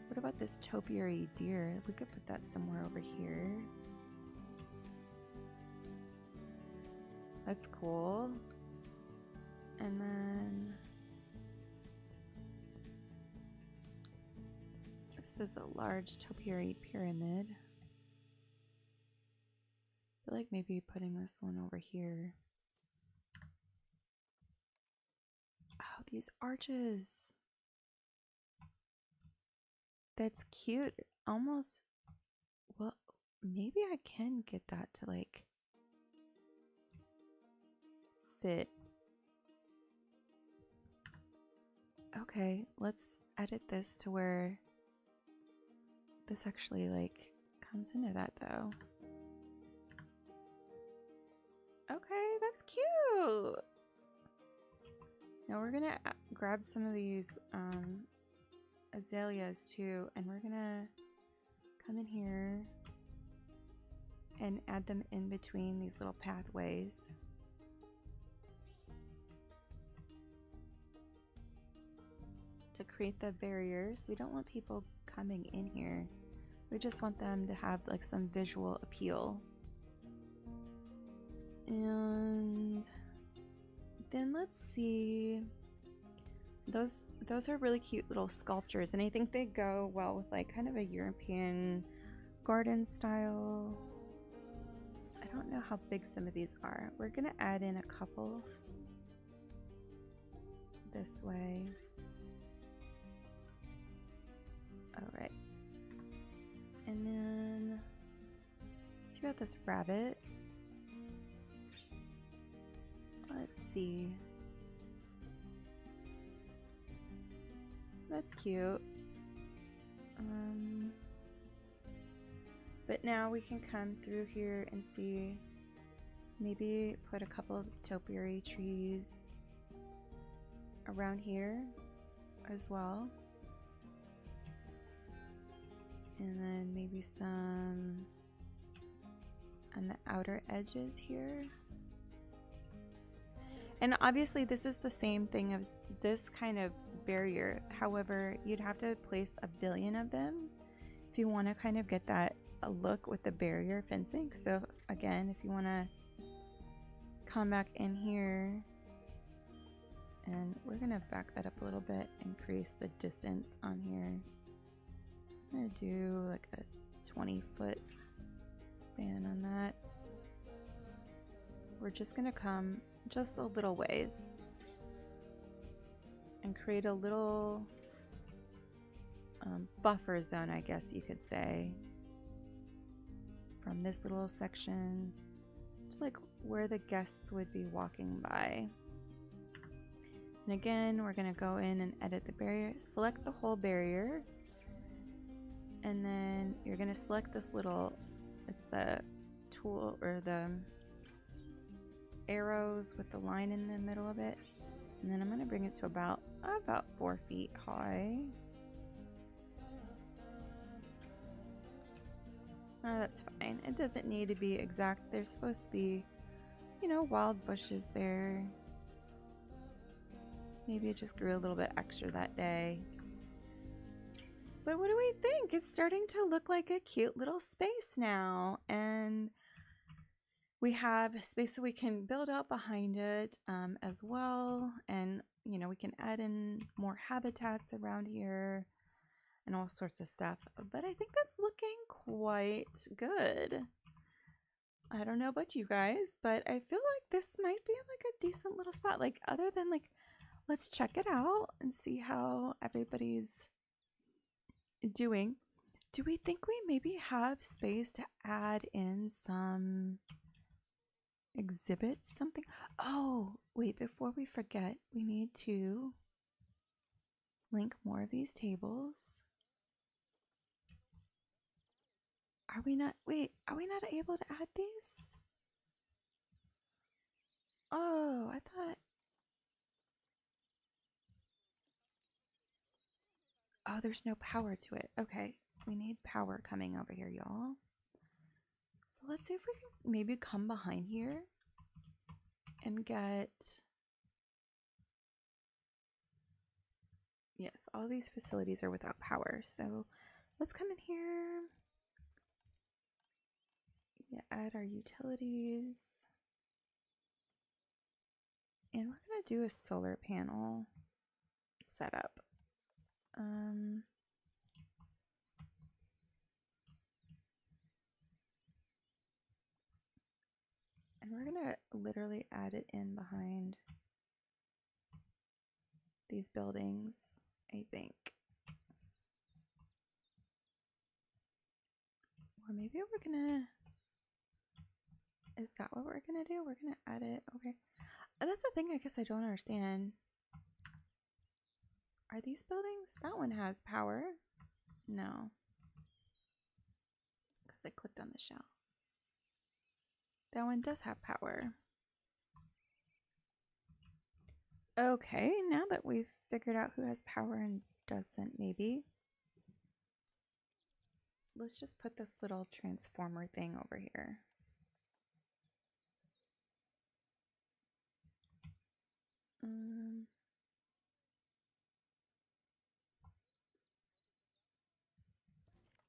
What about this topiary deer? We could put that somewhere over here. That's cool. And then this is a large topiary pyramid. I feel like maybe putting this one over here. Oh, these arches. That's cute. Almost, well, maybe I can get that to like fit. Okay, let's edit this to where this actually like comes into that though. Okay, that's cute. Now we're gonna grab some of these azaleas too, and we're gonna come in here and add them in between these little pathways. To create the barriers. We don't want people coming in here. We just want them to have like some visual appeal. And then let's see. Those are really cute little sculptures, and I think they go well with like kind of a European garden style. I don't know how big some of these are. We're gonna add in a couple this way. All right. And then let's see about this rabbit. Let's see. That's cute. But now we can come through here and see, maybe put a couple of topiary trees around here as well. And then maybe some on the outer edges here. And obviously this is the same thing as this kind of barrier. However, you'd have to place 1 billion of them if you want to kind of get that look with the barrier fencing. So again, if you want to come back in here, and we're going to back that up a little bit, increase the distance on here. I'm going to do like a 20-foot span on that. We're just going to come just a little ways and create a little buffer zone, I guess you could say, from this little section to like where the guests would be walking by. And again, we're going to go in and edit the barrier. Select the whole barrier. And then you're going to select this little, it's the tool or the arrows with the line in the middle of it. And then I'm going to bring it to about 4 feet high. Oh, that's fine. It doesn't need to be exact. There's supposed to be, you know, wild bushes there. Maybe it just grew a little bit extra that day. But what do we think? It's starting to look like a cute little space now. And we have space so we can build out behind it as well. And, you know, we can add in more habitats around here and all sorts of stuff. But I think that's looking quite good. I don't know about you guys, but I feel like this might be like a decent little spot. Like, other than like, let's check it out and see how everybody's doing. Do we think we maybe have space to add in some exhibits, something? Oh, wait, before we forget, we need to link more of these tables. Are we not able to add these? Oh, I thought. Oh, there's no power to it. Okay, we need power coming over here, y'all. So let's see if we can maybe come behind here and get. Yes, all these facilities are without power. So let's come in here. Yeah, add our utilities. And we're going to do a solar panel setup. And we're going to literally add it in behind these buildings, I think. Or maybe we're going to... Is that what we're going to do? We're going to add it over. That's the thing I guess I don't understand. Are these buildings? That one has power. No. Because I clicked on the shell. That one does have power. Okay, now that we've figured out who has power and doesn't, maybe. Let's just put this little transformer thing over here.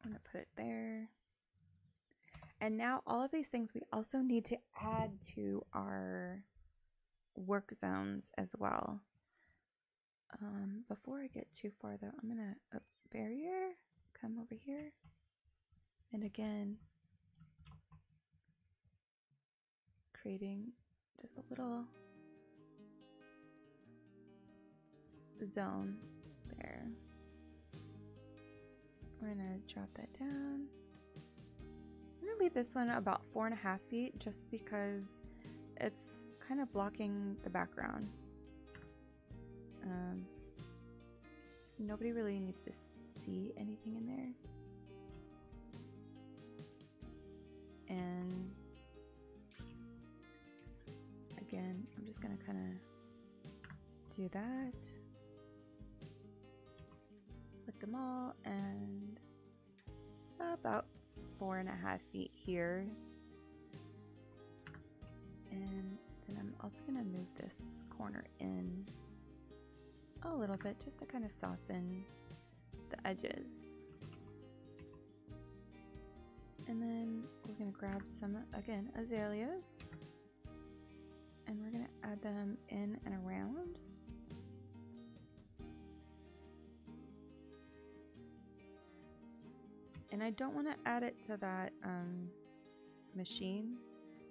I'm gonna put it there. And now all of these things we also need to add to our work zones as well. Before I get too far though, I'm gonna barrier, come over here. And again, creating just a little zone there. We're gonna drop that down. I'm gonna leave this one about 4.5 feet just because it's kind of blocking the background. Nobody really needs to see anything in there. And again, I'm just gonna kind of do that. Select them all and about 4.5 feet here. And then I'm also gonna move this corner in a little bit just to kind of soften the edges. And then we're gonna grab some, again, azaleas, and we're gonna add them in and around. And I don't want to add it to that machine,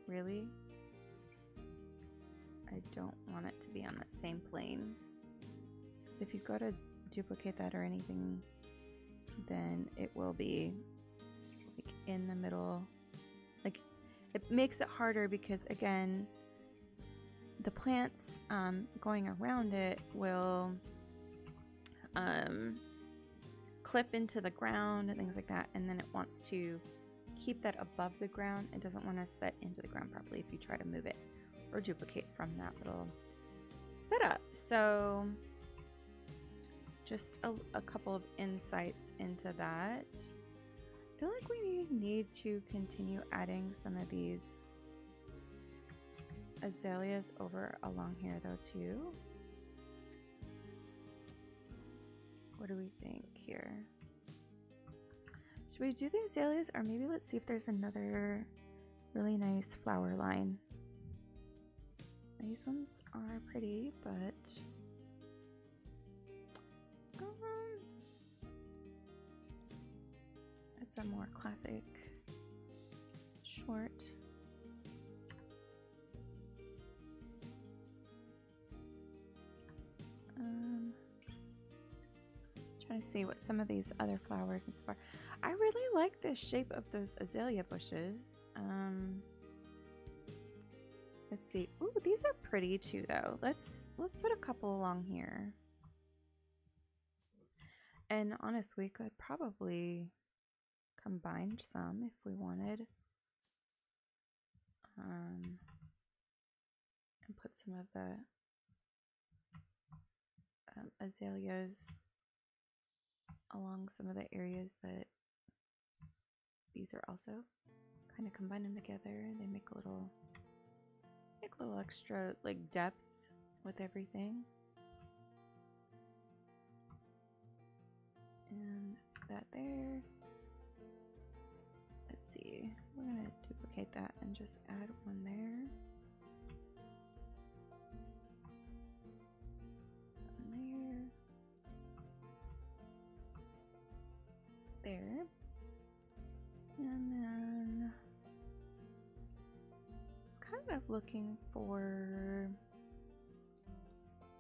really. I don't want it to be on that same plane. Because if you go to duplicate that or anything, then it will be like in the middle. Like, it makes it harder because, again, the plants going around it will clip into the ground and things like that, and then it wants to keep that above the ground. It doesn't want to set into the ground properly if you try to move it or duplicate from that little setup. So just a couple of insights into that. I feel like we need to continue adding some of these azaleas over along here though too. What do we think here? Should we do the azaleas, or maybe let's see if there's another really nice flower line. These ones are pretty, but it's a more classic short. Trying to see what some of these other flowers and stuff are. I really like the shape of those azalea bushes. Let's see. Ooh, these are pretty too, though. Let's put a couple along here. And honestly, we could probably combine some if we wanted. And put some of the azaleas along some of the areas that these are also. Kind of combine them together. They make a little extra like depth with everything. And that there. Let's see. We're gonna duplicate that and just add one there. There. And then it's kind of looking for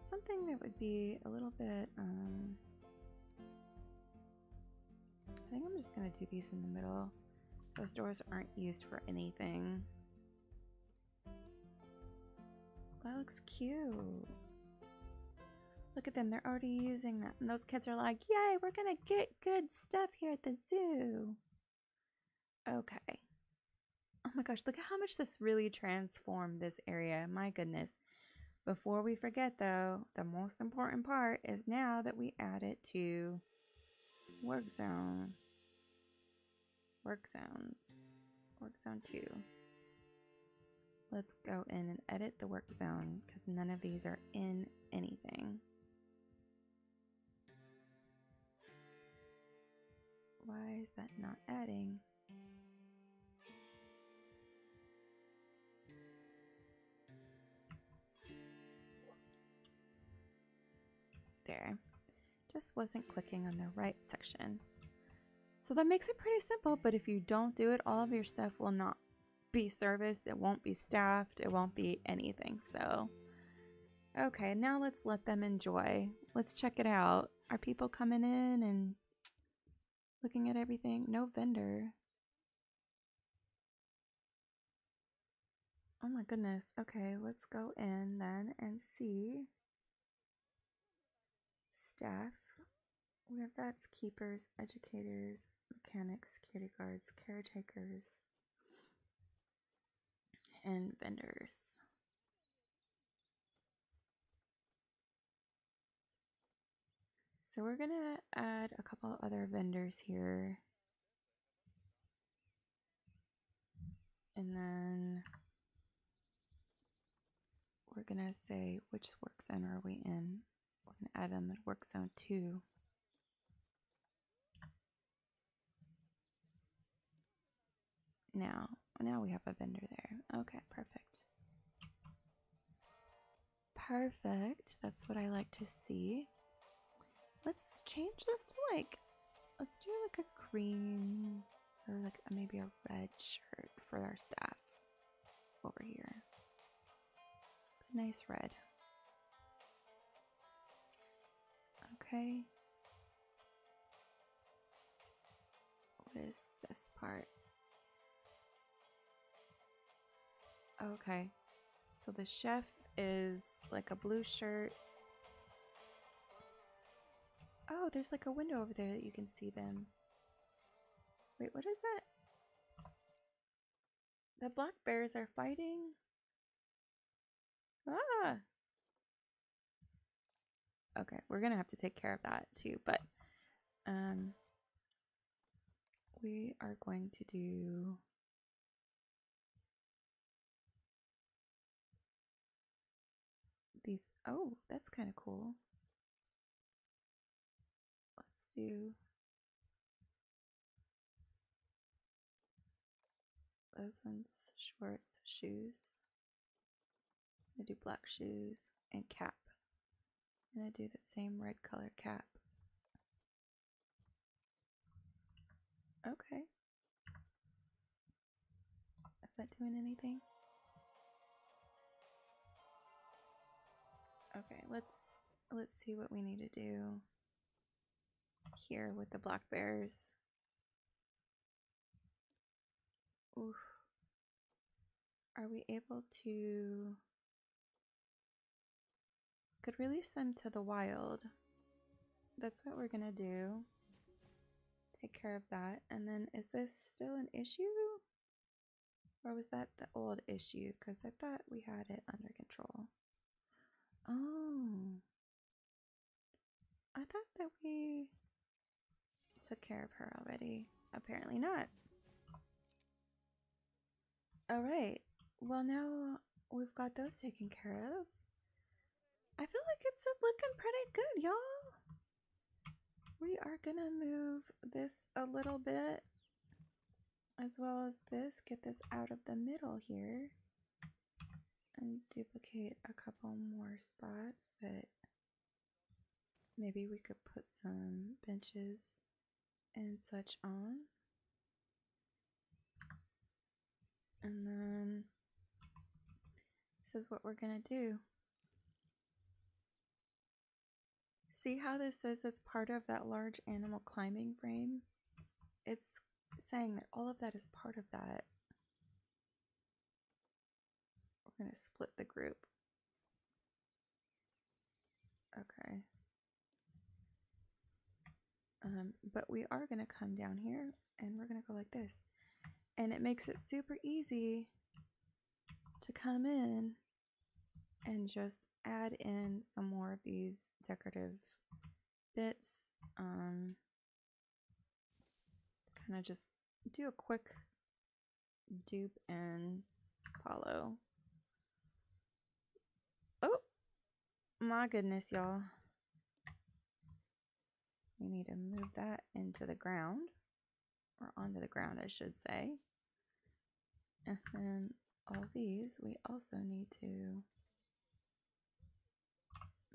something that would be a little bit I think I'm just gonna do these in the middle. Those doors aren't used for anything. That looks cute. Look at them, they're already using that. And those kids are like, yay, we're gonna get good stuff here at the zoo. Okay. Oh my gosh, look at how much this really transformed this area. My goodness. Before we forget though, the most important part is now that we add it to work zone. Work zones. Work zone 2. Let's go in and edit the work zone because none of these are in anything. Why is that not adding? There. Just wasn't clicking on the right section. So that makes it pretty simple, but if you don't do it, all of your stuff will not be serviced. It won't be staffed. It won't be anything. So, okay, now let's let them enjoy. Let's check it out. Are people coming in and looking at everything? No vendor. Oh my goodness. Okay, let's go in then and see. Staff. We have vets, keepers, educators, mechanics, security guards, caretakers, and vendors. So we're gonna add a couple other vendors here. And then we're gonna say which work zone are we in. We're gonna add them in work zone 2. Now we have a vendor there. Okay, perfect. Perfect. That's what I like to see. Let's change this to let's do like a green or like maybe a red shirt for our staff over here. Nice red. Okay. What is this part? Okay. So the chef is like a blue shirt. Oh, there's like a window over there that you can see them. Wait, what is that? The black bears are fighting. Ah! Okay, we're gonna have to take care of that too, but we are going to do these. Oh, that's kind of cool. Let's do those ones, shorts, shoes. I do black shoes and cap. And I do that same red color cap. Okay. Is that doing anything? Okay, let's see what we need to do here with the black bears. Oof. Are we able to... Could release them to the wild. That's what we're gonna do. Take care of that. And then is this still an issue? Or was that the old issue? Because I thought we had it under control. Oh. I thought that we took care of her already. Apparently not. Alright. Well, now we've got those taken care of. I feel like it's looking pretty good, y'all. We are gonna move this a little bit, as well as this. Get this out of the middle here. And duplicate a couple more spots that maybe we could put some benches and such on. And then this is what we're gonna do. See how this says it's part of that large animal climbing frame? It's saying that all of that is part of that. We're gonna split the group. Okay. But we are gonna come down here and we're gonna go like this. And it makes it super easy to come in and just add in some more of these decorative bits. Kind of just do a quick dupe and follow. Oh my goodness, y'all. We need to move that into the ground, or onto the ground, I should say. And then all these, we also need to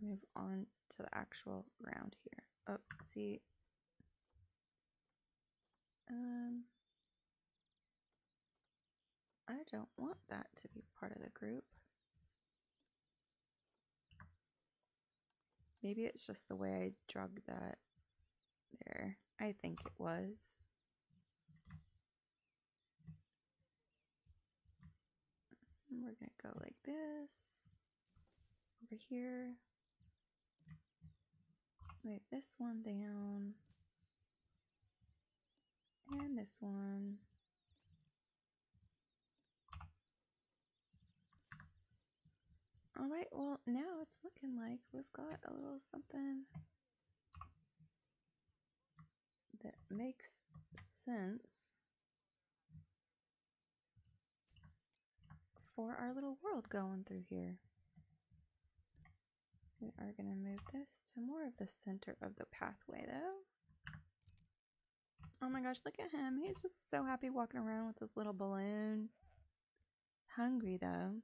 move on to the actual ground here. Oh, see. I don't want that to be part of the group. Maybe it's just the way I drug that there. I think it was. And we're gonna go like this. Over here. Move this one down. And this one. Alright, well, now it's looking like we've got a little something that makes sense for our little world going through here. We are going to move this to more of the center of the pathway, though. Oh my gosh, look at him. He's just so happy walking around with his little balloon. Hungry, though.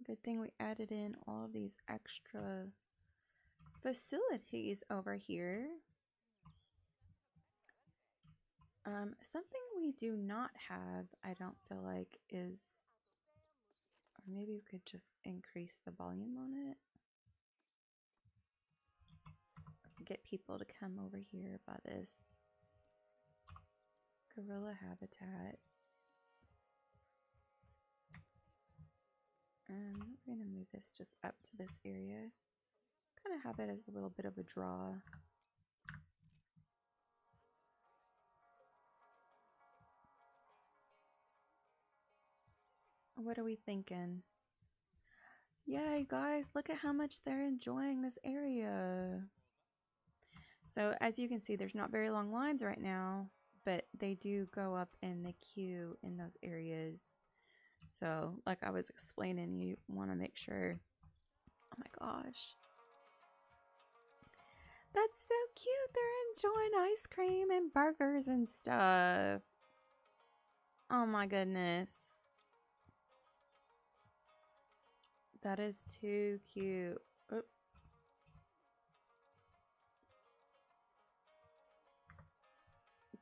Good thing we added in all of these extra facilities over here. Something we do not have, I don't feel like, is, or maybe we could just increase the volume on it. Get people to come over here by this gorilla habitat. we're gonna move this just up to this area. Kind of have it as a little bit of a draw. What are we thinking? Yay, guys, look at how much they're enjoying this area. So as you can see, there's not very long lines right now, but they do go up in the queue in those areas. So like I was explaining, you want to make sure. Oh my gosh. That's so cute. They're enjoying ice cream and burgers and stuff. Oh my goodness. That is too cute. Oop.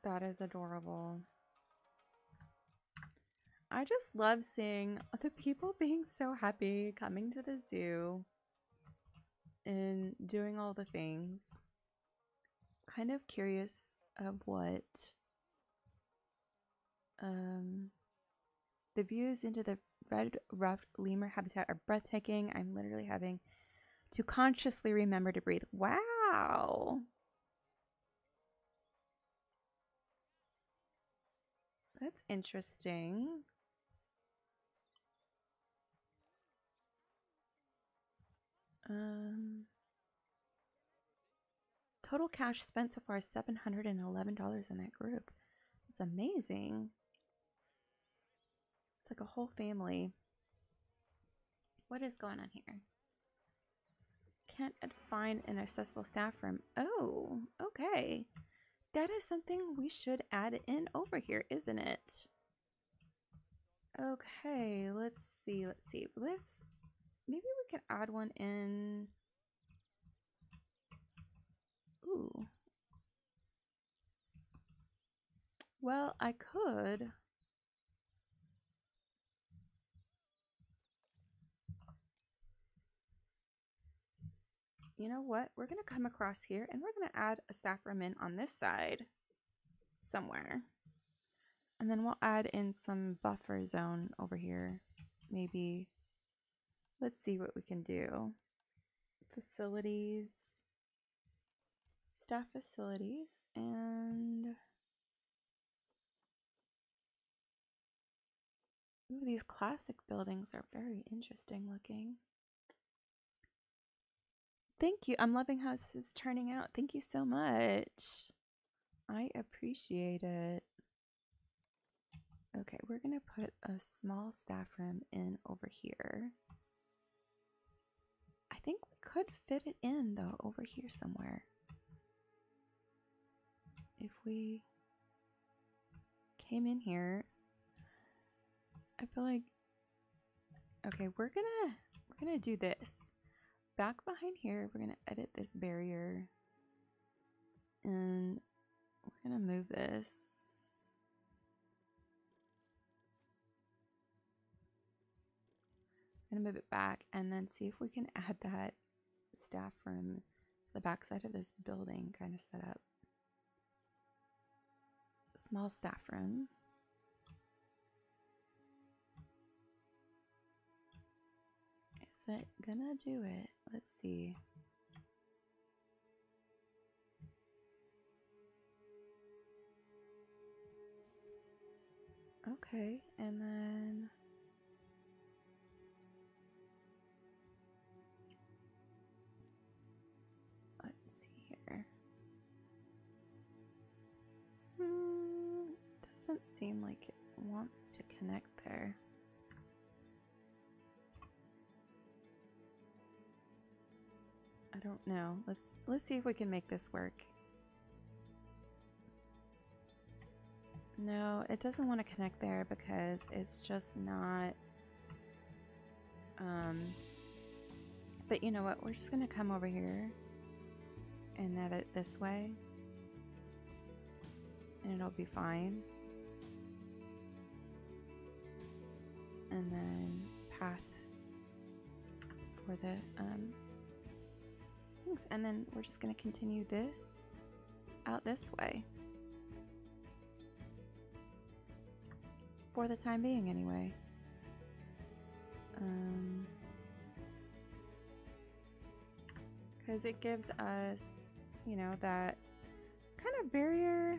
That is adorable. I just love seeing the people being so happy coming to the zoo and doing all the things. Kind of curious of what the views into the red-ruffed lemur habitat are breathtaking. I'm literally having to consciously remember to breathe. Wow. That's interesting. Total cash spent so far is $711 in that group. It's amazing. It's like a whole family. What is going on here? Can't find an accessible staff room. Oh, okay. That is something we should add in over here, isn't it? Okay, let's see. Maybe we could add one in. Ooh. Well, I could. You know what? We're going to come across here and we're going to add a staff room in on this side somewhere. And then we'll add in some buffer zone over here. Maybe. Let's see what we can do. Facilities. Staff facilities. And ooh, these classic buildings are very interesting looking. Thank you. I'm loving how this is turning out. Thank you so much. I appreciate it. Okay, we're going to put a small staff room in over here. I think we could fit it in, though, over here somewhere. If we came in here, I feel like... Okay, we're gonna do this. Back behind here, we're gonna edit this barrier. And we're gonna move this. I'm gonna move it back and then see if we can add that staff room to the back side of this building kind of set up. Small staff room. Is it gonna do it? Let's see. Okay, and then let's see here. Doesn't seem like it wants to connect there. I don't know. Let's see if we can make this work. No, it doesn't want to connect there because it's just not. But you know what? We're just gonna come over here and edit it this way, and it'll be fine. And then path for the things, and then we're just gonna continue this out this way. For the time being, anyway. because it gives us, you know, that kind of barrier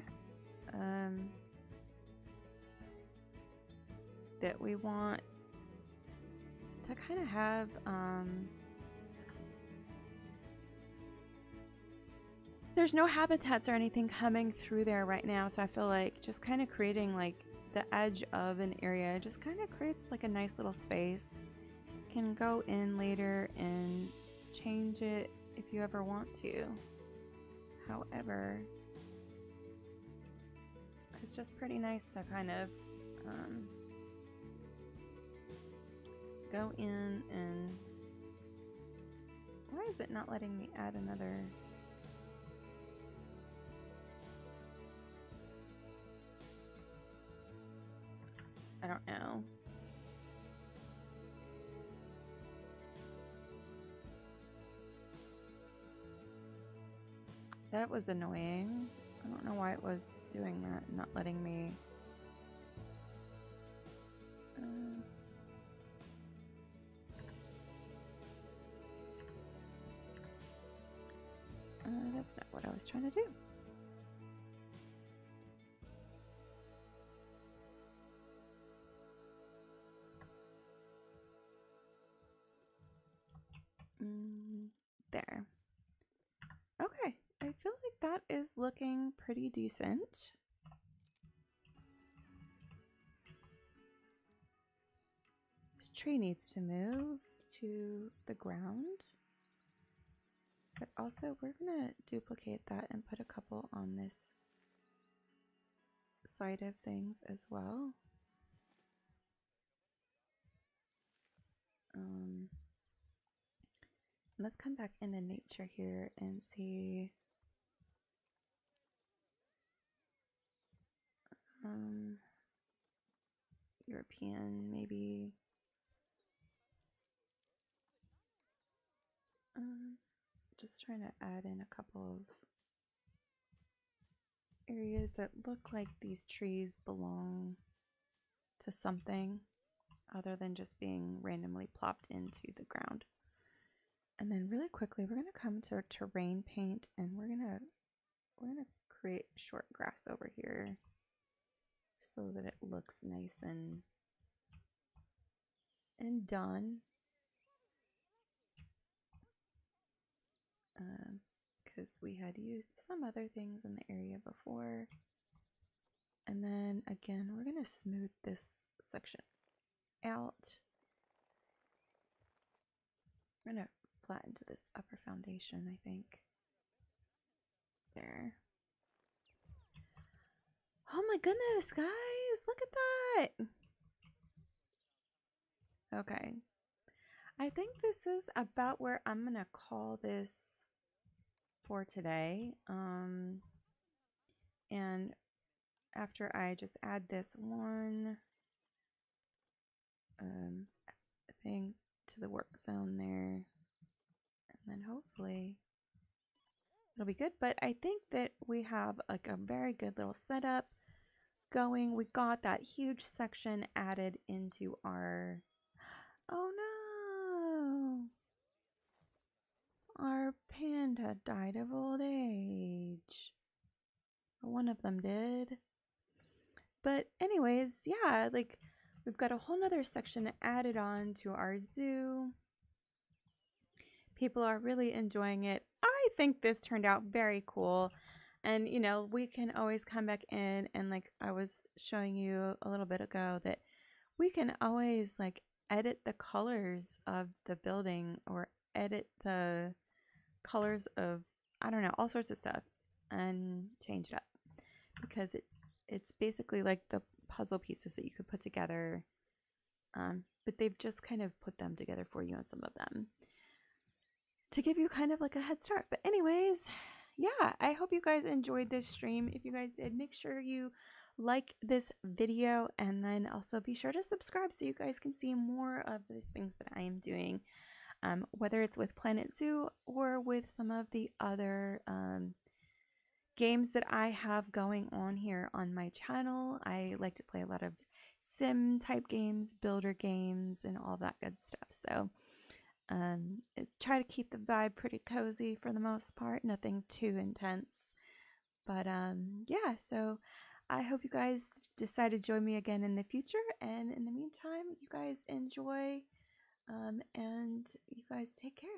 that we want to kind of have there's no habitats or anything coming through there right now, so I feel like just kind of creating like the edge of an area just kind of creates like a nice little space. You can go in later and change it if you ever want to. However, it's just pretty nice to kind of go in and why is it not letting me add another? I don't know. That was annoying. I don't know why it was doing that, not letting me. That's not what I was trying to do. There. Okay, I feel like that is looking pretty decent. This tree needs to move to the ground. But also we're gonna duplicate that and put a couple on this side of things as well. Let's come back into nature here and see. European, maybe. Just trying to add in a couple of areas that look like these trees belong to something other than just being randomly plopped into the ground. And then really quickly, we're going to come to terrain paint and we're going to create short grass over here so that it looks nice and done. Because we had used some other things in the area before. And then again, we're going to smooth this section out. We're going to flatten to this upper foundation, I think. There. Oh my goodness, guys, look at that. Okay. I think this is about where I'm going to call this for today. And after I just add this one thing to the work zone there, and then hopefully it'll be good. But I think that we have like a very good little setup going. We got that huge section added into our, oh no, our panda died of old age. One of them did. But anyways, yeah, like we've got a whole nother section added on to our zoo. People are really enjoying it. I think this turned out very cool. And, you know, we can always come back in and like I was showing you a little bit ago that we can always like edit the colors of the building or edit the colors of, I don't know, all sorts of stuff and change it up because it's basically like the puzzle pieces that you could put together, but they've just kind of put them together for you on some of them to give you kind of like a head start. But anyways, yeah, I hope you guys enjoyed this stream. If you guys did, make sure you like this video and then also be sure to subscribe so you guys can see more of these things that I am doing, whether it's with Planet Zoo or with some of the other games that I have going on here on my channel. I like to play a lot of sim type games, builder games, and all that good stuff. So Try to keep the vibe pretty cozy for the most part, nothing too intense. But yeah, so I hope you guys decide to join me again in the future. And in the meantime, you guys enjoy and you guys take care.